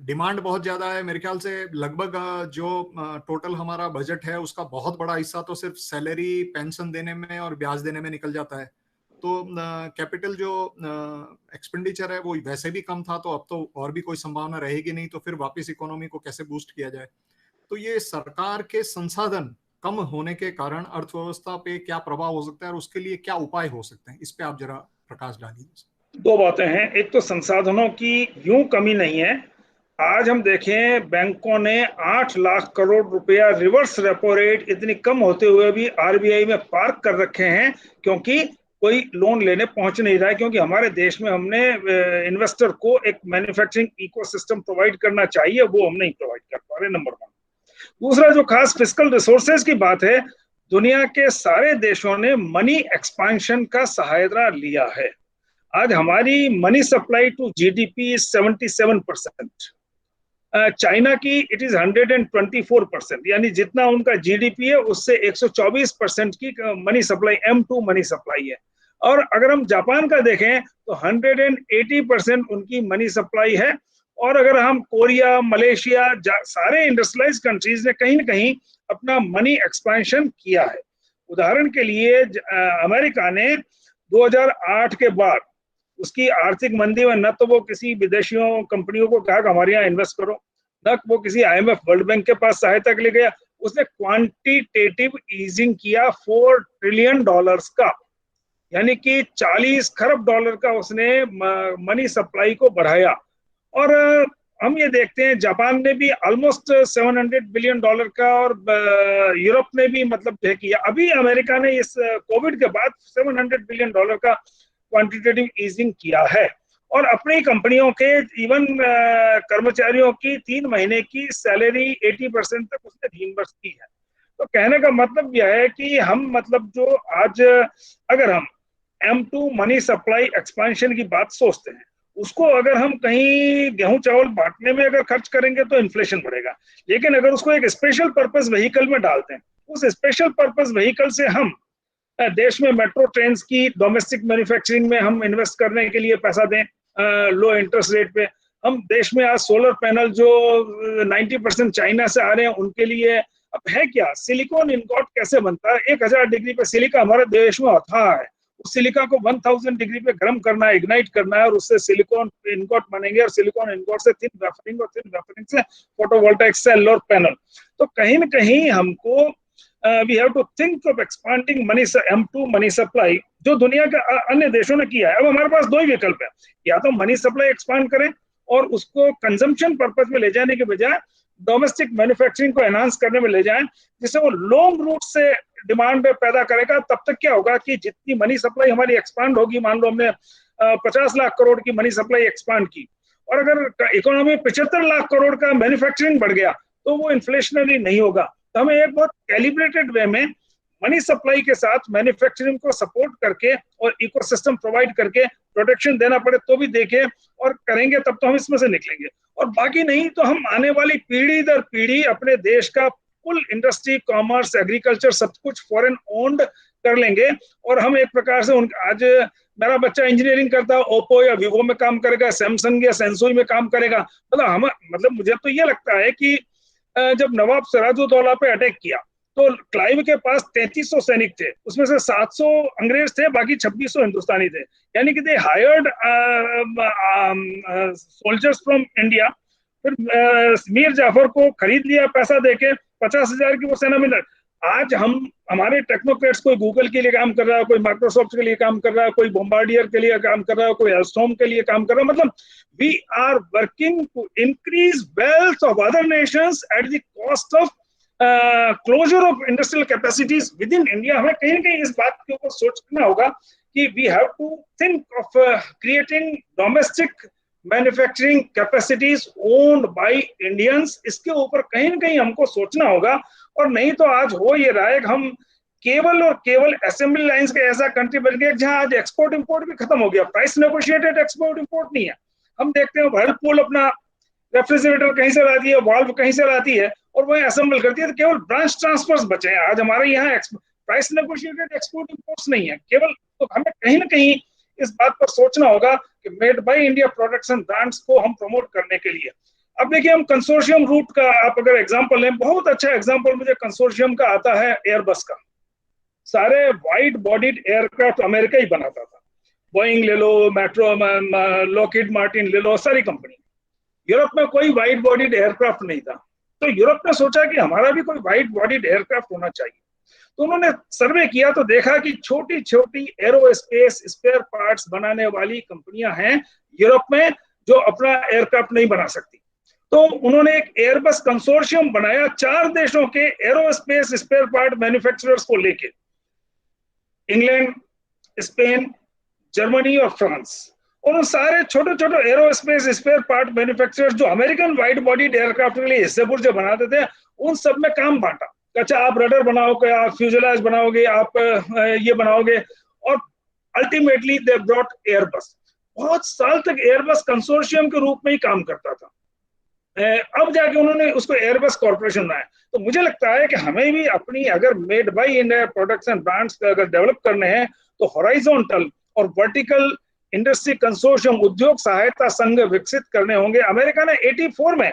डिमांड बहुत ज्यादा है। मेरे ख्याल से लगभग जो टोटल हमारा बजट है उसका बहुत बड़ा हिस्सा तो सिर्फ सैलरी, पेंशन देने में और ब्याज देने में निकल जाता है। तो कैपिटल जो एक्सपेंडिचर है वो वैसे भी कम था, तो अब तो और भी कोई संभावना रहेगी नहीं, तो फिर वापस इकोनॉमी को कैसे बूस्ट किया जाए? तो ये सरकार के संसाधन कम होने के कारण अर्थव्यवस्था पे क्या प्रभाव हो सकता है, और उसके लिए क्या उपाय हो सकते हैं? इस पे आप जरा प्रकाश डालिए। 2 बातें हैं। एक तो संसाधनों की यूं कमी नहीं है। आज हम देखें, बैंकों ने 8 लाख करोड़ रुपया रिवर्स रेपो रेट इतनी कम होते हुए भी RBI में पार्क कर रखे हैं, क्योंकि कोई लोन लेने पहुंच नहीं रहा है। क्योंकि हमारे देश में हमने इन्वेस्टर को एक मैन्युफैक्चरिंग इकोसिस्टम प्रोवाइड करना चाहिए, वो हम नहीं प्रोवाइड कर पा रहे, नंबर 1। दूसरा, जो खास फिस्कल रिसोर्सेज की बात है, दुनिया के सारे देशों ने मनी एक्सपेंशन का सहायता लिया है। आज हमारी money supply to GDP 77%, China की इट इज 124%, यानी जितना उनका GDP है उससे 124% की money supply, M2 money supply है। और अगर हम जापान का देखें तो 180% उनकी मनी सप्लाई है। और अगर हम कोरिया, मलेशिया, सारे इंडस्ट्रियलाइज कंट्रीज ने कहीं ना कहीं अपना मनी एक्सपेंशन किया है। उदाहरण के लिए अमेरिका ने 2008 के बाद उसकी आर्थिक मंदी में न तो वो किसी विदेशियों कंपनियों को कहा कि हमारे यहाँ इन्वेस्ट करो, न वो किसी IMF वर्ल्ड बैंक के पास सहायता के लिए गया। उसने क्वांटिटेटिव ईजिंग किया $4 ट्रिलियन का, यानी कि 40 खरब डॉलर का उसने मनी सप्लाई को बढ़ाया। और हम ये देखते हैं जापान ने भी ऑलमोस्ट $700 बिलियन का, और यूरोप ने भी मतलब किया। अभी अमेरिका ने इस कोविड के बाद $700 बिलियन का क्वांटिटेटिव ईजिंग किया है, और अपनी कंपनियों के इवन कर्मचारियों की 3 महीने की सैलरी 80% तक उसने रीइंबर्स की है। तो कहने का मतलब यह है कि हम मतलब जो आज अगर हम M2 मनी सप्लाई एक्सपेंशन की बात सोचते हैं, उसको अगर हम कहीं गेहूं चावल बांटने में अगर खर्च करेंगे तो इन्फ्लेशन बढ़ेगा। लेकिन अगर उसको एक स्पेशल पर्पस व्हीकल में डालते हैं, उस स्पेशल पर्पस व्हीकल से हम देश में मेट्रो ट्रेन की डोमेस्टिक मैन्युफैक्चरिंग में हम इन्वेस्ट करने के लिए पैसा दें लो इंटरेस्ट रेट पे। हम देश में आज सोलर पैनल जो 90% चाइना से आ रहे हैं उनके लिए, अब है क्या, सिलिकॉन इनगॉट कैसे बनता है? 1000 डिग्री पे सिलिका हमारे देश में होता है, उस सिलिका को 1000 डिग्री पे गर्म करना है, इग्नाइट करना है, और उससे सिलिकॉन इनगॉट बनेंगे, और सिलिकॉन इनगॉट से थिन वेफरिंग, और थिन वेफरिंग से फोटोवोल्टाइक सेल और पैनल। तो कहीं ना कहीं हमको we have to think of expanding money M2 money supply, जो दुनिया के अन्य देशों ने किया है। अब हमारे पास दो ही विकल्प है, या तो मनी सप्लाई एक्सपांड करें और उसको कंजम्पशन पर्पज में ले जाने के बजाय डोमेस्टिक मैन्युफैक्चरिंग को एनहांस करने में ले जाएं, जिससे वो लॉन्ग रूट से डिमांड पैदा करेगा। तब तक क्या होगा कि जितनी मनी सप्लाई हमारी एक्सपांड होगी, मान लो हमने 50 लाख करोड़ की मनी सप्लाई एक्सपांड की, और अगर इकोनॉमी 75 लाख करोड़ का मैन्युफैक्चरिंग बढ़ गया तो वो इन्फ्लेशनरी नहीं होगा। तो हमें एक बहुत कैलिब्रेटेड वे में मनी सप्लाई के साथ मैन्युफैक्चरिंग को सपोर्ट करके और इकोसिस्टम प्रोवाइड करके प्रोटेक्शन देना पड़े तो भी देखें और करेंगे, तब तो हम इसमें से निकलेंगे। और बाकी नहीं तो हम आने वाली पीढ़ी दर पीढ़ी अपने देश का फुल इंडस्ट्री, कॉमर्स, एग्रीकल्चर सब कुछ फॉरेन ओन्ड कर लेंगे। और हम एक प्रकार से आज मेरा बच्चा इंजीनियरिंग करता है, ओप्पो या वीवो में काम करेगा, सैमसंग या सेंसोई में काम करेगा। मतलब मुझे तो ये लगता है कि जब नवाब सिराजुद्दौला पे अटैक किया तो क्लाइव के पास 3300 सैनिक थे, उसमें से 700 अंग्रेज थे, बाकी 2600 हिंदुस्तानी थे। यानी कि they hired soldiers from India. फिर मीर जाफर को खरीद लिया पैसा देके, 50,000 की वो सेना में। आज हमारे टेक्नोक्रेट्स, कोई गूगल के लिए काम कर रहा है, कोई माइक्रोसॉफ्ट के लिए काम कर रहा है, कोई बॉम्बार्डियर के लिए काम कर रहा है, कोई एल्स्टॉम के लिए काम कर रहा है। मतलब we are working to increase wealth of other nations at the cost of closure of industrial capacities within India. हमें कहीं ना कहीं इस बात के ऊपर सोचना होगा कि we have to think of creating domestic manufacturing capacities owned by Indians. इसके ऊपर कहीं ना कहीं हमको सोचना होगा। और नहीं तो आज हो ये रहा है कि हम केवल और केवल असेंबली लाइंस का ऐसा कंट्री बन गया जहां आज एक्सपोर्ट इंपोर्ट भी खत्म हो गया। प्राइस नेगोशिएटेड एक्सपोर्ट इंपोर्ट नहीं है। हम देखते हैं व्हर्लपूल अपना रेफ्रिजरेटर कहीं से लाती है, वाल्व कहीं से लाती है और वही असेंबल करती है। तो केवल ब्रांच ट्रांसफर्स बचे हैं। आज हमारे यहाँ प्राइस नेगोशिएटेड एक्सपोर्ट इंपोर्ट्स नहीं है केवल। तो हमें कहीं ना कहीं इस बात पर सोचना होगा कि made by India products and brands को हम प्रमोट करने के लिए। अब देखिए, हम कंसोर्शियम रूट का आप अगर एग्जांपल लें, बहुत अच्छा एग्जांपल मुझे कंसोर्शियम का आता है एयरबस का। सारे वाइड बॉडीड एयरक्राफ्ट अमेरिका ही बनाता था। बोइंग ले लो, मेट्रो, लॉकहीड मार्टिन ले लो, सारी कंपनी। यूरोप में कोई वाइड बॉडीड एयरक्राफ्ट नहीं था। तो यूरोप ने सोचा कि हमारा भी कोई वाइड बॉडीड एयरक्राफ्ट होना चाहिए। तो उन्होंने सर्वे किया तो देखा कि छोटी छोटी एरोस्पेस स्पेयर पार्ट्स बनाने वाली कंपनियां हैं यूरोप में जो अपना एयरक्राफ्ट नहीं बना सकती। तो उन्होंने एक एयरबस कंसोर्शियम बनाया 4 देशों के एरोस्पेस स्पेयर पार्ट मैन्युफैक्चरर्स को लेके, इंग्लैंड, स्पेन, जर्मनी और फ्रांस। और उन सारे छोटे छोटे एरोस्पेस स्पेयर पार्ट मैन्युफैक्चरर्स जो अमेरिकन वाइड बॉडीड एयरक्राफ्ट के लिए हिस्से पुर्जे बनाते थे, उन सब में काम बांटा। अच्छा, आप रडर बनाओगे, आप फ्यूजलाज बनाओगे, आप ये बनाओगे। और अल्टीमेटली दे ब्रॉट एयरबस। बहुत साल तक एयरबस कंसोर्शियम के रूप में ही काम करता था। अब जाके उन्होंने उसको एयरबस कॉर्पोरेशन बनाया। तो मुझे लगता है कि हमें भी अपनी अगर made by India products and brands अगर डेवलप करने हैं तो हॉरिजॉन्टल और वर्टिकल इंडस्ट्री कंसोर्शियम, उद्योग सहायता संघ विकसित करने होंगे। अमेरिका ने 84 में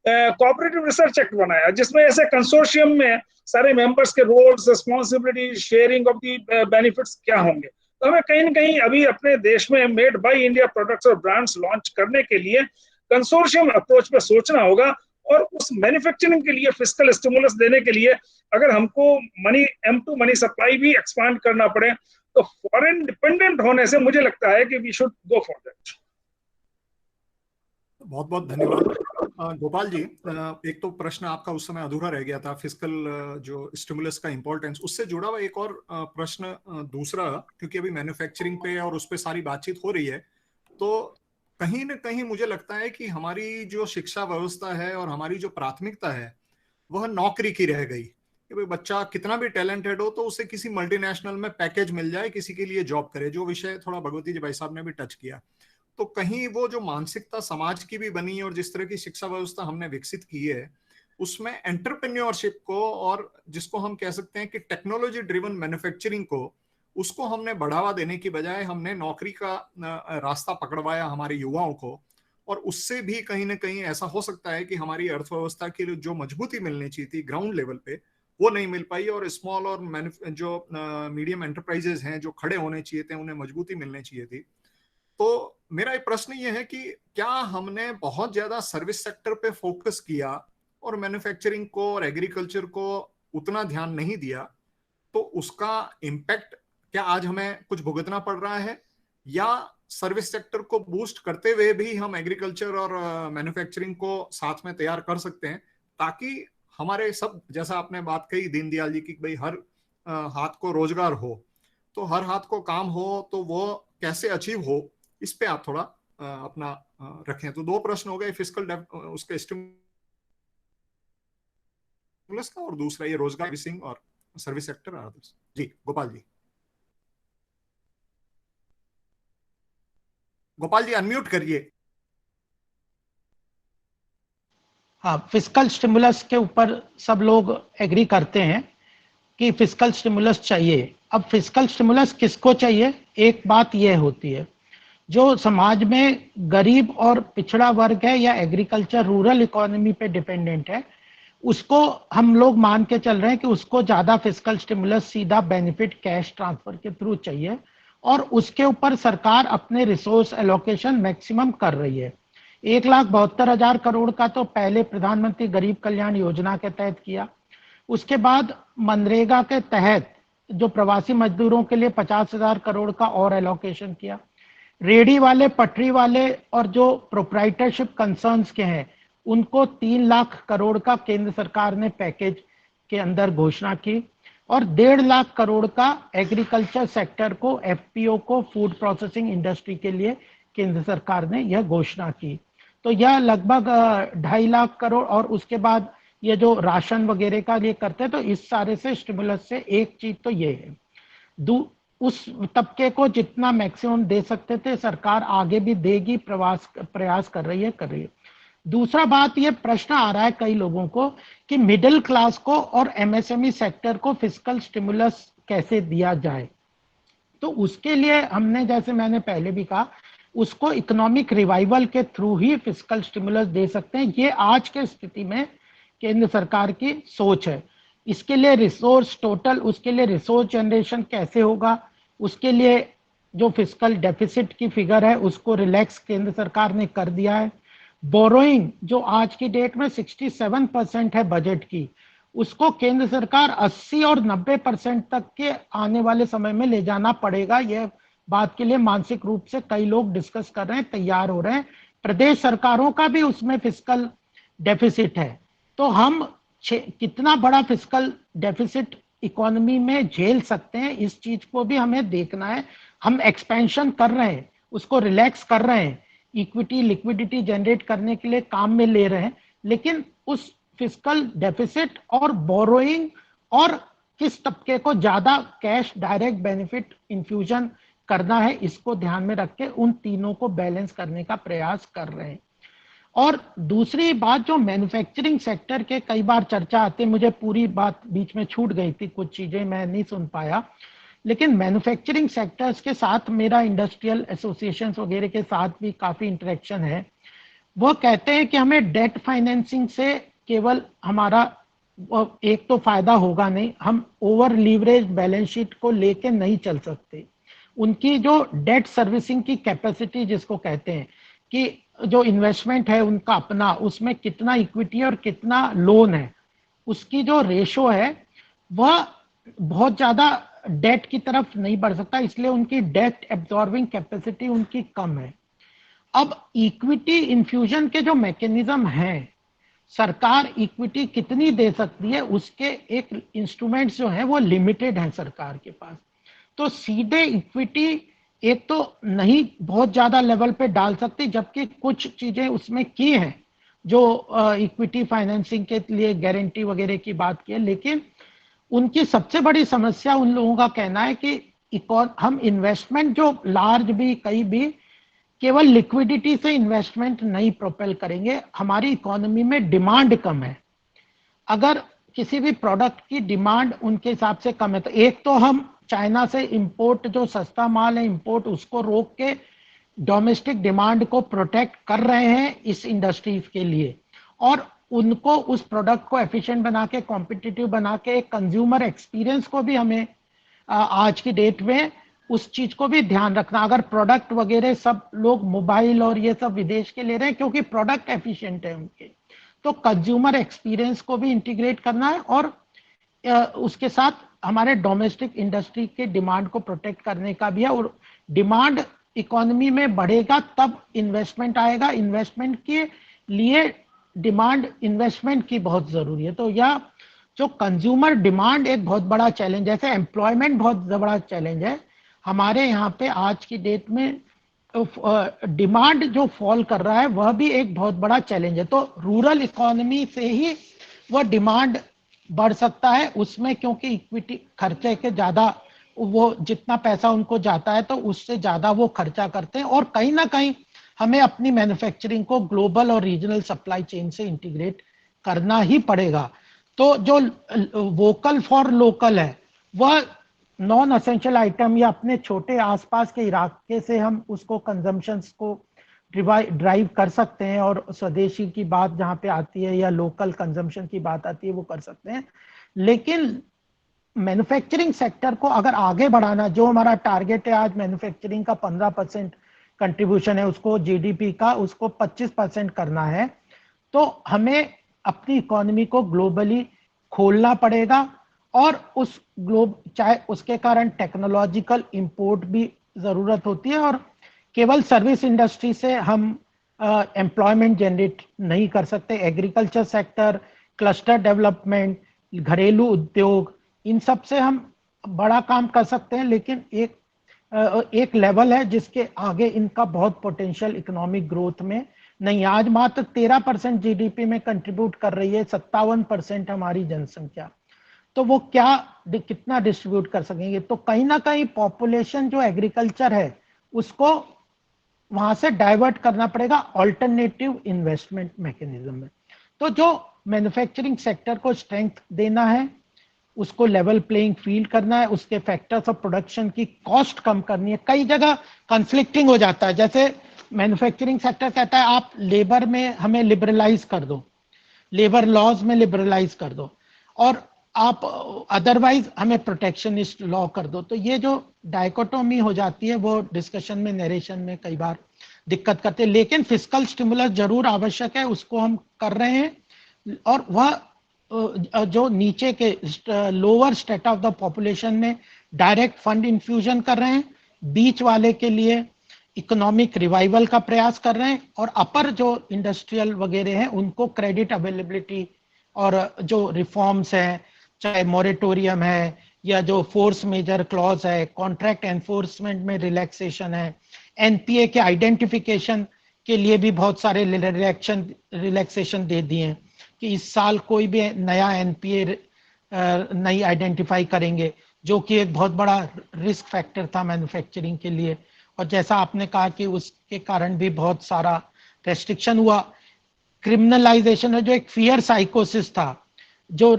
कोऑपरेटिव रिसर्च एक्ट बनाया, जिसमें ऐसे कंसोर्शियम में सारे मेंबर्स के roles, responsibility, sharing of the benefits क्या होंगे। तो हमें कहीं ना कहीं अभी अपने देश में मेड बाय इंडिया प्रोडक्ट्स और ब्रांड्स लॉन्च करने के लिए कंसोर्शियम अप्रोच पे सोचना होगा। और उस मैन्युफैक्चरिंग के लिए फिस्कल स्टिमुलस देने के लिए अगर हमको मनी M2 मनी सप्लाई भी एक्सपांड करना पड़े तो फॉरेन डिपेंडेंट होने से मुझे लगता है कि we should go for that. बहुत बहुत धन्यवाद गोपाल जी। एक तो प्रश्न आपका उस समय अधूरा रह गया था, फिस्कल जो स्टिमुलस का इंपॉर्टेंस, उससे जुड़ा हुआ एक और प्रश्न दूसरा, क्योंकि अभी मैन्युफैक्चरिंग पे और उस पे सारी बातचीत हो रही है, तो कहीं ना कहीं मुझे लगता है कि हमारी जो शिक्षा व्यवस्था है और हमारी जो प्राथमिकता है वह नौकरी की रह गई। कि भाई बच्चा कितना भी टैलेंटेड हो तो उसे किसी मल्टीनेशनल में पैकेज मिल जाए, किसी के लिए जॉब करे, जो विषय थोड़ा भगवती जी भाई साहब ने भी टच किया। तो कहीं वो जो मानसिकता समाज की भी बनी और जिस तरह की शिक्षा व्यवस्था हमने विकसित की है उसमें एंटरप्रेन्योरशिप को, और जिसको हम कह सकते हैं कि टेक्नोलॉजी ड्रिवन मैन्युफैक्चरिंग को, उसको हमने बढ़ावा देने की बजाय हमने नौकरी का रास्ता पकड़वाया हमारे युवाओं को। और उससे भी कहीं ना कहीं ऐसा हो सकता है कि हमारी अर्थव्यवस्था की जो मजबूती मिलनी चाहिए थी ग्राउंड लेवल पे वो नहीं मिल पाई, और स्मॉल और जो मीडियम एंटरप्राइजेस हैं जो खड़े होने चाहिए थे उन्हें मजबूती मिलनी चाहिए थी। तो मेरा एक प्रश्न ये है कि क्या हमने बहुत ज्यादा सर्विस सेक्टर पे फोकस किया और मैन्युफैक्चरिंग को और एग्रीकल्चर को उतना ध्यान नहीं दिया तो उसका इम्पैक्ट क्या आज हमें कुछ भुगतना पड़ रहा है, या सर्विस सेक्टर को बूस्ट करते हुए भी हम एग्रीकल्चर और मैन्युफैक्चरिंग को साथ में तैयार कर सकते हैं, ताकि हमारे सब, जैसा आपने बात कही दीनदयाल जी की, भाई हर हाथ को रोजगार हो, तो हर हाथ को काम हो, तो वो कैसे अचीव हो, इस पे आप थोड़ा अपना रखें। तो 2 प्रश्न हो गए, फिस्कल उसके स्टिमुलस का, और दूसरा ये रोजगार सर्विसिंग और सर्विस सेक्टर और अदर्स। जी गोपाल जी, गोपाल जी अनम्यूट करिए। हाँ, फिस्कल स्टिमुलस के ऊपर सब लोग एग्री करते हैं कि फिस्कल स्टिमुलस चाहिए। अब फिस्कल स्टिमुलस किसको चाहिए? एक बात यह होती है, जो समाज में गरीब और पिछड़ा वर्ग है या एग्रीकल्चर रूरल इकोनॉमी पे डिपेंडेंट है, उसको हम लोग मान के चल रहे हैं कि उसको ज्यादा फिस्कल स्टिमुलस सीधा बेनिफिट कैश ट्रांसफर के थ्रू चाहिए, और उसके ऊपर सरकार अपने रिसोर्स एलोकेशन मैक्सिमम कर रही है। 1,72,000 करोड़ का तो पहले प्रधानमंत्री गरीब कल्याण योजना के तहत किया, उसके बाद मनरेगा के तहत जो प्रवासी मजदूरों के लिए 50,000 करोड़ का और एलोकेशन किया। रेडी वाले, पटरी वाले और जो प्रोप्राइटरशिप कंसर्न्स के हैं, उनको 3 लाख करोड़ का केंद्र सरकार ने पैकेज के अंदर घोषणा की, और 1.5 लाख करोड़ का एग्रीकल्चर सेक्टर को, एफपीओ को, फूड प्रोसेसिंग इंडस्ट्री के लिए केंद्र सरकार ने यह घोषणा की। तो यह लगभग 2.5 लाख करोड़, और उसके बाद ये जो राशन वगैरह का ये करते हैं, तो इस सारे से स्टिमुलस से एक चीज तो ये है, उस तबके को जितना मैक्सिमम दे सकते थे सरकार आगे भी देगी, प्रयास कर रही है। दूसरा बात, ये प्रश्न आ रहा है कई लोगों को कि मिडिल क्लास को और एमएसएमई सेक्टर को फिस्कल स्टिमुलस कैसे दिया जाए। तो उसके लिए हमने, जैसे मैंने पहले भी कहा, उसको इकोनॉमिक रिवाइवल के थ्रू ही फिस्कल स्टिमुलस दे सकते हैं। ये आज के स्थिति में केंद्र सरकार की सोच है। इसके लिए रिसोर्स टोटल, उसके लिए रिसोर्स जनरेशन कैसे होगा, उसके लिए जो फिस्कल डेफिसिट की फिगर है उसको रिलैक्स केंद्र सरकार ने कर दिया है। बोरोइंग जो आज की डेट में 67% है बजट की, उसको केंद्र सरकार 80 और 90% तक के आने वाले समय में ले जाना पड़ेगा। यह बात के लिए मानसिक रूप से कई लोग डिस्कस कर रहे हैं, तैयार हो रहे हैं। प्रदेश सरकारों का भी उसमें फिस्कल डेफिसिट है। तो हम कितना बड़ा फिस्कल डेफिसिट इकोनॉमी में झेल सकते हैं, इस चीज को भी हमें देखना है। हम एक्सपेंशन कर रहे हैं, उसको रिलैक्स कर रहे हैं, इक्विटी लिक्विडिटी जनरेट करने के लिए काम में ले रहे हैं, लेकिन उस फिस्कल डेफिसिट और बोरोइंग और किस तबके को ज्यादा कैश डायरेक्ट बेनिफिट इंफ्यूजन करना है, इसको ध्यान में रख के उन तीनों को बैलेंस करने का प्रयास कर रहे हैं। और दूसरी बात, जो मैन्युफैक्चरिंग सेक्टर के कई बार चर्चा आती है, मुझे पूरी बात बीच में छूट गई थी, कुछ चीजें मैं नहीं सुन पाया, लेकिन मैन्युफैक्चरिंग सेक्टर्स के साथ मेरा इंडस्ट्रियल एसोसिएशन वगैरह के साथ भी काफी इंटरेक्शन है। वो कहते हैं कि हमें डेट फाइनेंसिंग से केवल हमारा एक तो फायदा होगा नहीं, हम ओवर लीवरेज बैलेंस शीट को लेके नहीं चल सकते। उनकी जो डेट सर्विसिंग की कैपेसिटी जिसको कहते हैं, कि जो इन्वेस्टमेंट है उनका अपना, उसमें कितना इक्विटी और कितना लोन है, उसकी जो रेशो है वह बहुत ज्यादा डेट की तरफ नहीं बढ़ सकता, इसलिए उनकी डेट एब्जॉर्बिंग कैपेसिटी उनकी कम है। अब इक्विटी इन्फ्यूजन के जो मैकेनिज्म हैं, सरकार इक्विटी कितनी दे सकती है, उसके एक इंस्ट्रूमेंट्स जो हैं वो लिमिटेड हैं सरकार के पास। तो सीधे इक्विटी एक तो नहीं बहुत ज्यादा लेवल पे डाल सकती, जबकि कुछ चीजें उसमें की हैं जो इक्विटी फाइनेंसिंग के लिए गारंटी वगैरह की बात की है, लेकिन उनकी सबसे बड़ी समस्या, उन लोगों का कहना है कि हम इन्वेस्टमेंट जो लार्ज भी कई भी केवल लिक्विडिटी से इन्वेस्टमेंट नहीं प्रोपेल करेंगे, हमारी इकोनॉमी में डिमांड कम है। अगर किसी भी प्रोडक्ट की डिमांड उनके हिसाब से कम है, तो एक तो हम चाइना से इंपोर्ट, जो सस्ता माल है इंपोर्ट, उसको रोक के डोमेस्टिक डिमांड को प्रोटेक्ट कर रहे हैं इस इंडस्ट्रीज के लिए, और उनको उस प्रोडक्ट को एफिशिएंट बना के, कॉम्पिटिटिव बना के, कंज्यूमर एक्सपीरियंस को भी हमें आज की डेट में उस चीज को भी ध्यान रखना। अगर प्रोडक्ट वगैरह सब लोग मोबाइल और ये सब विदेश के ले रहे हैं क्योंकि प्रोडक्ट एफिशिएंट है उनके, तो कंज्यूमर एक्सपीरियंस को भी इंटीग्रेट करना है, और उसके साथ हमारे डोमेस्टिक इंडस्ट्री के डिमांड को प्रोटेक्ट करने का भी है। और डिमांड इकोनॉमी में बढ़ेगा तब इन्वेस्टमेंट आएगा, इन्वेस्टमेंट के लिए डिमांड इन्वेस्टमेंट की बहुत जरूरी है। तो यह जो कंज्यूमर डिमांड एक बहुत बड़ा चैलेंज है, जैसे एम्प्लॉयमेंट बहुत बड़ा चैलेंज है हमारे यहाँ पे आज की डेट में। डिमांड जो फॉल कर रहा है वह भी एक बहुत बड़ा चैलेंज है। तो रूरल इकोनॉमी से ही वह डिमांड बढ़ सकता है उसमें, क्योंकि इक्विटी खर्चे के ज्यादा, वो जितना पैसा उनको जाता है तो उससे ज्यादा वो खर्चा करते हैं। और कहीं ना कहीं हमें अपनी मैन्युफैक्चरिंग को ग्लोबल और रीजनल सप्लाई चेन से इंटीग्रेट करना ही पड़ेगा। तो जो वोकल फॉर लोकल है वह नॉन असेंशियल आइटम या अपने छोटे आसपास के इलाके से हम उसको कंजम्पशंस को ड्राइव कर सकते हैं, और स्वदेशी की बात जहाँ पे आती है या लोकल कंजम्पशन की बात आती है वो कर सकते हैं। लेकिन मैन्युफैक्चरिंग सेक्टर को अगर आगे बढ़ाना, जो हमारा टारगेट है आज मैन्युफैक्चरिंग का 15% कंट्रीब्यूशन है उसको जीडीपी का, उसको 25% करना है, तो हमें अपनी इकोनॉमी को ग्लोबली खोलना पड़ेगा। और उस चाहे उसके कारण टेक्नोलॉजिकल इंपोर्ट भी जरूरत होती है, और केवल सर्विस इंडस्ट्री से हम एम्प्लॉयमेंट जनरेट नहीं कर सकते। एग्रीकल्चर सेक्टर, क्लस्टर डेवलपमेंट, घरेलू उद्योग, इन सब से हम बड़ा काम कर सकते हैं। लेकिन एक लेवल है जिसके आगे इनका बहुत पोटेंशियल इकोनॉमिक ग्रोथ में नहीं। आज मात्र 13% जीडीपी में कंट्रीब्यूट कर रही है 57% हमारी जनसंख्या, तो वो कितना डिस्ट्रीब्यूट कर सकेंगे। तो कहीं ना कहीं पॉपुलेशन जो एग्रीकल्चर है उसको वहां से डाइवर्ट करना पड़ेगा ऑल्टरनेटिव इन्वेस्टमेंट मैकेनिज्म में। तो जो मैन्युफैक्चरिंग सेक्टर को स्ट्रेंथ देना है, उसको लेवल प्लेइंग फील्ड करना है, उसके फैक्टर्स ऑफ प्रोडक्शन की कॉस्ट कम करनी है। कई जगह कन्फ्लिक्टिंग हो जाता है, जैसे मैन्युफैक्चरिंग सेक्टर कहता है आप लेबर में हमें लिबरलाइज कर दो, लेबर लॉज में लिबरलाइज कर दो, और आप अदरवाइज हमें प्रोटेक्शनिस्ट लॉ कर दो। तो ये जो डायकोटोमी हो जाती है वो डिस्कशन में, नरेशन में कई बार दिक्कत करते हैं। लेकिन फिस्कल स्टिमुलस जरूर आवश्यक है, उसको हम कर रहे हैं। और वह जो नीचे के lower state of the population में डायरेक्ट फंड इन्फ्यूजन कर रहे हैं, बीच वाले के लिए इकोनॉमिक रिवाइवल का प्रयास कर रहे हैं, और अपर जो इंडस्ट्रियल वगैरह हैं उनको क्रेडिट अवेलेबिलिटी और जो रिफॉर्म्स हैं, चाहे मॉरेटोरियम है या जो फोर्स मेजर क्लॉज है, कॉन्ट्रैक्ट एनफोर्समेंट में रिलैक्सेशन है, एनपीए के आइडेंटिफिकेशन के लिए भी बहुत सारे रिलैक्सेशन दे दिए हैं कि इस साल कोई भी नया एनपीए नहीं आइडेंटिफाई करेंगे, जो कि एक बहुत बड़ा रिस्क फैक्टर था मैन्युफैक्चरिंग के लिए। और जैसा आपने कहा कि उसके कारण भी बहुत सारा रेस्ट्रिक्शन हुआ। क्रिमिनलाइजेशन है, जो एक फियर साइकोसिस था, जो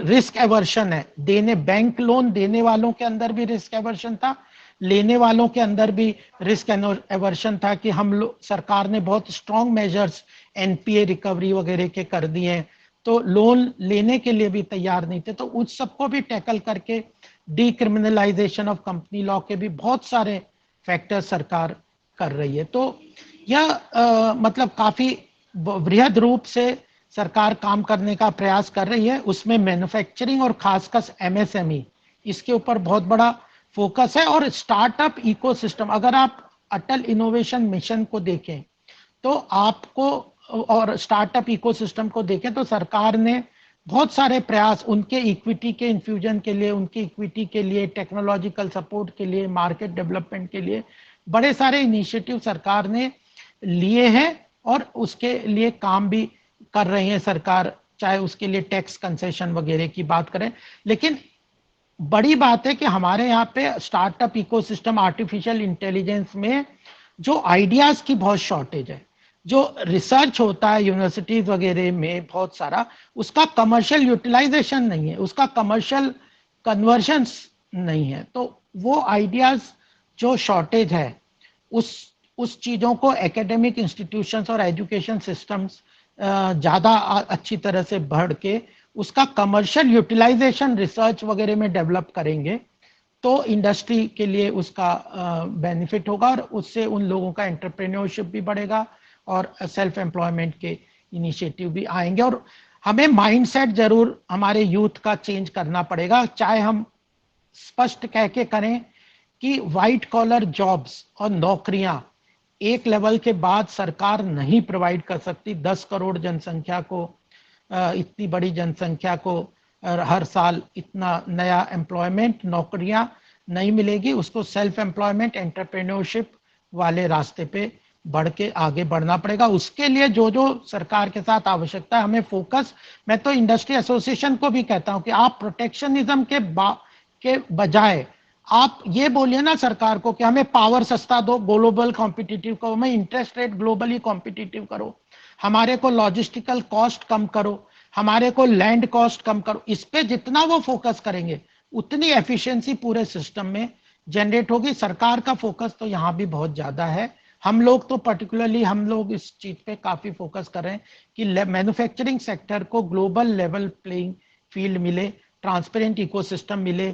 रिस्क एवर्शन है, बैंक लोन देने वालों के अंदर भी रिस्क एवर्शन था, लेने वालों के अंदर भी रिस्क एवर्शन था कि हम लोग, सरकार ने बहुत स्ट्रॉन्ग मेजर्स एनपीए रिकवरी वगैरह के कर दिए हैं, तो लोन लेने के लिए भी तैयार नहीं थे। तो उस सबको भी टैकल करके डीक्रिमिनलाइजेशन ऑफ कंपनी लॉ के भी बहुत सारे फैक्टर सरकार कर रही है। तो यह मतलब काफी बृहद रूप से सरकार काम करने का प्रयास कर रही है। उसमें मैन्युफैक्चरिंग और खासकर एमएसएमई, इसके ऊपर बहुत बड़ा फोकस है। और स्टार्टअप इकोसिस्टम, अगर आप अटल इनोवेशन मिशन को देखें तो आपको, और स्टार्टअप इकोसिस्टम को देखें तो सरकार ने बहुत सारे प्रयास उनके इक्विटी के इन्फ्यूजन के लिए, उनकी इक्विटी के लिए, टेक्नोलॉजिकल सपोर्ट के लिए, मार्केट डेवलपमेंट के लिए बड़े सारे इनिशिएटिव सरकार ने लिए हैं, और उसके लिए काम भी कर रही है सरकार, चाहे उसके लिए टैक्स कंसेशन वगैरह की बात करें। लेकिन बड़ी बात है कि हमारे यहाँ पे स्टार्टअप इकोसिस्टम, आर्टिफिशियल इंटेलिजेंस में जो आइडियाज की बहुत शॉर्टेज है। जो रिसर्च होता है यूनिवर्सिटीज वगैरह में बहुत सारा, उसका कमर्शियल यूटिलाइजेशन नहीं है, उसका कमर्शियल कन्वर्जन्स नहीं है। तो वो आइडियाज जो शॉर्टेज है, उस चीजों को एकेडमिक इंस्टीट्यूशंस और एजुकेशन सिस्टम्स ज्यादा अच्छी तरह से बढ़ के उसका कमर्शियल यूटिलाइजेशन रिसर्च वगैरह में डेवलप करेंगे तो इंडस्ट्री के लिए उसका बेनिफिट होगा, और उससे उन लोगों का एंटरप्रेन्योरशिप भी बढ़ेगा और सेल्फ एम्प्लॉयमेंट के इनिशिएटिव भी आएंगे। और हमें माइंडसेट जरूर हमारे यूथ का चेंज करना पड़ेगा, चाहे हम स्पष्ट कह के करें कि व्हाइट कॉलर जॉब्स और नौकरियां एक लेवल के बाद सरकार नहीं प्रोवाइड कर सकती। 10 करोड़ जनसंख्या को, इतनी बड़ी जनसंख्या को हर साल इतना नया एम्प्लॉयमेंट, नौकरियां नहीं मिलेगी। उसको सेल्फ एम्प्लॉयमेंट, एंटरप्रेन्योरशिप वाले रास्ते पे बढ़ के आगे बढ़ना पड़ेगा। उसके लिए जो जो सरकार के साथ आवश्यकता है, हमें फोकस, मैं तो इंडस्ट्री एसोसिएशन को भी कहता हूं कि आप प्रोटेक्शनिज्म के बजाय आप ये बोलिए ना सरकार को कि हमें पावर सस्ता दो, ग्लोबल कॉम्पिटिटिव करो, हमें इंटरेस्ट रेट ग्लोबली कॉम्पिटिटिव करो, हमारे को लॉजिस्टिकल कॉस्ट कम करो, हमारे को लैंड कॉस्ट कम करो। इस पे जितना वो फोकस करेंगे उतनी एफिशिएंसी पूरे सिस्टम में जनरेट होगी। सरकार का फोकस तो यहाँ भी बहुत ज्यादा है। हम लोग तो पर्टिकुलरली हम लोग इस चीज पे काफी फोकस कर रहे हैं कि मैन्युफैक्चरिंग सेक्टर को ग्लोबल लेवल प्लेइंग फील्ड मिले, ट्रांसपेरेंट इकोसिस्टम मिले,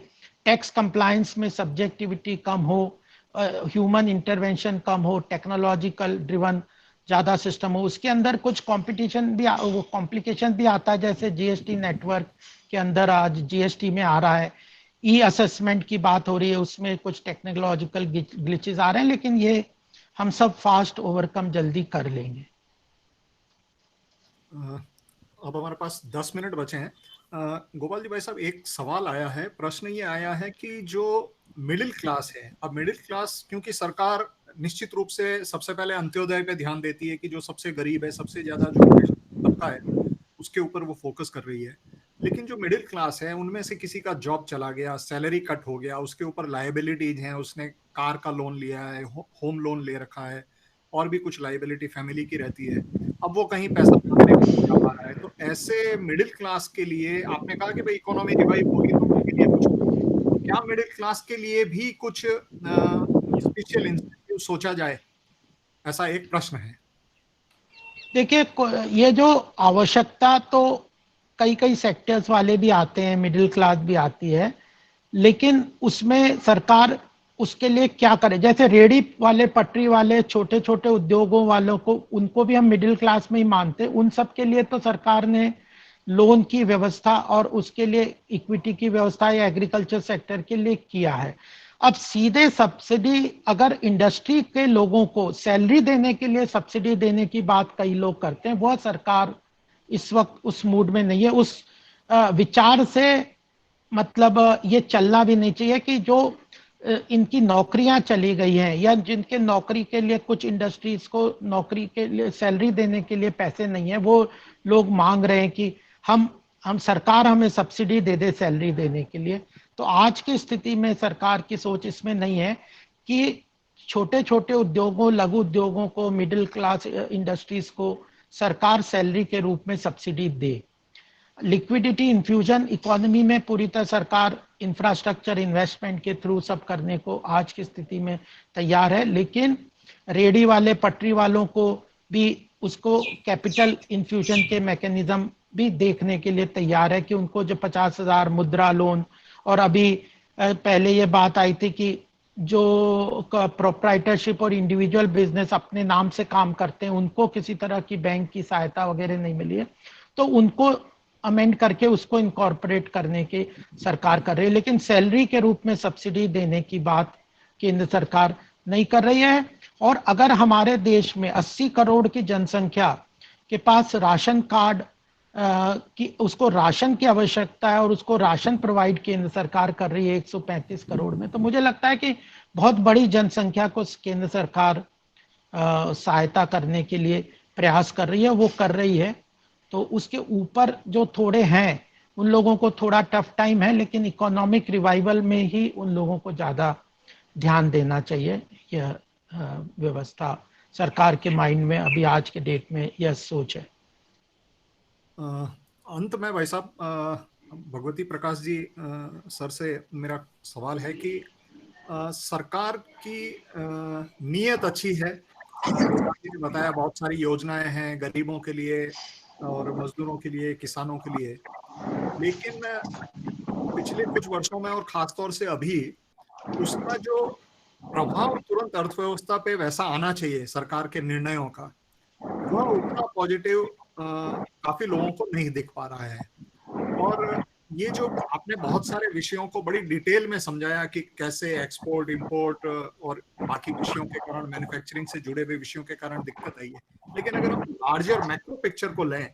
टैक्स कंप्लायंस में सब्जेक्टिविटी कम हो, ह्यूमन इंटरवेंशन कम हो, टेक्नोलॉजिकल ड्रिवन ज्यादा सिस्टम हो। उसके अंदर कुछ कंपटीशन भी, वो कॉम्प्लिकेशन भी आता है, जैसे जीएसटी नेटवर्क के अंदर आज जीएसटी में आ रहा है, ई असेसमेंट की बात हो रही है, उसमें कुछ टेक्नोलॉजिकल ग्लिचेस आ रहे हैं, लेकिन ये हम सब फास्ट ओवरकम जल्दी कर लेंगे। अब हमारे पास 10 मिनट बचे हैं। गोपाल जी भाई साहब, एक सवाल आया है, प्रश्न ये आया है कि जो मिडिल क्लास है, अब मिडिल क्लास, क्योंकि सरकार निश्चित रूप से सबसे पहले अंत्योदय पे ध्यान देती है कि जो सबसे गरीब है, सबसे ज्यादा जो तबका है, उसके ऊपर वो फोकस कर रही है। लेकिन जो मिडिल क्लास है, उनमें से किसी का जॉब चला गया, सैलरी कट हो गया, उसके ऊपर लायबिलिटीज हैं, उसने कार का लोन लिया है, होम लोन ले रखा है, और भी कुछ लायबिलिटी फैमिली की रहती है, अब वो कहीं पैसा कमाने को नहीं जा पा रहा है। तो ऐसे मिडिल क्लास के लिए, आपने कहा कि भाई इकोनॉमी रिवाइव होगी तो उनके लिए कुछ, तो क्या मिडिल क्लास के लिए भी कुछ स्पेशल इंसेंटिव सोचा जाए, ऐसा एक प्रश्न है। देखिए, ये जो आवश्यकता तो कई कई सेक्टर्स वाले भी आते हैं, मिडिल क्लास भी आती है, लेकिन उसमें सरकार उसके लिए क्या करे। जैसे रेडी वाले, पटरी वाले, छोटे छोटे उद्योगों वालों को, उनको भी हम मिडिल क्लास में ही मानते हैं। उन सब के लिए तो सरकार ने लोन की व्यवस्था और उसके लिए इक्विटी की व्यवस्था या एग्रीकल्चर सेक्टर के लिए किया है। अब सीधे सब्सिडी, अगर इंडस्ट्री के लोगों को सैलरी देने के लिए सब्सिडी देने की बात कई लोग करते हैं, वह सरकार इस वक्त उस मूड में नहीं है। उस विचार से मतलब ये चलना भी नहीं चाहिए कि जो इनकी नौकरियां चली गई हैं, या जिनके नौकरी के लिए, कुछ इंडस्ट्रीज को नौकरी के लिए सैलरी देने के लिए पैसे नहीं है, वो लोग मांग रहे हैं कि हम सरकार हमें सब्सिडी दे दे सैलरी देने के लिए। तो आज की स्थिति में सरकार की सोच इसमें नहीं है कि छोटे छोटे उद्योगों, लघु उद्योगों को, मिडिल क्लास इंडस्ट्रीज को सरकार सैलरी के रूप में सब्सिडी दे। लिक्विडिटी इन्फ्यूजन इकोनॉमी में पूरी तरह सरकार इंफ्रास्ट्रक्चर इन्वेस्टमेंट के थ्रू सब करने को आज की स्थिति में तैयार है, लेकिन रेडी वाले, पटरी वालों को भी उसको कैपिटल इन्फ्यूजन के मैकेनिज्म भी देखने के लिए तैयार है कि उनको जो 50,000 मुद्रा लोन, और अभी पहले ये बात आई थी कि जो प्रोप्राइटरशिप और इंडिविजुअल बिजनेस अपने नाम से काम करते हैं, उनको किसी तरह की बैंक की सहायता वगैरह नहीं मिली है, तो उनको अमेंड करके उसको इनकॉर्पोरेट करने की सरकार कर रही है। लेकिन सैलरी के रूप में सब्सिडी देने की बात केंद्र सरकार नहीं कर रही है। और अगर हमारे देश में 80 करोड़ की जनसंख्या के पास राशन कार्ड की, उसको राशन की आवश्यकता है और उसको राशन प्रोवाइड केंद्र सरकार कर रही है 135 करोड़ में, तो मुझे लगता है कि बहुत बड़ी जनसंख्या को केंद्र सरकार सहायता करने के लिए प्रयास कर रही है, वो कर रही है। तो उसके ऊपर जो थोड़े हैं उन लोगों को थोड़ा टफ टाइम है, लेकिन इकोनॉमिक रिवाइवल में ही उन लोगों को ज्यादा ध्यान देना चाहिए। यह व्यवस्था सरकार के माइंड में अभी आज के डेट में यह सोच है। अंत में भाई साहब, भगवती प्रकाश जी सर से मेरा सवाल है कि सरकार की नीयत अच्छी है, ने बताया बहुत सारी योजनाएं हैं गरीबों के लिए और मजदूरों के लिए, किसानों के लिए, लेकिन पिछले कुछ वर्षों में और खासतौर से अभी उसका जो प्रभाव तुरंत अर्थव्यवस्था पे वैसा आना चाहिए सरकार के निर्णयों का, वह उतना पॉजिटिव काफी लोगों को नहीं दिख पा रहा है। और ये जो आपने बहुत सारे विषयों को बड़ी डिटेल में समझाया कि कैसे एक्सपोर्ट इंपोर्ट और बाकी विषयों के कारण, मैन्युफैक्चरिंग से जुड़े हुए विषयों के कारण दिक्कत आई है, लेकिन अगर हम लार्जर मैक्रो पिक्चर को लें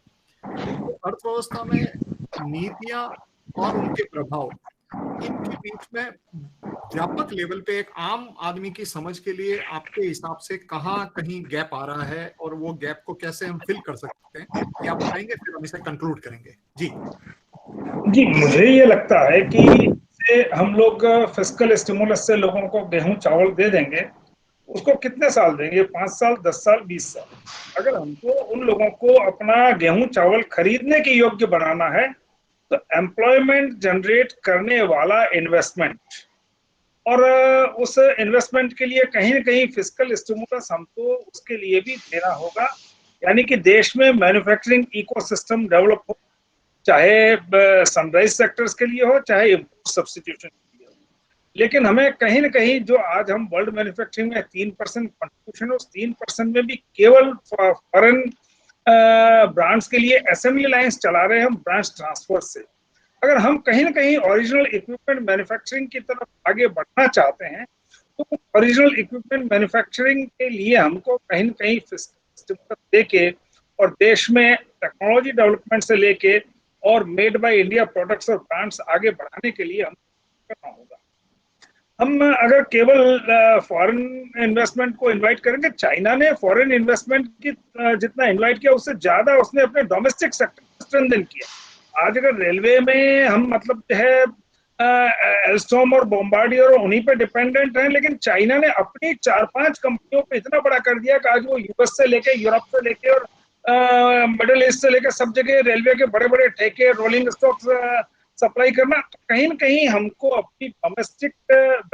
तो अर्थव्यवस्था में नीतियां और उनके प्रभाव, इनके बीच में व्यापक लेवल पे एक आम आदमी की समझ के लिए आपके हिसाब से कहाँ कहीं गैप आ रहा है और वो गैप को कैसे हम फिल कर सकते हैं, ये आप बताएंगे, फिर हम इसे कंक्लूड करेंगे। जी जी, मुझे ये लगता है कि से हम लोग फिस्कल स्टिमुलस से लोगों को गेहूं चावल दे देंगे, उसको कितने साल देंगे? 5 साल, 10 साल, 20 साल। अगर हमको उन लोगों को अपना गेहूं चावल खरीदने के योग्य बनाना है तो एम्प्लॉयमेंट जनरेट करने वाला इन्वेस्टमेंट, और उस इन्वेस्टमेंट के लिए कहीं ना कहीं फिस्कल स्टिमुलस हमको उसके लिए भी देना होगा, यानी कि देश में मैन्युफैक्चरिंग इकोसिस्टम डेवलप हो, चाहे सनराइज सेक्टर्स के लिए हो, चाहे इम्पोर्ट सब्स्टिट्यूशन के लिए हो। लेकिन हमें कहीं ना कहीं जो आज हम वर्ल्ड मैन्युफैक्चरिंग में 3% कंट्रीब्यूशन है, उस 3% में भी केवल फॉरेन ब्रांड्स के लिए असेंबली लाइंस चला रहे हैं हम ब्रांच ट्रांसफर से। अगर हम कहीं ना कहीं ओरिजिनल इक्विपमेंट मैन्युफैक्चरिंग की तरफ आगे बढ़ना चाहते हैं तो ओरिजिनल इक्विपमेंट मैन्युफैक्चरिंग के लिए हमको कहीं ना कहीं स्टिमुलस देके और देश में टेक्नोलॉजी डेवलपमेंट से लेके और मेड बाय इंडिया प्रोडक्ट्स और ब्रांड्स आगे बढ़ाने के लिए हम करना होगा। हम अगर केवल फॉरेन इन्वेस्टमेंट को इनवाइट करेंगे, चाइना ने फॉरेन इन्वेस्टमेंट की जितना इनवाइट किया उससे ज्यादा उसने अपने डोमेस्टिक सेक्टर को स्ट्रेंथन किया। आज अगर रेलवे में हम मतलब जो है एल्स्टॉम और बॉम्बार्डियर और उन्हीं पे डिपेंडेंट हैं, लेकिन चाइना ने अपनी 4-5 कंपनियों पे इतना बड़ा कर दिया कि आज वो यूएस से लेके, यूरोप से लेके और मिडिल ईस्ट से लेकर सब जगह रेलवे के बड़े बड़े ठेके, रोलिंग स्टॉक सप्लाई करना। तो कहीं ना कहीं हमको अपनी डोमेस्टिक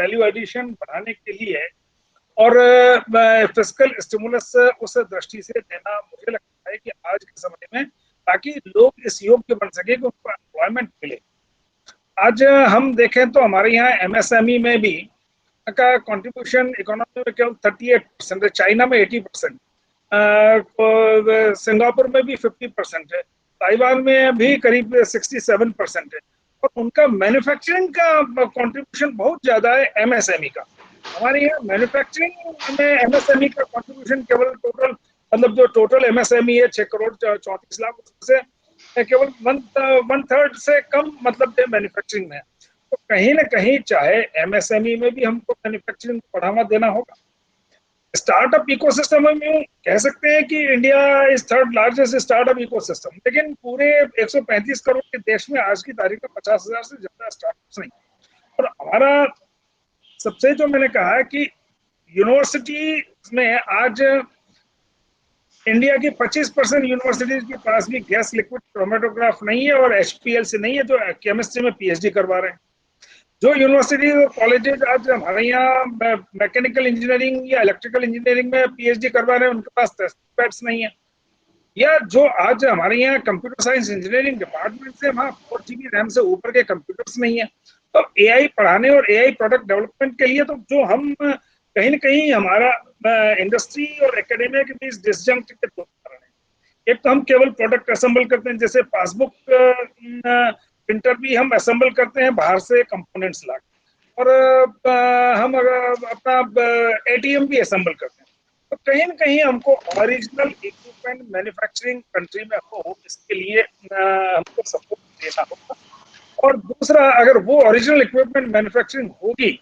वैल्यू एडिशन बढ़ाने के लिए और फिस्कल स्टिमुलस उस दृष्टि से देना मुझे लगता है कि आज के समय में, ताकि लोग इस योग्य बन सके कि उनको एम्प्लॉयमेंट मिले। आज हम देखें तो हमारे यहाँ एमएसएमई में भी का कंट्रीब्यूशन इकोनॉमी में केवल 38% है, चाइना में 80%, सिंगापुर में भी 50% है, ताइवान में भी करीब 67% है, और उनका मैन्युफैक्चरिंग का कंट्रीब्यूशन बहुत ज्यादा है एमएसएमई का। हमारे यहाँ मैन्युफैक्चरिंग में एमएसएमई का कंट्रीब्यूशन केवल टोटल, मतलब जो टोटल एमएसएमई है 6 करोड़ 34 लाख, उससे केवल 1/3 से कम मतलब मैन्युफैक्चरिंग में। तो कहीं ना कहीं चाहे एमएसएमई में भी हमको मैन्युफैक्चरिंग को बढ़ावा देना होगा। स्टार्टअप इकोसिस्टम हम यूं कह सकते हैं कि India is 3rd largest startup ecosystem, लेकिन पूरे 135 करोड़ के देश में आज की तारीख में 50,000 से ज्यादा स्टार्टअप्स नहीं। और हमारा सबसे जो मैंने कहा है कि यूनिवर्सिटी में आज इंडिया की 25% यूनिवर्सिटीज के पास भी गैस लिक्विड क्रोमेटोग्राफ नहीं है और HPLC नहीं है, जो केमिस्ट्री में PhD करवा रहे हैं। जो यूनिवर्सिटी और कॉलेजेस आज हमारे यहाँ मैकेनिकल इंजीनियरिंग या इलेक्ट्रिकल इंजीनियरिंग में PhD करवा रहे हैं, उनके पास टेस्ट पैड्स नहीं है। या जो आज हमारे यहाँ कंप्यूटर साइंस इंजीनियरिंग डिपार्टमेंट से वहाँ 4 GB रैम से ऊपर के कंप्यूटर्स नहीं है। तो AI पढ़ाने और AI प्रोडक्ट डेवलपमेंट के लिए तो जो हम कहीं ना कहीं हमारा इंडस्ट्री और एकेडमिया के बीच डिसजंक्ट के 2 कारण हैं। एक तो हम केवल प्रोडक्ट असेंबल करते हैं, जैसे पासबुक प्रिंटर भी हम असेंबल करते हैं बाहर से कंपोनेंट्स ला, और हम अपना ATM भी असेंबल करते हैं। तो कहीं ना कहीं हमको ओरिजिनल इक्विपमेंट मैन्युफैक्चरिंग कंट्री में हो, इसके लिए हमको सपोर्ट देना होगा। और दूसरा, अगर वो ओरिजिनल इक्विपमेंट मैन्युफैक्चरिंग होगी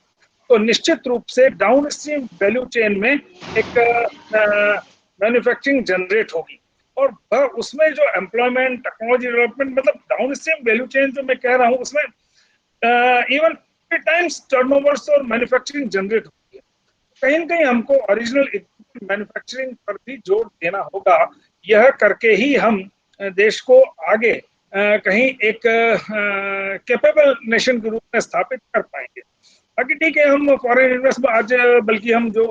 तो निश्चित रूप से डाउन स्ट्रीम वैल्यू चेन में एक मैन्युफैक्चरिंग जनरेट होगी, और उसमें जो एम्प्लॉयमेंट, टेक्नोलॉजी डेवलपमेंट, मतलब डाउन स्ट्रीम वैल्यू चेन जो मैं कह रहा हूँ, उसमें इवन 3 टाइम्स टर्नओवर्स और मैन्युफैक्चरिंग जनरेट होती है। कहीं ना कहीं हमको ओरिजिनल इक्विपमेंट मैन्युफैक्चरिंग पर भी जोर देना होगा। यह करके ही हम देश को आगे कहीं एक कैपेबल नेशन के रूप में स्थापित कर पाएंगे। बाकी ठीक है, हम फॉरेन इन्वेस्टमेंट आज, बल्कि हम जो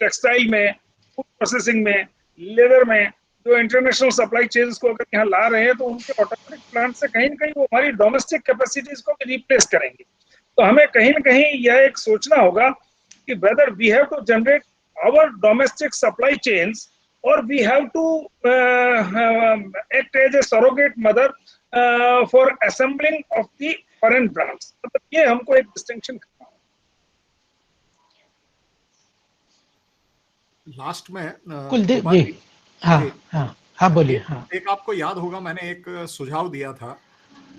टेक्सटाइल में, फूड प्रोसेसिंग में, लेदर में जो इंटरनेशनल सप्लाई चेन्स को अगर यहाँ ला रहे हैं, तो उनके ऑटोमेटिक प्लांट से कहीं ना कहीं वो हमारी डोमेस्टिक कैपेसिटीज को भी रिप्लेस करेंगे। तो हमें कहीं ना कहीं यह एक सोचना होगा कि whether we have to generate our domestic supply chains or we have to act as a surrogate mother for assembling of the foreign brands. मतलब ये हमको एक डिस्टिंक्शन करना है। लास्ट में कुलदीप जी, हाँ हाँ हाँ बोलिए। हाँ, एक आपको याद होगा मैंने एक सुझाव दिया था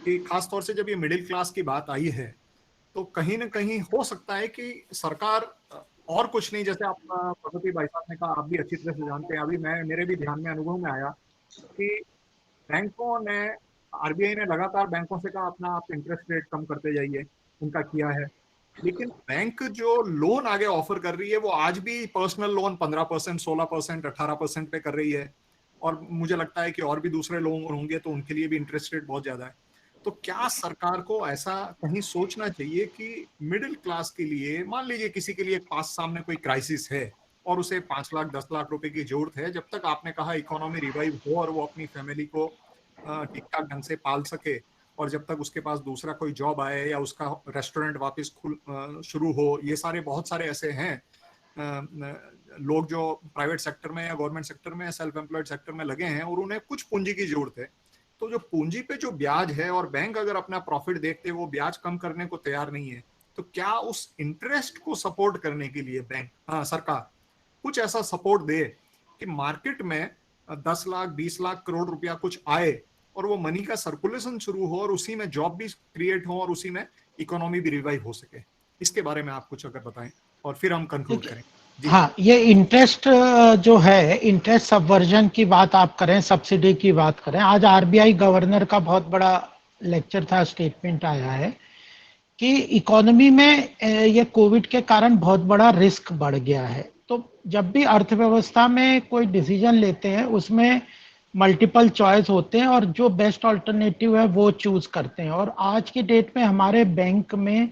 कि खास तौर से जब ये मिडिल क्लास की बात आई है तो कहीं ना कहीं हो सकता है कि सरकार और कुछ नहीं, जैसे आप प्रगति भाई साहब ने कहा, आप भी अच्छी तरह से जानते हैं, अभी मेरे भी ध्यान में अनुभव में आया कि बैंकों ने, आरबीआई ने लगातार बैंकों से कहा अपना आप इंटरेस्ट रेट कम करते जाइए, उनका किया है, लेकिन बैंक जो लोन आगे ऑफर कर रही है वो आज भी पर्सनल लोन 15%, 16%, 18% पे कर रही है, और मुझे लगता है कि और भी दूसरे लोन होंगे तो उनके लिए भी इंटरेस्ट रेट बहुत ज्यादा है। तो क्या सरकार को ऐसा कहीं सोचना चाहिए कि मिडिल क्लास के लिए, मान लीजिए किसी के लिए पास सामने कोई क्राइसिस है और उसे 5 लाख 10 लाख रुपए की जरूरत है, जब तक आपने कहा इकोनॉमी रिवाइव हो और वो अपनी फैमिली को ठीक ठाक ढंग से पाल सके, और जब तक उसके पास दूसरा कोई जॉब आए या उसका रेस्टोरेंट वापस शुरू हो, ये सारे बहुत सारे ऐसे हैं लोग जो प्राइवेट सेक्टर में या गवर्नमेंट सेक्टर में या सेल्फ एम्प्लॉयड सेक्टर में लगे हैं और उन्हें कुछ पूंजी की जरूरत है। तो जो पूंजी पे जो ब्याज है, और बैंक अगर अपना प्रॉफिट देखते वो ब्याज कम करने को तैयार नहीं है, तो क्या उस इंटरेस्ट को सपोर्ट करने के लिए सरकार कुछ ऐसा सपोर्ट दे कि मार्केट में 10 लाख 20 लाख करोड़ रुपया कुछ आए और वो मनी का सर्कुलेशन शुरू हो और उसी में जॉब भी क्रिएट हो और उसी में इकोनॉमी भी रिवाइव हो सके। इसके बारे में आप कुछ अगर बताएं और फिर हम कंक्लूड करें। हाँ, ये इंटरेस्ट जो है, इंटरेस्ट सबवर्जन की बात आप करें, सब्सिडी की बात करें, आज आरबीआई गवर्नर का बहुत बड़ा लेक्चर था, स्टेटमेंट आया है कि इकोनॉमी में ये कोविड के कारण बहुत बड़ा रिस्क बढ़ गया है। तो जब भी अर्थव्यवस्था में कोई डिसीजन लेते हैं उसमें मल्टीपल चॉइस होते हैं और जो बेस्ट ऑल्टरनेटिव है वो चूज करते हैं। और आज की डेट में हमारे बैंक में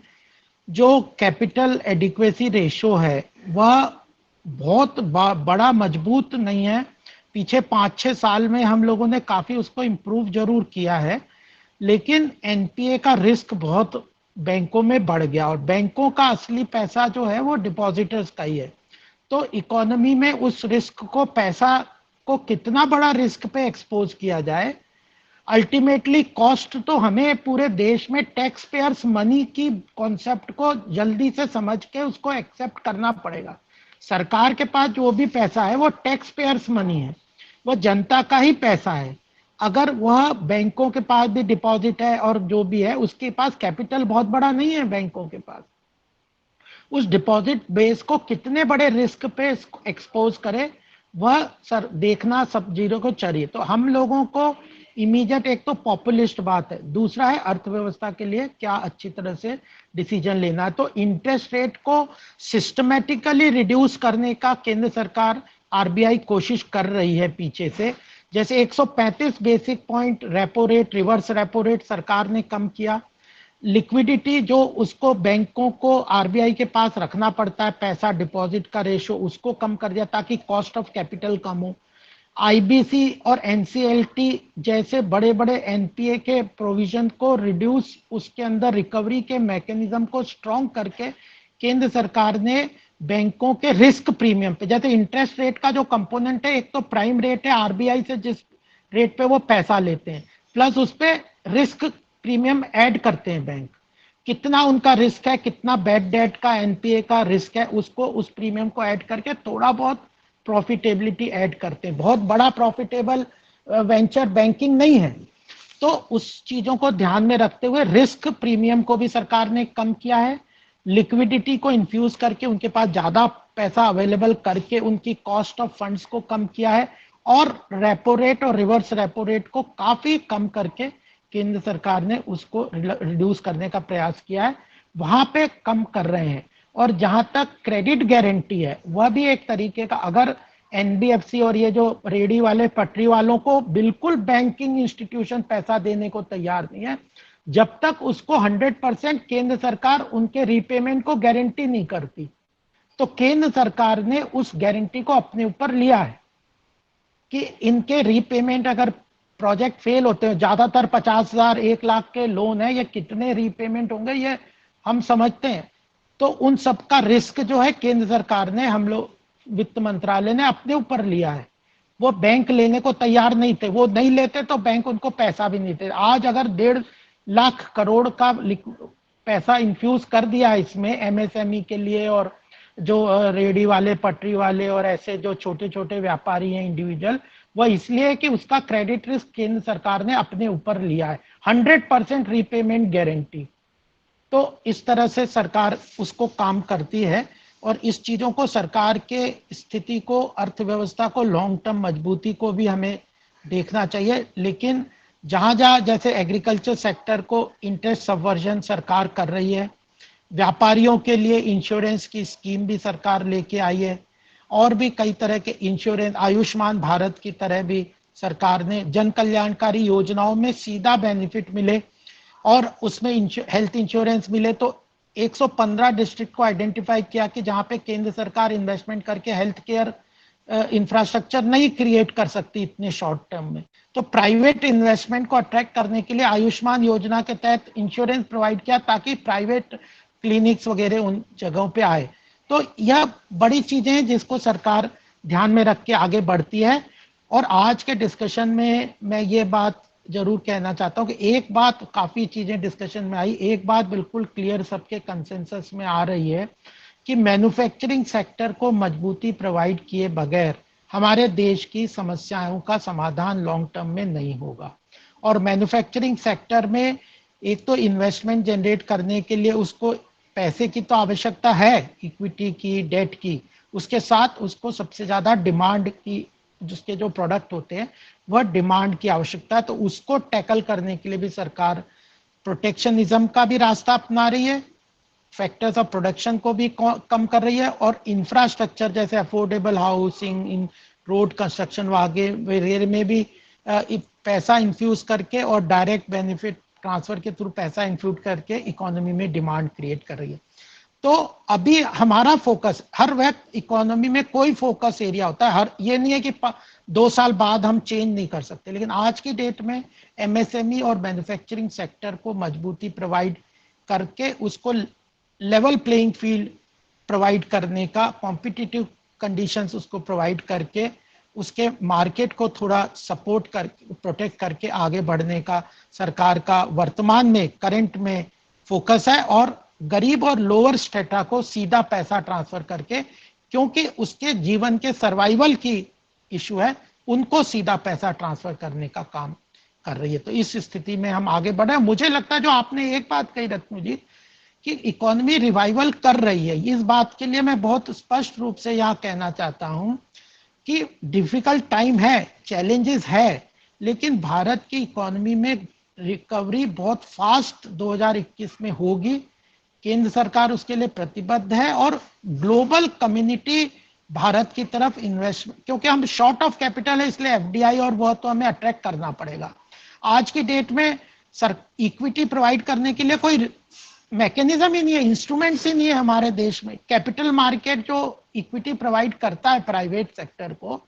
जो कैपिटल एडिक्वेसी रेशो है वह बहुत बड़ा मजबूत नहीं है। पीछे 5-6 साल में हम लोगों ने काफी उसको इम्प्रूव जरूर किया है, लेकिन एनपीए का रिस्क बहुत बैंकों में बढ़ गया और बैंकों का असली पैसा जो है वो डिपॉजिटर्स का ही है। तो इकोनॉमी में उस रिस्क को, पैसा को कितना बड़ा रिस्क पे एक्सपोज किया जाए, अल्टीमेटली कॉस्ट तो हमें पूरे देश में टैक्स पेयर्स मनी की कॉन्सेप्ट को जल्दी से समझ के उसको एक्सेप्ट करना पड़ेगा। सरकार के पास जो भी पैसा है वो टैक्स पेयर्स मनी है, वो जनता का ही पैसा है। अगर वह बैंकों के पास भी डिपॉजिट है और जो भी है उसके पास कैपिटल बहुत बड़ा नहीं है बैंकों के पास, उस डिपॉजिट बेस को कितने बड़े रिस्क पे एक्सपोज करे वह सर देखना सब जीरो को चाहिए। तो हम लोगों को इमीडिएट, एक तो पॉपुलिस्ट बात है, दूसरा है अर्थव्यवस्था के लिए क्या अच्छी तरह से डिसीजन लेना है। तो इंटरेस्ट रेट को सिस्टमेटिकली रिड्यूस करने का केंद्र सरकार, आरबीआई कोशिश कर रही है पीछे से। जैसे 135 basic point repo rate, reverse repo rate सरकार ने कम किया। लिक्विडिटी जो उसको बैंकों को आरबीआई के पास रखना पड़ता है, पैसा डिपॉजिट का रेशो, उसको कम कर दिया ताकि कॉस्ट ऑफ कैपिटल कम हो। आईबीसी और एनसीएलटी जैसे बड़े बड़े एनपीए के प्रोविजन को रिड्यूस, उसके अंदर रिकवरी के मैकेनिज्म को स्ट्रॉन्ग करके केंद्र सरकार ने बैंकों के रिस्क प्रीमियम पे, जैसे इंटरेस्ट रेट का जो कंपोनेंट है, एक तो प्राइम रेट है आरबीआई से जिस रेट पे वो पैसा लेते हैं, प्लस उस पे रिस्क प्रीमियम ऐड करते हैं बैंक, कितना उनका रिस्क है, कितना बैड डेट का एनपीए का रिस्क है, उसको उस प्रीमियम को ऐड करके थोड़ा बहुत प्रॉफिटेबिलिटी ऐड करते हैं। बहुत बड़ा प्रॉफिटेबल वेंचर बैंकिंग नहीं है। तो उस चीजों को ध्यान में रखते हुए रिस्क प्रीमियम को भी सरकार ने कम किया है, लिक्विडिटी को इन्फ्यूज करके उनके पास ज्यादा पैसा अवेलेबल करके उनकी कॉस्ट ऑफ फंड्स को कम किया है, और रेपो रेट और रिवर्स रेपो रेट को काफी कम करके केंद्र सरकार ने उसको रिड्यूस करने का प्रयास किया है, वहां पे कम कर रहे हैं। और जहां तक क्रेडिट गारंटी है वह भी एक तरीके का, अगर एनबीएफसी और ये जो रेडी वाले पटरी वालों को बिल्कुल बैंकिंग इंस्टीट्यूशन पैसा देने को तैयार नहीं है, जब तक उसको 100% केंद्र सरकार उनके रीपेमेंट को गारंटी नहीं करती, तो केंद्र सरकार ने उस गारंटी को अपने ऊपर लिया है कि इनके रीपेमेंट, अगर प्रोजेक्ट फेल होते हैं, ज्यादातर 50,000 1 लाख के लोन है, ये कितने रीपेमेंट होंगे ये हम समझते हैं, तो उन सब का रिस्क जो है केंद्र सरकार ने, हम लोग वित्त मंत्रालय ने अपने ऊपर लिया है। वो बैंक लेने को तैयार नहीं थे, वो नहीं लेते तो बैंक उनको पैसा भी नहीं देते। आज अगर 1.5 लाख करोड़ का पैसा इन्फ्यूज कर दिया इसमें एमएसएमई के लिए, और जो रेडी वाले, पटरी वाले और ऐसे जो छोटे छोटे व्यापारी हैं इंडिविजुअल, वह इसलिए कि उसका क्रेडिट रिस्क केंद्र सरकार ने अपने ऊपर लिया है, 100% रीपेमेंट गारंटी। तो इस तरह से सरकार उसको काम करती है, और इस चीजों को, सरकार के स्थिति को, अर्थव्यवस्था को, लॉन्ग टर्म मजबूती को भी हमें देखना चाहिए। लेकिन जहां जहां जैसे एग्रीकल्चर सेक्टर को इंटरेस्ट सबवर्जन सरकार कर रही है, व्यापारियों के लिए इंश्योरेंस की स्कीम भी सरकार लेके आई है, और भी कई तरह के इंश्योरेंस, आयुष्मान भारत की तरह भी सरकार ने जन कल्याणकारी योजनाओं में सीधा बेनिफिट मिले और उसमें हेल्थ इंश्योरेंस मिले। तो 115 डिस्ट्रिक्ट को आइडेंटिफाई किया कि जहां पे केंद्र सरकार इन्वेस्टमेंट करके हेल्थ केयर इंफ्रास्ट्रक्चर नहीं क्रिएट कर सकती इतने शॉर्ट टर्म में, तो प्राइवेट इन्वेस्टमेंट को अट्रैक्ट करने के लिए आयुष्मान योजना के तहत इंश्योरेंस प्रोवाइड किया, ताकि प्राइवेट क्लिनिक्स वगैरह उन जगहों पे आए। तो यह बड़ी चीजें हैं जिसको सरकार ध्यान में रख के आगे बढ़ती है। और आज के डिस्कशन में मैं ये बात जरूर कहना चाहता हूं कि एक बात, काफी चीजें डिस्कशन में आई, एक बात बिल्कुल क्लियर सबके कंसेंसस में आ रही है कि मैन्युफैक्चरिंग सेक्टर को मजबूती प्रोवाइड किए बगैर हमारे देश की समस्याओं का समाधान लॉन्ग टर्म में नहीं होगा। और मैन्युफैक्चरिंग सेक्टर में एक तो इन्वेस्टमेंट जनरेट करने के लिए उसको पैसे की तो आवश्यकता है, इक्विटी की, डेट की, उसके साथ उसको सबसे ज्यादा डिमांड की, जिसके जो प्रोडक्ट होते हैं वह डिमांड की आवश्यकता है। तो उसको टैकल करने के लिए भी सरकार प्रोटेक्शनिज्म का भी रास्ता अपना रही है, फैक्टर्स ऑफ प्रोडक्शन को भी कम कर रही है, और इंफ्रास्ट्रक्चर जैसे अफोर्डेबल हाउसिंग, इन रोड कंस्ट्रक्शन वगैरह में भी पैसा इन्फ्यूज करके और डायरेक्ट बेनिफिट ट्रांसफर के थ्रू पैसा इन्फ्यूज करके इकोनॉमी में डिमांड क्रिएट कर रही है। तो अभी हमारा फोकस, हर वक्त इकोनॉमी में कोई फोकस एरिया होता है, हर ये नहीं है कि 2 साल बाद हम चेंज नहीं कर सकते, लेकिन आज की डेट में एमएसएमई और मैन्युफैक्चरिंग सेक्टर को मजबूती प्रोवाइड करके उसको लेवल प्लेइंग फील्ड प्रोवाइड करने का, कॉम्पिटिटिव कंडीशंस उसको प्रोवाइड करके उसके मार्केट को थोड़ा सपोर्ट कर, प्रोटेक्ट करके आगे बढ़ने का सरकार का वर्तमान में, करंट में फोकस है। और गरीब और लोअर स्टेटा को सीधा पैसा ट्रांसफर करके, क्योंकि उसके जीवन के सर्वाइवल की इशू है, उनको सीधा पैसा ट्रांसफर करने का काम कर रही है। तो इस स्थिति में हम आगे बढ़े। मुझे लगता है जो आपने एक बात कही रत्नू जी कि इकोनॉमी रिवाइवल कर रही है, इस बात के लिए मैं बहुत स्पष्ट रूप से यहाँ कहना चाहता हूं कि डिफिकल्ट टाइम है, चैलेंजेस है, लेकिन भारत की इकोनॉमी में रिकवरी बहुत फास्ट 2021 में होगी। केंद्र सरकार उसके लिए प्रतिबद्ध है, और ग्लोबल कम्युनिटी भारत की तरफ इन्वेस्टमेंट, क्योंकि हम शॉर्ट ऑफ कैपिटल है, इसलिए एफडीआई और वह तो हमें अट्रैक्ट करना पड़ेगा। आज की डेट में इक्विटी प्रोवाइड करने के लिए कोई मैकेनिज्म ही नहीं है, इंस्ट्रूमेंट्स ही नहीं है हमारे देश में। कैपिटल मार्केट जो इक्विटी प्रोवाइड करता है प्राइवेट सेक्टर को,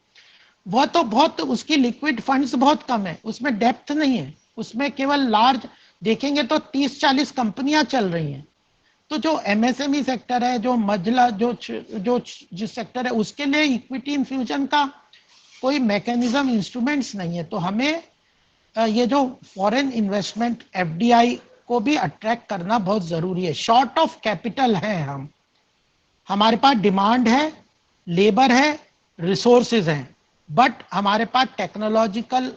वह तो बहुत, उसकी लिक्विड फंड्स बहुत कम है, उसमें डेप्थ नहीं है, उसमें केवल लार्ज देखेंगे तो 30-40 कंपनियां चल रही हैं। तो जो एमएसएमई सेक्टर है, जो मजला, जो जिस सेक्टर है, उसके लिए इक्विटी इन्फ्यूजन का कोई मैकेनिज्म, इंस्ट्रूमेंट्स नहीं है। तो हमें ये जो फॉरेन इन्वेस्टमेंट, एफडीआई को भी अट्रैक्ट करना बहुत जरूरी है। शॉर्ट ऑफ कैपिटल है हम, हमारे पास डिमांड है, लेबर है, रिसोर्सेज हैं, बट हमारे पास टेक्नोलॉजिकल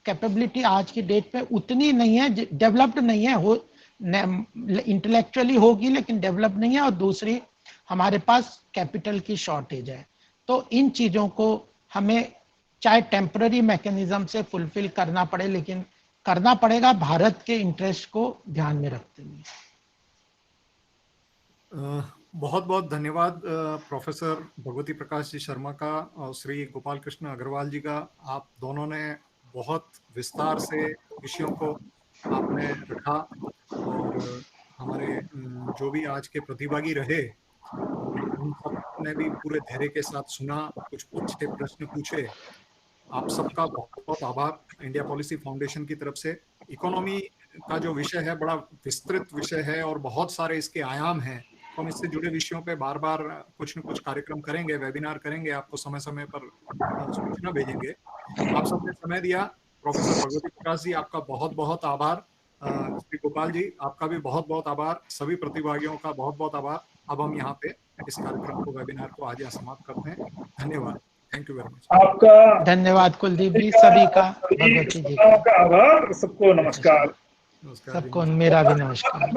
कैपेबिलिटी आज की डेट पे उतनी नहीं है, डेवलप्ड नहीं है, हो इंटेलेक्चुअली होगी लेकिन डेवलप नहीं है। और दूसरी, हमारे पास कैपिटल की शॉर्टेज है। तो इन चीजों को हमें चाहे टेम्पररी मैकेनिज्म से फुलफिल करना पड़े, लेकिन करना पड़ेगा भारत के इंटरेस्ट को ध्यान में रखते हुए। बहुत बहुत धन्यवाद प्रोफेसर भगवती प्रकाश जी शर्मा का और श्री गोपाल कृष्ण अग्रवाल जी का। आप दोनों ने बहुत विस्तार से विषयों को आपने रखा, और हमारे जो भी आज के प्रतिभागी रहे उन सब ने भी पूरे धैर्य के साथ सुना, कुछ अच्छे प्रश्न पूछे। आप सबका बहुत बहुत आभार। इंडिया पॉलिसी फाउंडेशन की तरफ से इकोनॉमी का जो विषय है बड़ा विस्तृत विषय है और बहुत सारे इसके आयाम हैं, तो हम इससे जुड़े विषयों पे बार बार कुछ न कुछ कार्यक्रम करेंगे, वेबिनार करेंगे, आपको समय समय पर सूचना भेजेंगे। आप सबने समय दिया। प्रोफेसर भगवती प्रकाश जी, आपका बहुत बहुत आभार। श्री गोपाल जी, आपका भी बहुत बहुत आभार। सभी प्रतिभागियों का बहुत बहुत आभार। अब हम यहाँ पे इस कार्यक्रम को, वेबिनार को आज यहाँ समाप्त करते हैं। धन्यवाद। Thank you very much. आपका धन्यवाद कुलदीप जी, सभी का, भगवती जी का आभार। सबको नमस्कार। नमस्कार जी, सबको नमस्कार। मेरा भी नमस्कार।